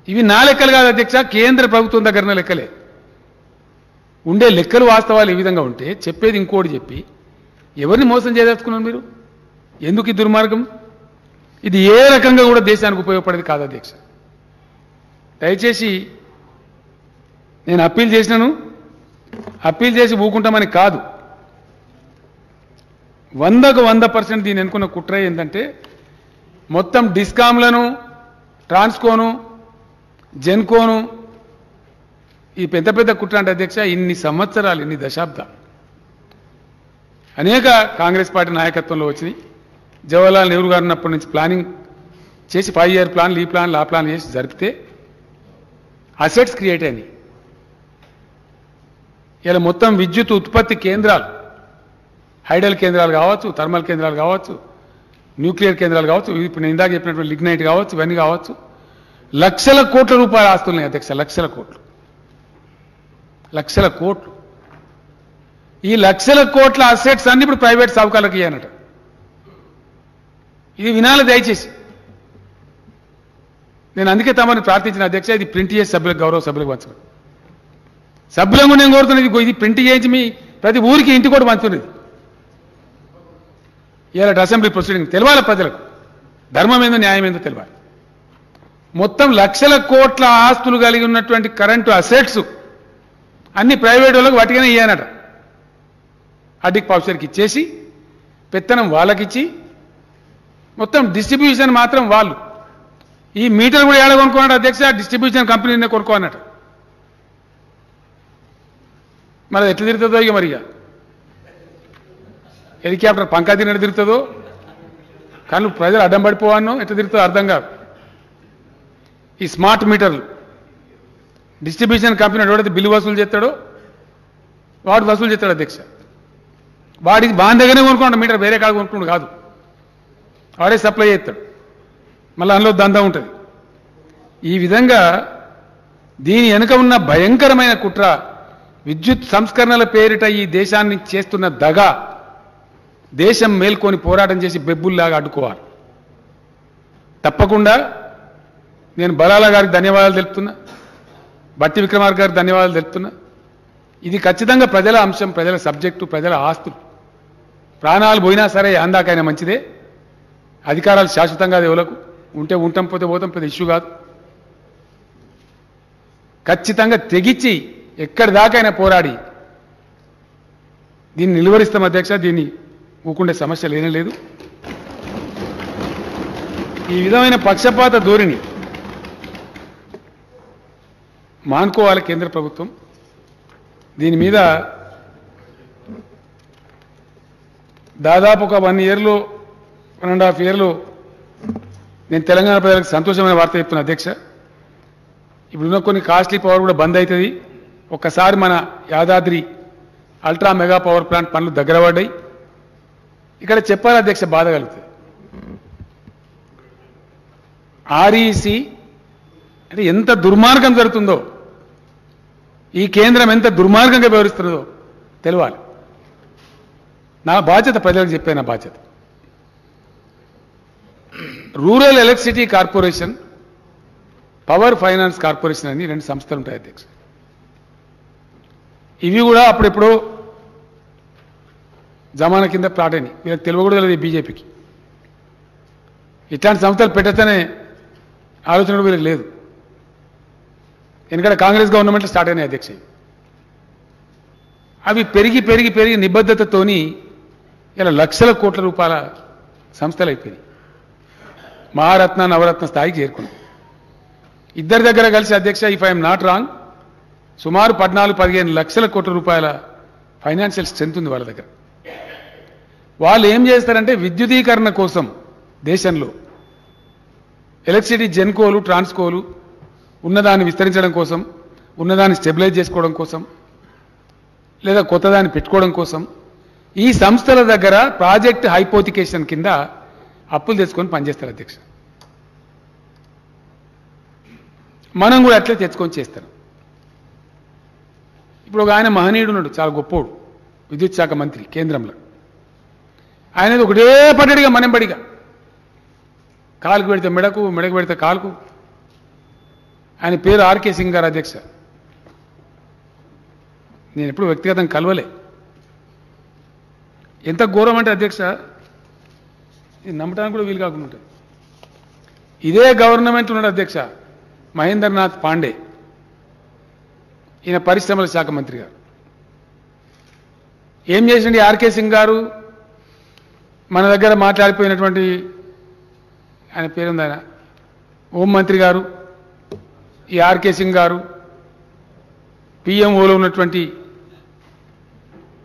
ఇవి నా లెక్కలు కాదు అధ్యక్ష, కేంద్ర ప్రభుత్వం దగ్గర లెక్కలే. ఉండే లెక్కలు వాస్తవాలు ఈ విధంగా ఉంటే చెప్పేది ఇంకోటి చెప్పి ఎవరిని మోసం చేయదలుచుకున్నారు మీరు? ఎందుకు ఈ దుర్మార్గం? ఇది ఏ రకంగా కూడా దేశానికి ఉపయోగపడేది కాదు అధ్యక్ష. దయచేసి నేను అప్పీల్ చేసినాను, అప్పీల్ చేసి ఊకుంటామని కాదు, 100కు 100% దీన్ని ఎన్నుకున్న కుట్ర ఏంటంటే మొత్తం డిస్కామ్లను, ట్రాన్స్కోను, జెన్కోను, ఈ పెద్ద పెద్ద కుట్ర అంటే అధ్యక్ష ఇన్ని సంవత్సరాలు, ఇన్ని దశాబ్దాలు అనేక కాంగ్రెస్ పార్టీ నాయకత్వంలో వచ్చినాయి. జవహర్లాల్ నెహ్రూ గారు ఉన్నప్పటి నుంచి ప్లానింగ్ చేసి 5 ఇయర్ ప్లాన్లు, ఈ ప్లాన్లు, ఆ ప్లాన్ చేసి జరిపితే అసెట్స్ క్రియేట్ అయినాయి. ఇలా మొత్తం విద్యుత్ ఉత్పత్తి కేంద్రాలు, హైడల్ కేంద్రాలు కావచ్చు, థర్మల్ కేంద్రాలు కావచ్చు, న్యూక్లియర్ కేంద్రాలు కావచ్చు, ఇప్పుడు నేను ఇందాక చెప్పినటువంటి లిగ్నైట్ కావచ్చు, ఇవన్నీ కావచ్చు, లక్షల కోట్ల రూపాయల ఆస్తులున్నాయి అధ్యక్ష, లక్షల కోట్లు, లక్షల కోట్లు. ఈ లక్షల కోట్ల అసెట్స్ అన్ని ఇప్పుడు ప్రైవేట్ సావుకారులకు ఇయ్యనట. ఇది వినాలి దయచేసి. నేను అందుకే తమని ప్రార్థించిన అధ్యక్ష, ఇది ప్రింట్ చేసి సభ్యులకు, గౌరవ సభ్యులకు పంచండి. సభ్యులను నేను కోరుతున్నది, ఇది ప్రింట్ చేయించి మీ ప్రతి ఊరికి ఇంటి కూడా పంచుతున్నది. ఇలాంటి అసెంబ్లీ ప్రొసీడింగ్ తెలవాలి ప్రజలకు, ధర్మం ఏందో న్యాయం ఏందో తెలవాలి. మొత్తం లక్షల కోట్ల ఆస్తులు కలిగి ఉన్నటువంటి కరెంటు అసెట్స్ అన్ని ప్రైవేట్ వాళ్ళకు వాటిగానే ఇయ్యానట. అడ్డిక్ పౌచర్కి ఇచ్చేసి పెత్తనం వాళ్ళకిచ్చి మొత్తం డిస్ట్రిబ్యూషన్ మాత్రం వాళ్ళు. ఈ మీటర్ కూడా ఏడ కొనుక్కున్నాడు అధ్యక్ష? డిస్ట్రిబ్యూషన్ కంపెనీనే కొనుక్కోన్నట్టు. మరి ఎట్లా తిరుగుతుందో ఇక, మరి హెలికాప్టర్ పంకా తిన్నట్టు తిరుగుతుందో, కానీ ప్రజలు అడ్డం పడిపోవానో ఎట్లా తిరుగుతుందో అర్థం కాదు. ఈ స్మార్ట్ మీటర్లు డిస్ట్రిబ్యూషన్ కంపెనీ ఎవడైతే బిల్లు వసూలు చేస్తాడో వాడు వసూలు చేస్తాడు అధ్యక్ష. వాడికి బాగా దగ్గరనే కొనుక్కోండి మీటర్, వేరే కాదు కొనుక్కోండి కాదు, వాడే సప్లై చేస్తాడు. మళ్ళీ అందులో దందా ఉంటుంది. ఈ విధంగా దీని వెనుక ఉన్న భయంకరమైన కుట్ర, విద్యుత్ సంస్కరణల పేరిట ఈ దేశాన్ని చేస్తున్న దగ, దేశం మేల్కొని పోరాటం చేసి బెబ్బుల్లాగా అడ్డుకోవాలి. తప్పకుండా నేను బలాలా గారికి ధన్యవాదాలు తెలుపుతున్నా, బట్టి విక్రమార్క గారికి ధన్యవాదాలు తెలుపుతున్నా. ఇది ఖచ్చితంగా ప్రజల అంశం, ప్రజల సబ్జెక్టు, ప్రజల ఆస్తులు. ప్రాణాలు పోయినా సరే అందాకైనా మంచిదే. అధికారాలు శాశ్వతంగా దేవులకు ఉంటే ఉంటాం, పోతే పోతాం, పెద్ద ఇష్యూ కాదు. ఖచ్చితంగా తెగించి ఎక్కడి దాకైనా పోరాడి దీన్ని నిలువరిస్తాం అధ్యక్ష. దీన్ని ఊకుండే సమస్య లేనే లేదు. ఈ విధమైన పక్షపాత ధోరణి మానుకోవాలి కేంద్ర ప్రభుత్వం. దీని మీద దాదాపు ఒక 1 ఇయర్లో 1.5 ఇయర్లో నేను తెలంగాణ ప్రజలకు సంతోషమైన వార్త చెప్తున్నా అధ్యక్ష. ఇప్పుడున్న కొన్ని కాస్ట్లీ పవర్ కూడా బంద్ అవుతుంది. ఒక్కసారి మన Yadadri ultra mega power plant పనులు దగ్గర పడ్డాయి. ఇక్కడ చెప్పాలి అధ్యక్ష, బాధ కలుగుతుంది. ఆర్ఈసి అంటే ఎంత దుర్మార్గం జరుగుతుందో, ఈ కేంద్రం ఎంత దుర్మార్గంగా వ్యవహరిస్తుందో తెలవాలి. నా బాధ్యత ప్రజలకు చెప్పే నా బాధ్యత. Rural electricity corporation, power finance corporation అని 2 సంస్థలు ఉంటాయి అధ్యక్ష. ఇవి కూడా అప్పుడెప్పుడో జమానా కింద ప్రాటని వీళ్ళకి తెలియకూడదు లేదు బీజేపీకి. ఇట్లాంటి సంస్థలు పెట్టచ్చనే ఆలోచన వీళ్ళకి లేదు. ఎందుకంటే కాంగ్రెస్ గవర్నమెంట్ స్టార్ట్ అయినాయి అధ్యక్ష. అవి పెరిగి పెరిగి పెరిగి నిబద్ధతతోని ఇలా లక్షల కోట్ల రూపాయల సంస్థలు అయిపోయినాయి. మహారత్న, నవరత్న స్థాయికి చేరుకున్నాయి. ఇద్దరి దగ్గర కలిసి అధ్యక్ష, ఇఫ్ ఐఎమ్ నాట్ రాంగ్, సుమారు 14-15 లక్షల కోట్ల రూపాయల ఫైనాన్షియల్ స్ట్రెంత్ ఉంది వాళ్ళ దగ్గర. వాళ్ళు ఏం చేస్తారంటే విద్యుదీకరణ కోసం దేశంలో ఎలక్ట్రిసిటీ జెన్కోలు, ట్రాన్స్కోలు ఉన్నదాన్ని విస్తరించడం కోసం ఉన్నదాన్ని స్టెబిలైజ్ చేసుకోవడం కోసం లేదా కొత్తదాన్ని పెట్టుకోవడం కోసం ఈ సంస్థల దగ్గర ప్రాజెక్ట్ హైపోతికేషన్ కింద అప్పులు తెచ్చుకొని పనిచేస్తారు అధ్యక్ష. మనం కూడా అట్లే తెచ్చుకొని చేస్తారు. ఇప్పుడు ఒక ఆయన మహనీయుడు ఉన్నాడు, చాలా గొప్పోడు, విద్యుత్ శాఖ మంత్రి కేంద్రంలో. ఆయనది ఒకటే పడ్డడిగా మనంబడిగా కాలుకు పెడితే మెడకు, మెడకు పెడితే కాలుకు. ఆయన పేరు ఆర్కే సింగ్ గారు అధ్యక్ష. నేను ఎప్పుడు వ్యక్తిగతంగా కలవలే. ఎంత ఘోరం అంటే అధ్యక్ష, ఇది నమ్మటానికి కూడా వీలు కాకుండా ఉంటుంది. ఇదే గవర్నమెంట్ ఉన్నాడు అధ్యక్ష మహేంద్రనాథ్ పాండే, ఈయన పరిశ్రమల శాఖ మంత్రి గారు. ఏం చేసిండి ఆర్కే సింగ్ గారు? మన దగ్గర మాట్లాడిపోయినటువంటి ఆయన పేరుంది, ఆయన హోంమంత్రి గారు, ఈ ఆర్కే సింగ్ గారు, పిఎంఓలో ఉన్నటువంటి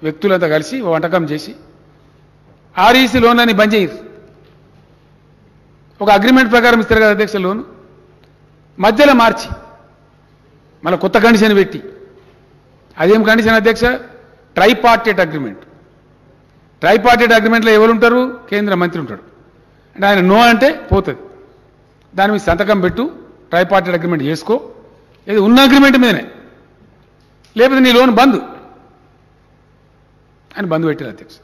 వ్యక్తులంతా కలిసి వంటకం చేసి ఆర్ఈసీ లోన్ అని బంద్ చేయరు. ఒక అగ్రిమెంట్ ప్రకారం ఇస్తారు కదా అధ్యక్ష లోను, మధ్యలో మార్చి మళ్ళీ కొత్త కండిషన్ పెట్టి. అదేం కండిషన్ అధ్యక్ష? ట్రైపార్టేట్ అగ్రిమెంట్. ట్రైపార్టేట్ అగ్రిమెంట్లో ఎవరు ఉంటారు? కేంద్ర మంత్రి ఉంటాడు. అంటే ఆయన నో అంటే పోతుంది, దాని మీద సంతకం పెట్టు, ట్రైపార్టేట్ అగ్రిమెంట్ చేసుకో, ఇది ఉన్న అగ్రిమెంట్ మీదనే, లేకపోతే నీ లోన్ బంద్ అని బంద్ పెట్టారు అధ్యక్ష.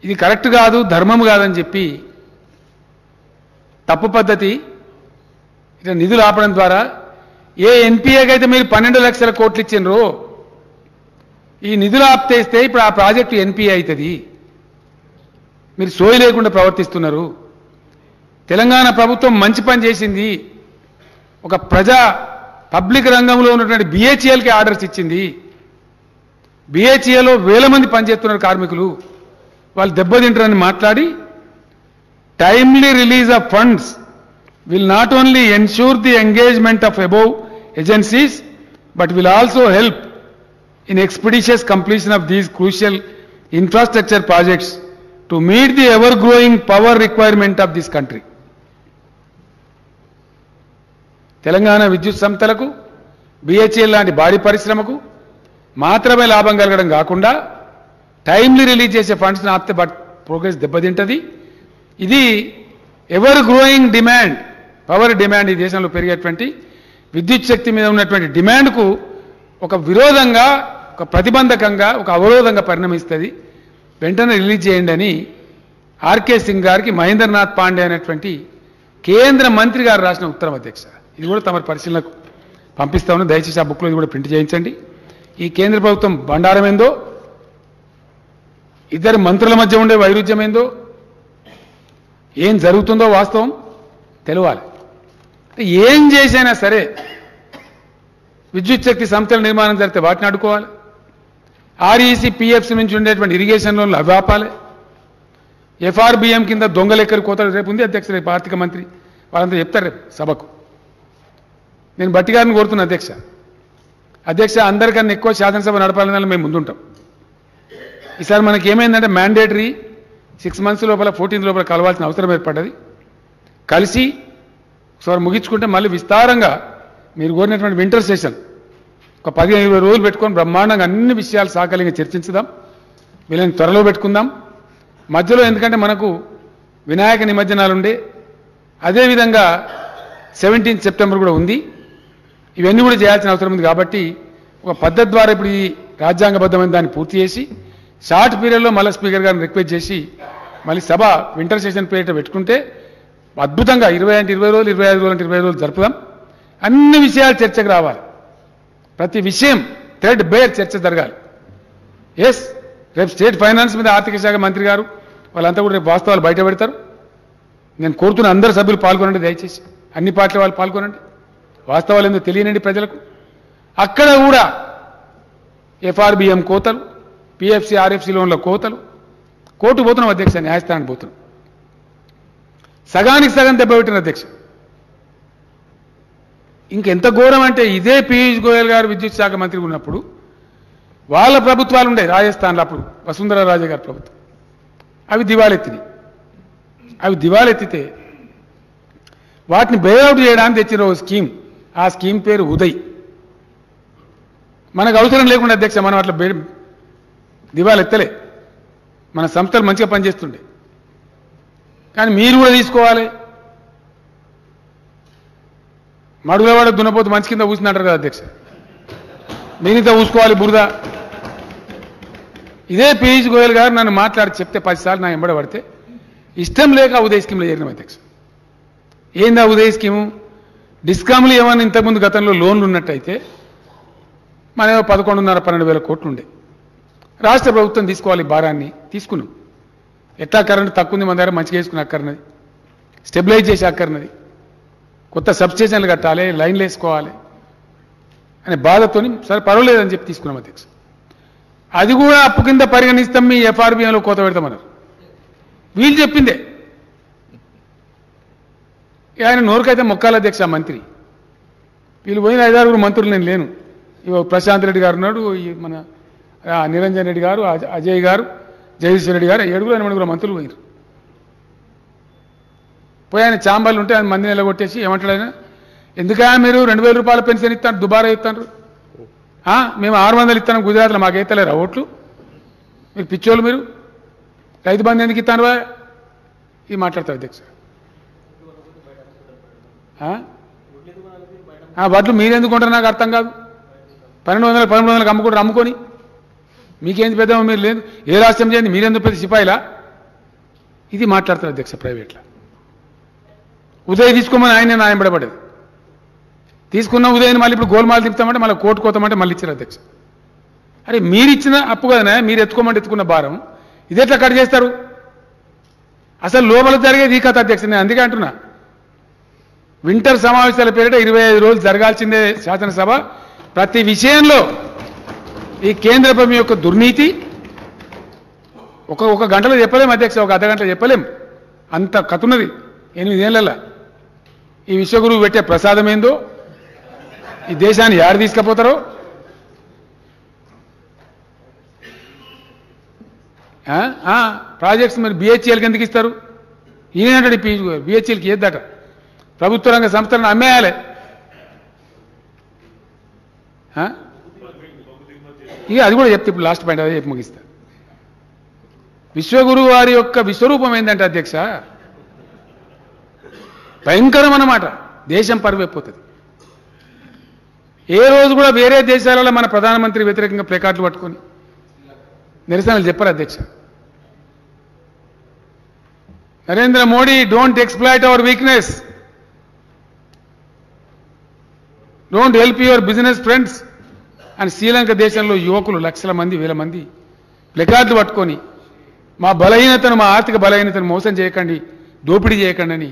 ఇది కరెక్ట్ కాదు, ధర్మం కాదని చెప్పి తప్పు పద్ధతి. ఇట్లా నిధులు ఆపడం ద్వారా ఏ ఎన్పిఏకి అయితే మీరు 12 లక్షల కోట్లు ఇచ్చినరో ఈ నిధులు ఆప్తేస్తే ఇప్పుడు ఆ ప్రాజెక్టు ఎన్పిఏ అవుతుంది. మీరు సోయి లేకుండా ప్రవర్తిస్తున్నారు. తెలంగాణ ప్రభుత్వం మంచి పని చేసింది. ఒక పబ్లిక్ రంగంలో ఉన్నటువంటి బిహెచ్ఎల్కి ఆర్డర్స్ ఇచ్చింది. బిహెచ్ఏలో వేల మంది పనిచేస్తున్నారు కార్మికులు, వాళ్ళు దెబ్బతింటారని మాట్లాడి timely release of funds will not only ensure the engagement of above agencies but will also help in expeditious completion of these crucial infrastructure projects to meet the ever growing power requirement of this country. Telangana విద్యుత్ సంస్థలకు BHEL లాంటి భారీ పరిశ్రమకు మాత్రమే లాభం కలగడం కాకుండా timely release చేసే ఫండ్స్ని ఆపితే ప్రోగ్రెస్ దెబ్బతింటది. ఇది ever growing demand, power demand, ఈ దేశంలో పెరిగేటువంటి విద్యుత్ శక్తి మీద ఉన్నటువంటి డిమాండ్కు ఒక విరోధంగా, ఒక ప్రతిబంధకంగా, ఒక అవరోధంగా పరిణమిస్తుంది. వెంటనే రిలీజ్ చేయండి అని ఆర్కే సింగ్ గారికి మహేంద్రనాథ్ పాండే అనేటువంటి కేంద్ర మంత్రి గారు రాసిన ఉత్తరం అధ్యక్ష. ఇది కూడా తమ పరిశీలనకు పంపిస్తా ఉన్నాను, దయచేసి ఆ బుక్లో ఇది కూడా ప్రింట్ చేయించండి. ఈ కేంద్ర ప్రభుత్వం బండారం ఏందో, ఇద్దరు మంత్రుల మధ్య ఉండే వైరుధ్యం ఏందో, ఏం జరుగుతుందో వాస్తవం తెలవాలి. ఏం చేసైనా సరే విద్యుత్ శక్తి సంస్థల నిర్మాణం జరిగితే వాటిని అడ్డుకోవాలి. ఆర్ఈసీ పిఎఫ్సి నుంచి ఉండేటువంటి ఇరిగేషన్ లోన్లు అవి ఆపాలి. ఎఫ్ఆర్బిఎం కింద దొంగలు ఎక్కడి కోతలు రేపు ఉంది అధ్యక్ష, రేపు ఆర్థిక మంత్రి వాళ్ళంతా చెప్తారు రేపు సభకు. నేను బట్టి గారిని కోరుతున్నా అధ్యక్ష అందరికన్నా ఎక్కువ శాసనసభ నడపాలని మేము ముందుంటాం. ఈసారి మనకి ఏమైందంటే మ్యాండేటరీ 6 months లోపల 14th లోపల కలవాల్సిన అవసరం ఏర్పడ్డది. కలిసి ఒకసారి ముగించుకుంటే మళ్ళీ విస్తారంగా మీరు కోరినటువంటి వింటర్ సెషన్ ఒక 15-20 రోజులు పెట్టుకొని బ్రహ్మాండంగా అన్ని విషయాలు సాకలింగా చర్చించుదాం. వీళ్ళని త్వరలో పెట్టుకుందాం. మధ్యలో ఎందుకంటే మనకు వినాయక నిమజ్జనాలు ఉండే, అదేవిధంగా 17th September కూడా ఉంది. ఇవన్నీ కూడా చేయాల్సిన అవసరం ఉంది. కాబట్టి ఒక పద్ధతి ద్వారా ఇప్పుడు ఈ రాజ్యాంగబద్ధమైన దాన్ని పూర్తి చేసి షార్ట్ పీరియడ్లో మళ్ళీ స్పీకర్ గారిని రిక్వెస్ట్ చేసి మళ్ళీ సభ వింటర్ సెషన్ పీరియడ్ పెట్టుకుంటే అద్భుతంగా 20 అంటే 20 రోజులు, 25 రోజులు అంటే 25 రోజులు జరుపుదాం. అన్ని విషయాలు చర్చకు రావాలి. ప్రతి విషయం థ్రెడ్ బేర్ చర్చ జరగాలి. ఎస్, రేపు స్టేట్ ఫైనాన్స్ మీద ఆర్థిక శాఖ మంత్రి గారు వాళ్ళంతా కూడా రేపు వాస్తవాలు బయట పెడతారు. నేను కోరుతున్న అందరు సభ్యులు పాల్గొనండి, దయచేసి అన్ని పార్టీల వాళ్ళు పాల్గొనండి. వాస్తవాలు ఏందో తెలియనండి ప్రజలకు. అక్కడ కూడా ఎఫ్ఆర్బిఎం కోతలు, పిఎఫ్సి ఆర్ఎఫ్సి లోన్ల కోతలు, కోర్టు పోతున్నాం అధ్యక్ష, న్యాయస్థానానికి పోతున్నాం. సగానికి సగం దెబ్బపెట్టిన అధ్యక్ష. ఇంకెంత ఘోరం అంటే ఇదే పీయూష్ గోయల్ గారు విద్యుత్ శాఖ మంత్రి ఉన్నప్పుడు వాళ్ళ ప్రభుత్వాలు ఉండే రాజస్థాన్లో, అప్పుడు వసుంధరా రాజే గారి ప్రభుత్వం, అవి దివాలెత్తినాయి. అవి దివాలెత్తితే వాటిని బెయిల్అవుట్ చేయడానికి తెచ్చిన ఓ స్కీమ్, ఆ స్కీమ్ పేరు ఉదయ్. మనకు అవసరం లేకుండా అధ్యక్ష మనం అట్లా దివాలు ఎత్తలే, మన సంస్థలు మంచిగా పనిచేస్తుండే. కానీ మీరు కూడా తీసుకోవాలి. మడుగులవాడ దున్నపోతు మంచి కింద కూర్చుంటారు కదా అధ్యక్ష, మీరింత ఊసుకోవాలి బురద. ఇదే పీయూష్ గోయల్ గారు నన్ను మాట్లాడి చెప్తే 10 సార్లు నా ఎంబడ పడితే ఇష్టం లేక ఉదయ స్కీమ్లో చేరినాం అధ్యక్ష. ఏందా ఉదయ స్కీము? డిస్కామ్లు ఏమన్నా ఇంతకుముందు గతంలో లోన్లు ఉన్నట్టయితే మనమేమో 11,500-12,000 కోట్లు ఉండే. రాష్ట్ర ప్రభుత్వం తీసుకోవాలి భారాన్ని, తీసుకున్నాం. ఎట్లా కరెంటు తక్కువ ఉంది మన దగ్గర, మంచిగా వేసుకుని అక్కర్నది, స్టెబిలైజ్ చేసి అక్కర్నది, కొత్త సబ్స్టేషన్లు కట్టాలి, లైన్లు వేసుకోవాలి అనే బాధతోని సరే పర్వాలేదని చెప్పి తీసుకున్నాం అధ్యక్ష. అది కూడా అప్పు కింద పరిగణిస్తాం, మీ ఎఫ్ఆర్బిఎంలో కోత పెడతామన్నారు. వీళ్ళు చెప్పిందే. ఆయన నోరుకైతే మొక్కాల అధ్యక్ష మంత్రి. వీళ్ళు పోయిన 5-6 మంత్రులు నేను లేను. ఇవో ప్రశాంత్ రెడ్డి గారు ఉన్నాడు, మన నిరంజన్ రెడ్డి గారు, అజయ్ గారు, జగదీశ్వర్ రెడ్డి గారు, 7-8 మంత్రులు పోయినారు. పోయి ఆయన చాంబర్లు ఉంటే ఆయన మంది నిలగొట్టేసి ఏమంటాడు ఆయన, ఎందుకా మీరు 2,000 రూపాయల పెన్షన్ ఇస్తాను, దుబారా ఇస్తాను, మేము 600 ఇస్తాను గుజరాత్లో, మాకైతలేరా ఓట్లు, మీరు పిచ్చోళ్ళు, మీరు రైతు బంధు ఎందుకు ఇస్తాను ఇది మాట్లాడతారు అధ్యక్ష. వడ్లు మీరెందుకు కొంటారు నాకు అర్థం కాదు. 1200-1300 అమ్ముకుంటారు, అమ్ముకొని మీకేంది పెద్ద, మీరు లేదు ఏ రాష్ట్రం చేయండి, మీరెందుకు పెద్ద సిపాయిలా, ఇది మాట్లాడతారు అధ్యక్ష. ప్రైవేట్లో ఉదయం తీసుకోమని ఆయన నాయంబడబడేది, తీసుకున్న ఉదయం మళ్ళీ ఇప్పుడు గోల్మాలు తిప్పుతామంటే మళ్ళీ కోర్టు కోతామంటే మళ్ళీ ఇచ్చారు అధ్యక్ష. అరే మీరు ఇచ్చిన అప్పు కదనే, మీరు ఎత్తుకోమంటే ఎత్తుకున్న భారం ఇది ఎట్లా కట్ చేస్తారు? అసలు లోపల జరిగేది ఈ కథ అధ్యక్ష. నేను అందుకే అంటున్నా, వింటర్ సమావేశాల పేరిట 25 రోజులు జరగాల్సిందే శాసనసభ. ప్రతి విషయంలో ఈ కేంద్ర ప్రభుత్వం యొక్క దుర్నీతి ఒక గంటలో చెప్పలేం అధ్యక్ష, ఒక అర్ధగంటలో చెప్పలేం, అంత కథ ఉన్నది 8 ఏళ్లలో. ఈ విశ్వగురువు పెట్టే ప్రసాదం ఏందో, ఈ దేశాన్ని యారు తీసుకుపోతారో. ప్రాజెక్ట్స్ మరి బిహెచ్ఎల్కి ఎందుకు ఇస్తారు? ఈయనంటాడు బిహెచ్ఎల్కి ఏద్దట, ప్రభుత్వ రంగ సంస్థలను అమ్మేయాలి. ఇక అది కూడా చెప్తే ఇప్పుడు లాస్ట్ పాయింట్ అదే చెప్పి ముగిస్తా. విశ్వగురువు వారి యొక్క విశ్వరూపం ఏంటంటే అధ్యక్ష, భయంకరం అన్నమాట. దేశం పరువైపోతుంది. ఏ రోజు కూడా వేరే దేశాలలో మన ప్రధానమంత్రి వ్యతిరేకంగా ప్లేకార్డులు పట్టుకొని నిరసనలు చెప్పారు అధ్యక్ష. Narendra Modi, don't exploit hour weakness, don't help your business friends అని శ్రీలంక దేశంలో యువకులు 1,00,000 మంది 1,000 మంది ప్లేకార్డులు పట్టుకొని మా బలహీనతను, మా ఆర్థిక బలహీనతను మోసం చేయకండి, దోపిడీ చేయకండి అని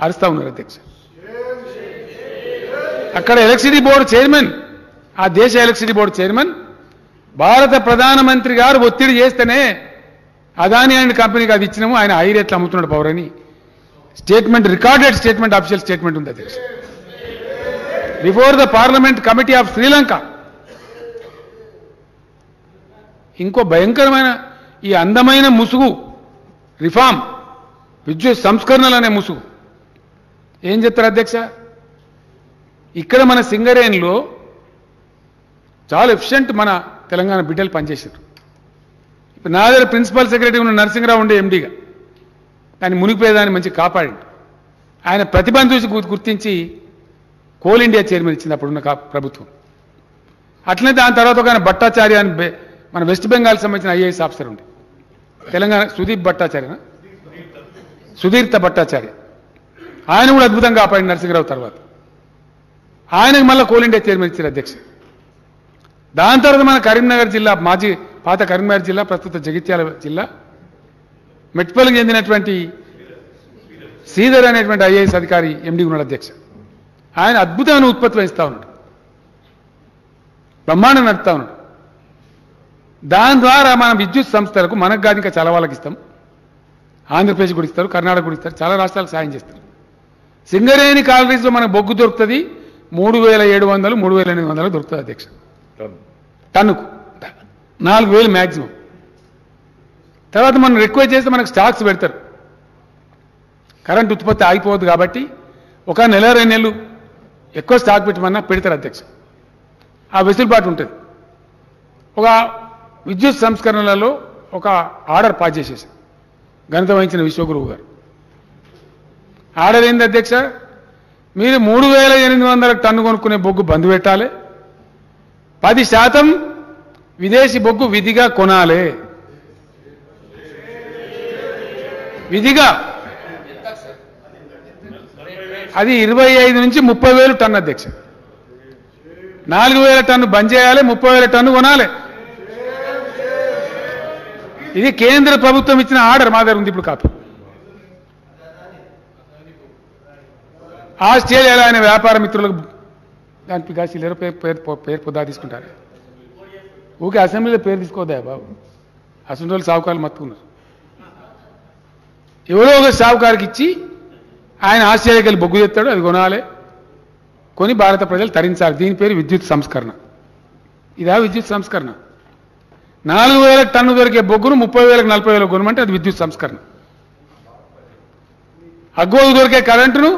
అరుస్తా ఉన్నారు అధ్యక్ష. అక్కడ ఎలక్ట్రిసిటీ బోర్డు చైర్మన్, ఆ దేశ ఎలక్ట్రిసిటీ బోర్డు చైర్మన్ భారత ప్రధానమంత్రి గారు ఒత్తిడి చేస్తేనే అదాని అండ్ కంపెనీకి అది ఇచ్చినాము, ఆయన హై రేట్లు అమ్ముతున్నాడు పవర్ అని statement, recorded statement, official statement ఉంది అధ్యక్ష. Before the parliament committee of Sri Lanka. ఇంకో భయంకరమైన ఈ అందమైన ముసుగు రిఫార్మ్, విద్యుత్ సంస్కరణలు అనే ముసుగు ఏం చెప్తారు అధ్యక్ష? ఇక్కడ మన సింగరేణిలో చాలా ఎఫిషియెంట్ మన తెలంగాణ బిడ్డలు పనిచేశారు. ఇప్పుడు నా దగ్గర ప్రిన్సిపల్ సెక్రటరీ ఉన్న నరసింహరావు ఉండే ఎండీగా దాన్ని మునిగిపోయేదాన్ని మంచి కాపాడండి. ఆయన ప్రతిభను చూసి గుర్తించి కోల్ ఇండియా చైర్మన్ ఇచ్చింది అప్పుడున్న ప్రభుత్వం. అట్లనే దాని తర్వాత ఒక ఆయన భట్టాచార్య అని మన వెస్ట్ బెంగాల్ సంబంధించిన ఐఏఎస్ ఆఫీసర్ ఉండే తెలంగాణ, సుధీర్త భట్టాచార్య, ఆయన కూడా అద్భుతంగా కాపాడి నరసింహరావు తర్వాత. ఆయనకు మళ్ళీ కోల్ ఇండియా చైర్మన్ ఇచ్చారు అధ్యక్ష. దాని తర్వాత మన కరీంనగర్ జిల్లా, పాత కరీంనగర్ జిల్లా, ప్రస్తుత జగిత్యాల జిల్లా, మెట్పల్లికి చెందినటువంటి శ్రీధర్ అనేటువంటి ఐఏఎస్ అధికారి ఎండీ ఉన్నాడు అధ్యక్ష. ఆయన అద్భుతమైన ఉత్పత్తి వహిస్తూ ఉన్నాడు, బ్రహ్మాండం నడుపుతా ఉన్నాడు. దాని ద్వారా మన విద్యుత్ సంస్థలకు, మనకు కాదు ఇంకా చాలా వాళ్ళకి ఇస్తాం, ఆంధ్రప్రదేశ్ కూడా ఇస్తారు, కర్ణాటక కూడా ఇస్తారు, చాలా రాష్ట్రాలకు సాయం చేస్తారు. సింగరేణి కాలరీస్లో మనకు బొగ్గు దొరుకుతుంది 3,700, 3,800 దొరుకుతుంది అధ్యక్ష టన్నుకు, 4,000 మ్యాక్సిమం. తర్వాత మనం రిక్వెస్ట్ చేస్తే మనకు స్టాక్స్ పెడతారు, కరెంట్ ఉత్పత్తి ఆగిపోవద్దు కాబట్టి ఒక నెల 2 నెలలు ఎక్కువ స్టాక్ పెట్టమన్నా పెడతారు అధ్యక్ష. ఆ వెసులుబాటు ఉంటుంది. ఒక విద్యుత్ సంస్కరణలలో ఒక ఆర్డర్ పాస్ చేసేసారు ఘనత వహించిన విశ్వగురువు గారు. ఆర్డర్ ఏంది అధ్యక్ష? మీరు 3,800 టన్ను కొనుక్కునే బొగ్గు బంద్ పెట్టాలి, 10% విదేశీ బొగ్గు విధిగా కొనాలి. విధిగా అది 25 నుంచి 30,000 టన్ను అధ్యక్ష. 4,000 టన్ను బంద్ చేయాలి, 30,000 టన్ను కొనాలి. ఇది కేంద్ర ప్రభుత్వం ఇచ్చిన ఆర్డర్, మా దగ్గర ఉంది ఇప్పుడు కాపీ. ఆస్ట్రేలియాలో ఆయన వ్యాపార మిత్రులకు దానికి కాశీలేరు పేరు పొద్దా తీసుకుంటారు. ఊకే అసెంబ్లీలో పేరు తీసుకోవద్దా బాబు? అసలు వాళ్ళు సావుకారులు మత్తుకున్నారు. ఎవరో ఒక సావుకారికి ఇచ్చి ఆయన ఆస్ట్రేలియాకి వెళ్ళి బొగ్గు తెస్తాడు, అది కొనాలి, కొని భారత ప్రజలు తరించాలి. దీని పేరు విద్యుత్ సంస్కరణ. ఇదా విద్యుత్ సంస్కరణ? 4,000 టన్ను దొరికే బొగ్గును 30,000 40,000 కొనమంటే అది విద్యుత్ సంస్కరణ. అగ్గోకు దొరికే కరెంటును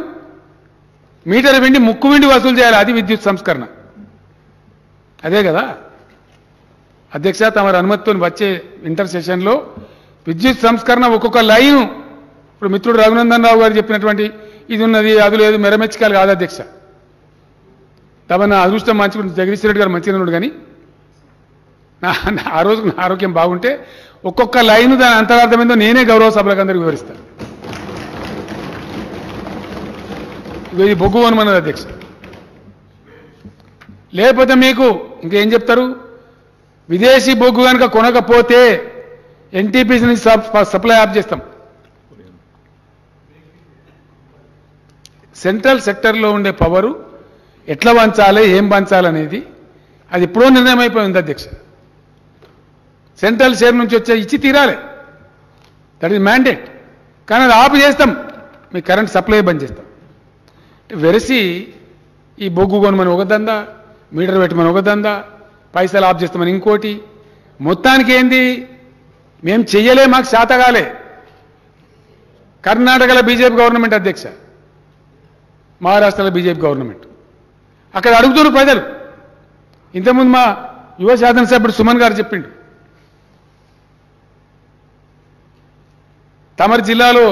మీటర్ వెండి ముక్కు వెండి వసూలు చేయాలి, అది విద్యుత్ సంస్కరణ. అదే కదా అధ్యక్ష, తమరి అనుమతితో వచ్చే ఇంటర్ సెషన్లో విద్యుత్ సంస్కరణ ఒక్కొక్క లైను, ఇప్పుడు మిత్రుడు రఘునందన్ రావు గారు చెప్పినటువంటి ఇది ఉన్నది అది లేదు మెరమెచ్చికాలు కాదు అధ్యక్ష. తమ నా అదృష్టం మంచి జగదీశ్వర రెడ్డి గారు మంచిగా ఉన్నాడు, కానీ ఆ రోజు నా ఆరోగ్యం బాగుంటే ఒక్కొక్క లైను దాని అంతరార్థమైందో నేనే గౌరవ సభలకు అందరికీ వివరిస్తాను. ఇది బొగ్గు కొనమన్నది అధ్యక్ష. లేకపోతే మీకు ఇంకేం చెప్తారు? విదేశీ బొగ్గు కనుక కొనకపోతే ఎన్టీపీసీ నుంచి సప్లై ఆఫ్ చేస్తాం. సెంట్రల్ సెక్టర్లో ఉండే పవరు ఎట్లా పంచాలి, ఏం పంచాలనేది అది ఎప్పుడో నిర్ణయం అయిపోయింది అధ్యక్ష. సెంట్రల్ షేర్ నుంచి వచ్చే ఇచ్చి తీరాలి, దట్ ఈజ్ మ్యాండేట్. కానీ అది ఆఫ్ చేస్తాం, మీ కరెంట్ సప్లై బంద్ చేస్తాం. వెరసి ఈ బొగ్గు కొనమని ఒక దందా, మీటర్ పెట్టమని ఒక దందా, పైసలు ఆఫ్ చేస్తామని ఇంకోటి. మొత్తానికి ఏంది? మేము చెయ్యలే, మాకు శాతగాలే. కర్ణాటకలో బీజేపీ గవర్నమెంట్ అధ్యక్ష, మహారాష్ట్రలో బీజేపీ గవర్నమెంట్. అక్కడ అడుగుతున్నారు ప్రజలు. ఇంతకుముందు మా యువ శాసనసభ్యుడు సుమన్ గారు చెప్పిండు, తమరి జిల్లాలో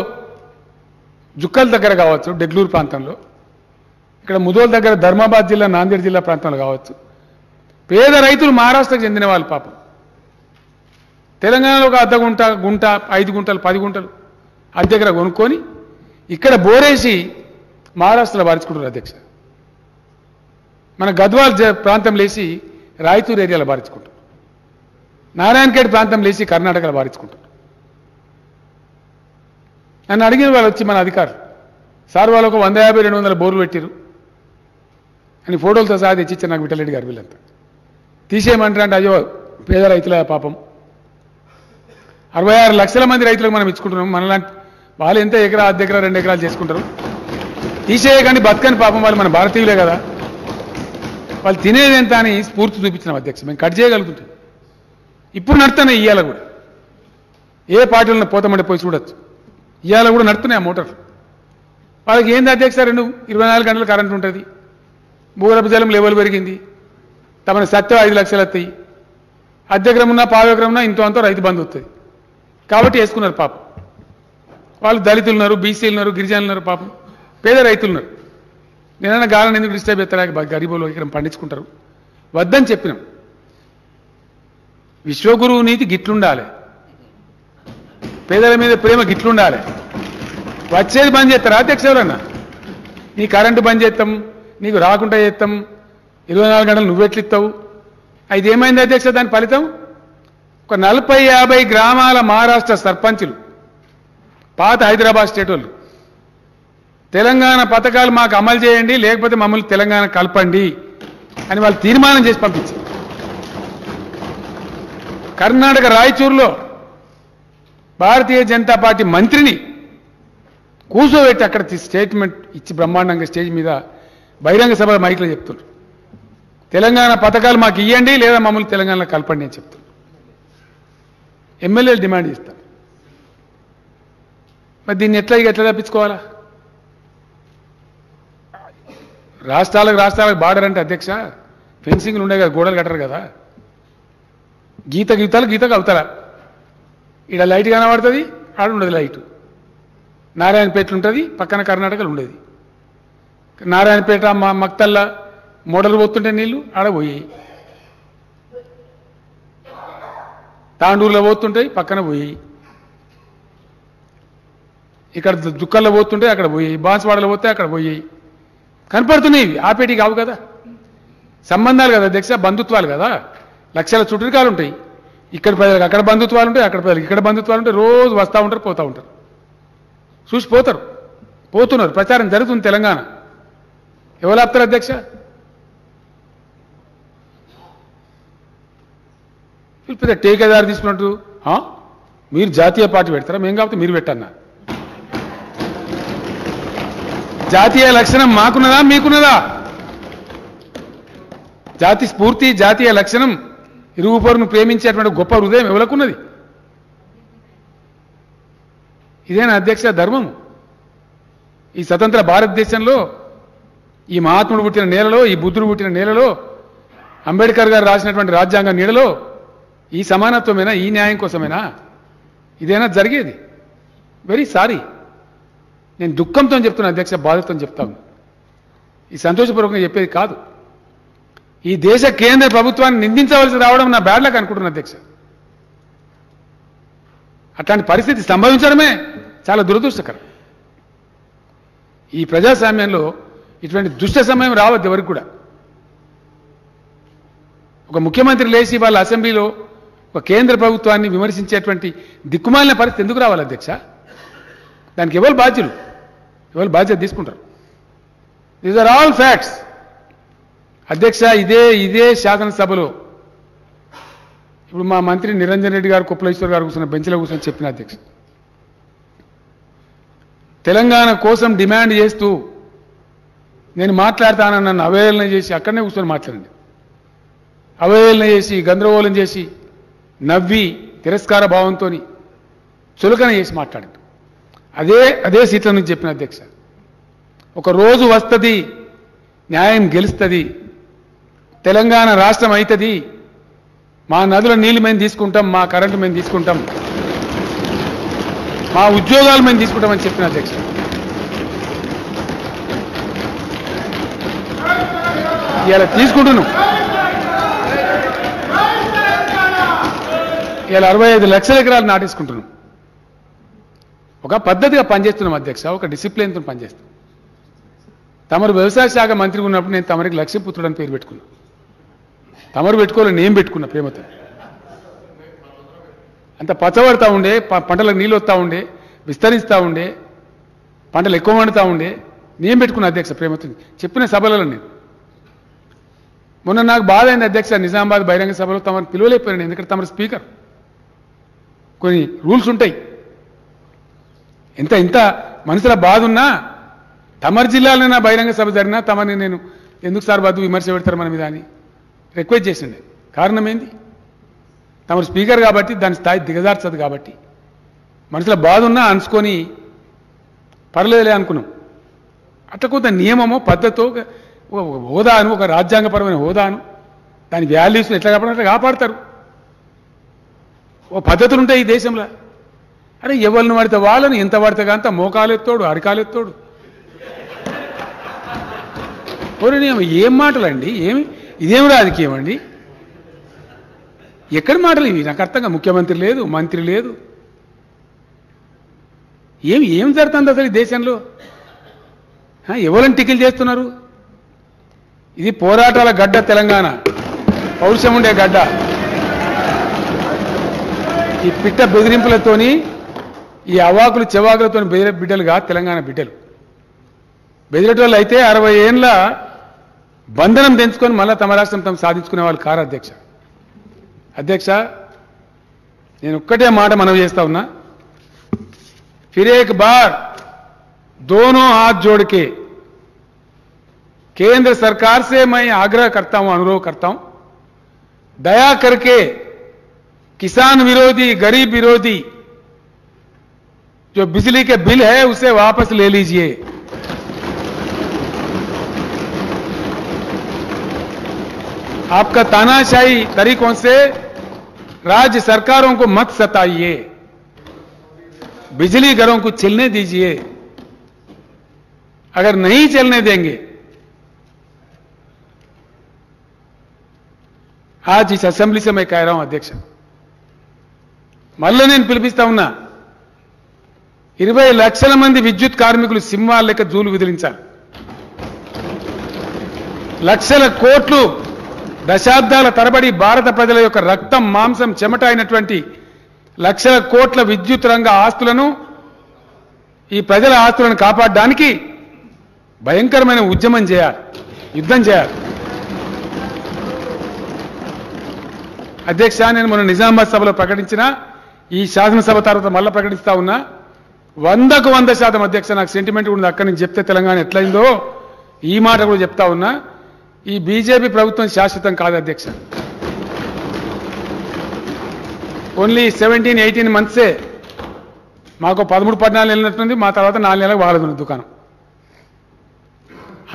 జుక్కల్ దగ్గర కావచ్చు, డెగ్లూరు ప్రాంతంలో, ఇక్కడ ముదోల్ దగ్గర ధర్మాబాద్ జిల్లా, నాందేడ్ జిల్లా ప్రాంతంలో కావచ్చు, పేద రైతులు మహారాష్ట్రకు చెందిన వాళ్ళు పాపం తెలంగాణలో ఒక అర్ధ గుంట, గుంట, 5 గుంటలు, 10 గుంటలు అది దగ్గర కొనుక్కొని ఇక్కడ బోరేసి మహారాష్ట్రలో బారించుకుంటారు అధ్యక్ష. మన గద్వాల్ ప్రాంతం లేచి రాయచూరు ఏరియాలో బారించుకుంటారు, నారాయణఖేడ్ ప్రాంతం లేచి కర్ణాటకలో బారించుకుంటారు. నన్ను అడిగిన వాళ్ళు వచ్చి మన అధికారులు, సార్ వాళ్ళు ఒక 150-200 బోర్లు పెట్టారు అని ఫోటోలతో సహా తెచ్చిచ్చారు నాకు విఠలరెడ్డి గారు. వీళ్ళంతా తీసేయమంటారు అంటే అయ్యో పేద రైతుల పాపం 66 లక్షల మంది రైతులకు మనం ఇచ్చుకుంటున్నాం. మనలాంటి వాళ్ళు ఎంత ఎకరా, 1 ఎకరా, 2 ఎకరాలు చేసుకుంటారు. తీసేయకండి బతకని పాపం, వాళ్ళు మన భారతీయులే కదా, వాళ్ళు తినేది ఎంత అని స్ఫూర్తి చూపించినాం అధ్యక్ష. మేము కట్ చేయగలుగుతుంటాం. ఇప్పుడు నడుతున్నాయి, ఇయ్యాల కూడా ఏ పార్టీలను పోతామంటే పోయి చూడొచ్చు, ఇయ్యాల కూడా నడుతున్నాయి ఆ మోటార్. వాళ్ళకి ఏంది అధ్యక్ష? 24 గంటలు కరెంట్ ఉంటుంది, భూగర్భ జలం లెవెల్ పెరిగింది, తమ సత్యం 5 లక్షలు వస్తాయి, అర్ధెకరం ఉన్నా 1/2 ఎకరం ఉన్నా ఇంతో అంతో రైతు బంధు వస్తుంది కాబట్టి వేసుకున్నారు పాపం. వాళ్ళు దళితులు ఉన్నారు, బీసీలు ఉన్నారు, గిరిజనులు ఉన్నారు, పాపం పేద రైతులు ఉన్నారు. నేనైనా గాలని ఎందుకు డిస్టర్బ్ చేస్తారా, గరీబులు ఇక్కడ పండించుకుంటారు వద్దని చెప్పినాం. విశ్వగురువు నీతి గిట్లుండాలి, పేదల మీద ప్రేమ గిట్లుండాలి. వచ్చేది బంద్ చేస్తారా అధ్యక్ష? ఎవరన్నా నీ కరెంటు బంద్ చేస్తాం, నీకు రాకుండా చేస్తాం, 24 గంటలు నువ్వెట్లిస్తావు? అది ఏమైంది అధ్యక్ష? దాని ఫలితం ఒక 40-50 గ్రామాల మహారాష్ట్ర సర్పంచులు, పాత హైదరాబాద్ స్టేట్ వాళ్ళు, తెలంగాణ పథకాలు మాకు అమలు చేయండి లేకపోతే మమ్మల్ని తెలంగాణ కలపండి అని వాళ్ళు తీర్మానం చేసి పంపించారు. కర్ణాటక రాయచూరులో భారతీయ జనతా పార్టీ మంత్రిని కూర్చోబెట్టి అక్కడ స్టేట్మెంట్ ఇచ్చి బ్రహ్మాండంగా స్టేజ్ మీద బహిరంగ సభ మైక్లో చెప్తున్నారు, తెలంగాణ పథకాలు మాకు ఇవ్వండి లేదా మమ్మల్ని తెలంగాణలో కలపండి అని చెప్తున్నారు. ఎమ్మెల్యేలు డిమాండ్ చేస్తారు. మరి దీన్ని ఎట్లా తప్పించుకోవాలా? రాష్ట్రాలకు బార్డర్ అంటే అధ్యక్ష ఫెన్సింగ్లు ఉండే కదా, గోడలు కట్టరు కదా. గీతకు అవుతారా ఈడ లైట్ కనబడుతుంది, ఆడ ఉండదు లైట్. నారాయణపేట ఉంటుంది, పక్కన కర్ణాటకలో ఉండేది. నారాయణపేట మక్తల్లా మోడల్ పోతుంటే నీళ్లు ఆడ పోయాయి, తాండూరులో పోతుంటాయి పక్కన పోయాయి, ఇక్కడ దుక్కల్లో పోతుంటే అక్కడ పోయాయి, బాన్స్వాడలో పోతే అక్కడ పోయాయి. కనపడుతున్నాయి. ఇవి ఆపేటి కావు కదా, సంబంధాలు కదా అధ్యక్ష, బంధుత్వాలు కదా. లక్షల చుట్టరికాలు ఉంటాయి. ఇక్కడ ప్రజలకు అక్కడ బంధుత్వాలు ఉంటాయి, అక్కడ ప్రజలకు ఇక్కడ బంధుత్వాలు ఉంటాయి. రోజు వస్తూ ఉంటారు, పోతూ ఉంటారు, చూసి పోతున్నారు. ప్రచారం జరుగుతుంది తెలంగాణ. ఎవరు ఆపుతారు అధ్యక్ష? పెద్ద టేకేదారు తీసుకున్నట్టు మీరు జాతీయ పార్టీ పెడతారా? మేము కాబట్టి మీరు పెట్టన్నా. జాతీయ లక్షణం మాకున్నదా మీకున్నదా? జాతి స్ఫూర్తి, జాతీయ లక్షణం, ఇరుగు పొరుగును ప్రేమించేటువంటి గొప్ప హృదయం ఎవరికున్నది? ఇదేనా అధ్యక్ష ధర్మం? ఈ స్వతంత్ర భారతదేశంలో, ఈ మహాత్ముడు పుట్టిన నేలలో, ఈ బుద్ధుడు పుట్టిన నేలలో, అంబేద్కర్ గారు రాసినటువంటి రాజ్యాంగ నీడలో ఈ సమానత్వమేనా? ఈ న్యాయం కోసమేనా ఇదేనా జరిగేది? Very sorry. నేను దుఃఖంతో చెప్తున్నా అధ్యక్ష, బాధతో చెప్తాను. ఈ సంతోషపూర్వకంగా చెప్పేది కాదు. ఈ దేశ కేంద్ర ప్రభుత్వాన్ని నిందించవలసి రావడం నా బ్యాడ్ లక్ అనుకుంటున్నా అధ్యక్ష. అట్లాంటి పరిస్థితి సంభవించడమే చాలా దురదృష్టకరం. ఈ ప్రజాస్వామ్యంలో ఇటువంటి దుష్ట సమయం రావద్దు ఎవరికి కూడా. ఒక ముఖ్యమంత్రి లేచి వాళ్ళ అసెంబ్లీలో ఒక కేంద్ర ప్రభుత్వాన్ని విమర్శించేటువంటి దిక్కుమాలిన పరిస్థితి ఎందుకు రావాలి అధ్యక్ష? దానికి ఎవరు బాధ్యులు? ఎవరు బాధ్యత తీసుకుంటారు? దీస్ ఆర్ ఆల్ ఫ్యాక్ట్స్ అధ్యక్ష. ఇదే శాసనసభలో ఇప్పుడు మా మంత్రి నిరంజన్ రెడ్డి గారు, కుప్పలేశ్వర్ గారు కూర్చున్న బెంచ్లో కూర్చొని చెప్పిన అధ్యక్ష, తెలంగాణ కోసం డిమాండ్ చేస్తూ నేను మాట్లాడతానని నన్ను అవహేళన చేసి అక్కడనే కూర్చొని మాట్లాడండి. అవహేళన చేసి, గందరగోళం చేసి, నవ్వి, తిరస్కార భావంతో చులకన చేసి మాట్లాడండి. అదే సీట్ల నుంచి చెప్పిన అధ్యక్ష, ఒక రోజు వస్తుంది, న్యాయం గెలుస్తుంది, తెలంగాణ రాష్ట్రం అవుతుంది, మా నదుల నీళ్లు మేము తీసుకుంటాం, మా కరెంటు మేము తీసుకుంటాం, మా ఉద్యోగాలు మేము తీసుకుంటామని చెప్పిన అధ్యక్ష. ఇలా తీసుకుంటున్నాం. ఇలా 65 లక్షల ఎకరాలు నాటేసుకుంటున్నాం. ఒక పద్ధతిగా పనిచేస్తున్నాం అధ్యక్ష, ఒక డిసిప్లిన్తో పనిచేస్తాం. తమరు వ్యవసాయ శాఖ మంత్రి ఉన్నప్పుడు నేను తమరికి లక్ష్మీపుత్రుడు అని పేరు పెట్టుకున్నా. తమరు పెట్టుకోవాలని నేను పెట్టుకున్నా ప్రేమతో. అంత పచ్చబడతా ఉండే, పంటలకు నీళ్ళు వస్తూ ఉండే, విస్తరిస్తూ ఉండే, పంటలు ఎక్కువ వండుతూ ఉండే, నేను పెట్టుకున్నా అధ్యక్ష ప్రేమతో. చెప్పిన సభలలో నేను మొన్న నాకు బాధ అయింది అధ్యక్ష, నిజామాబాద్ బహిరంగ సభలో తమను పిలువలేకపోయాను. ఎందుకంటే తమరు స్పీకర్, కొన్ని రూల్స్ ఉంటాయి. ఇంత మనసులో బాధ ఉన్నా తమరి జిల్లాలో నా బహిరంగ సభ జరిగినా తమని నేను ఎందుకు సార్ వద్దు విమర్శ పెడతారు మన మీద అని రిక్వెస్ట్ చేసిండే. కారణం ఏంది? తమరు స్పీకర్ కాబట్టి దాని స్థాయి దిగజార్చదు కాబట్టి మనసులో బాధ ఉన్నా అనుకొని పర్లేదులే అనుకున్నాం. అట్లా కొంత నియమమో పద్ధతో హోదాను, ఒక రాజ్యాంగపరమైన హోదాను, దాని వాల్యూస్ని ఎట్లా కాపాడాలి అట్లా కాపాడతారు. ఓ పద్ధతులు ఉంటాయి ఈ దేశంలో. అరే ఎవరిని పడితే వాళ్ళని, ఎంత పడితే కాంత మోకాలెత్తోడు, అరికాలెత్తోడు. ఏం మాటలండి? ఇదేం రాజకీయం అండి? ఎక్కడి మాటలు ఇవి? నాకు అర్థంగా ముఖ్యమంత్రి లేదు, మంత్రి లేదు, ఏం జరుగుతుంది అసలు ఈ దేశంలో? ఎవరిని టికిల్ చేస్తున్నారు? ఇది పోరాటాల గడ్డ తెలంగాణ, పౌరుషం ఉండే గడ్డ. ఈ పిట్ట బెదిరింపులతోని, ఈ అవాకులు చెవాకులతో బెదిరే బిడ్డలుగా తెలంగాణ బిడ్డలు. బెదిరేటోళ్ళు అయితే 60 ఏళ్ళ బంధనం తెంచుకొని మళ్ళీ తమ రాష్ట్రం తమ సాధించుకునే వాళ్ళు కారు అధ్యక్ష. అధ్యక్ష నేను ఒక్కటే మాట మనవి చేస్తా ఉన్నా, फिर एक बार दोनों हाथ जोड़ के केंद्र सरकार से मैं आग्रह करता हूं, अनुरोध करता हूं, दया करके किसान विरोधी, गरीब विरोधी जो बिजली के बिल है उसे वापस ले लीजिए। आपका तानाशाही तरीकों से राज्य सरकारों को मत सताइए, बिजली घरों को चलने दीजिए। अगर नहीं चलने देंगे, आज इस असेंबली से मैं कह रहा हूं अध्यक्ष, మళ్ళీ నేను పిలిపిస్తా ఉన్నా, 20 లక్షల మంది విద్యుత్ కార్మికులు సింహాల లెక్క జూలు విదిలించాలి. లక్షల కోట్లు దశాబ్దాల తరబడి భారత ప్రజల యొక్క రక్తం మాంసం చెమట అయినటువంటి లక్షల కోట్ల విద్యుత్ రంగ ఆస్తులను, ఈ ప్రజల ఆస్తులను కాపాడడానికి భయంకరమైన ఉద్యమం చేయాలి, యుద్ధం చేయాలి. అధ్యక్ష, నేను మొన్న నిజామాబాద్ సభలో ప్రకటించిన, ఈ శాసనసభ తర్వాత మళ్ళా ప్రకటిస్తా ఉన్నా, 100కు 100% అధ్యక్ష, నాకు సెంటిమెంట్ ఉంది. అక్కడి నుంచి చెప్తే తెలంగాణ ఎట్లయిందో ఈ మాట కూడా చెప్తా ఉన్నా. ఈ బీజేపీ ప్రభుత్వం శాశ్వతం కాదు అధ్యక్ష. ఓన్లీ 17-18 మంత్సే. మాకు 13-14 నెలలు ఉన్నట్టుంది, మా తర్వాత 4 నెలలకు వాళ్ళదు దుకాణం.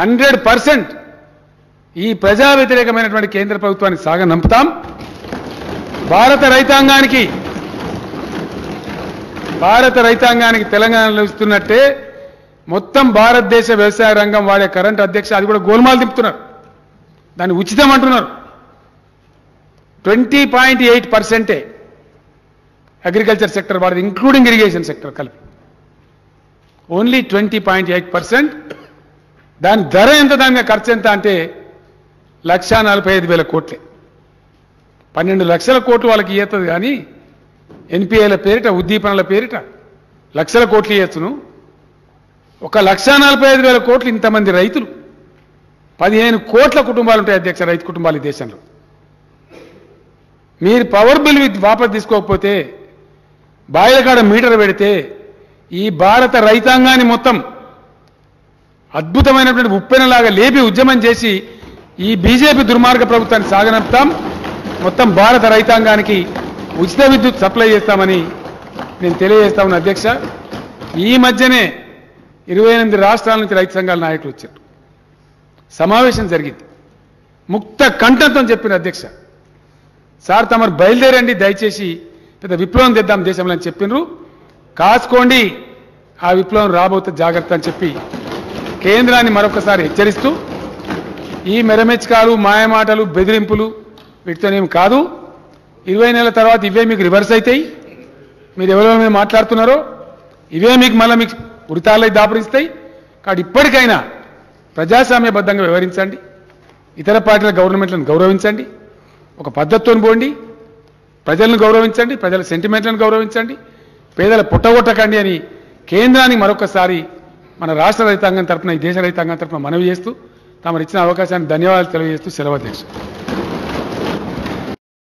100% ఈ ప్రజా వ్యతిరేకమైనటువంటి కేంద్ర ప్రభుత్వాన్ని సాగనంపుతాం. భారత రైతాంగానికి తెలంగాణలో ఇస్తున్నట్టే మొత్తం భారతదేశ వ్యవసాయ రంగం వాడే కరెంట్ అధ్యక్ష, అది కూడా గోల్మాల్ తిప్పుతున్నారు, దాన్ని ఉచితం అంటున్నారు. 20.8% అగ్రికల్చర్ సెక్టర్ వాడేది, ఇంక్లూడింగ్ ఇరిగేషన్ సెక్టర్ కలిపి. ఓన్లీ 20.8%. దాని ధర ఎంత, దాని మీద ఖర్చు ఎంత అంటే 1,45,000 కోట్లే. 12 లక్షల కోట్లు వాళ్ళకి ఇయ్యతుంది కానీ ఎన్పిఐల పేరిట, ఉద్దీపనల పేరిట లక్షల కోట్లు ఇయ్యొచ్చును. 1,45,000 కోట్లు ఇంతమంది రైతులు, 15 కోట్ల కుటుంబాలు ఉంటాయి అధ్యక్ష, రైతు కుటుంబాలు ఈ దేశంలో. మీరు పవర్ బిల్ వాపసు తీసుకోకపోతే, బాయిల కాడ మీటర్ పెడితే ఈ భారత రైతాంగాన్ని మొత్తం అద్భుతమైనటువంటి ఉప్పెనలాగా లేపి ఉద్యమం చేసి ఈ బీజేపీ దుర్మార్గ ప్రభుత్వాన్ని సాగనంపుతాం. మొత్తం భారత రైతాంగానికి ఉచిత విద్యుత్ సప్లై చేస్తామని నేను తెలియజేస్తా ఉన్నా అధ్యక్ష. ఈ మధ్యనే 28 రాష్ట్రాల నుంచి రైతు సంఘాల నాయకులు వచ్చారు, సమావేశం జరిగింది. ముక్త కంఠంతో చెప్పిన అధ్యక్ష, సార్ తమరు బయలుదేరండి, దయచేసి పెద్ద విప్లవం తెద్దాం దేశంలో అని చెప్పినారు. కాసుకోండి, ఆ విప్లవం రాబోతే జాగ్రత్త అని చెప్పి కేంద్రాన్ని మరొకసారి హెచ్చరిస్తూ, ఈ మెరమెచ్చకాలు, మాయమాటలు, బెదిరింపులు వీటితోనేం కాదు. 20 నెలల తర్వాత ఇవే మీకు రివర్స్ అవుతాయి. మీరు ఎవరో మీద మాట్లాడుతున్నారో ఇవే మీకు మళ్ళీ మీకు ఉరితాళ్ళై దాపరిస్తాయి. కాబట్టి ఇప్పటికైనా ప్రజాస్వామ్యబద్ధంగా వ్యవహరించండి, ఇతర పార్టీల గవర్నమెంట్లను గౌరవించండి, ఒక పద్ధతితో పోండి, ప్రజలను గౌరవించండి, ప్రజల సెంటిమెంట్లను గౌరవించండి, పేదల పుట్టగొట్టకండి అని కేంద్రానికి మరొకసారి మన రాష్ట్ర రైతాంగం తరఫున, ఈ దేశ రైతాంగం తరఫున మనవి చేస్తూ, తమరు ఇచ్చిన అవకాశాన్ని ధన్యవాదాలు తెలియజేస్తూ సెలవు అధ్యక్ష.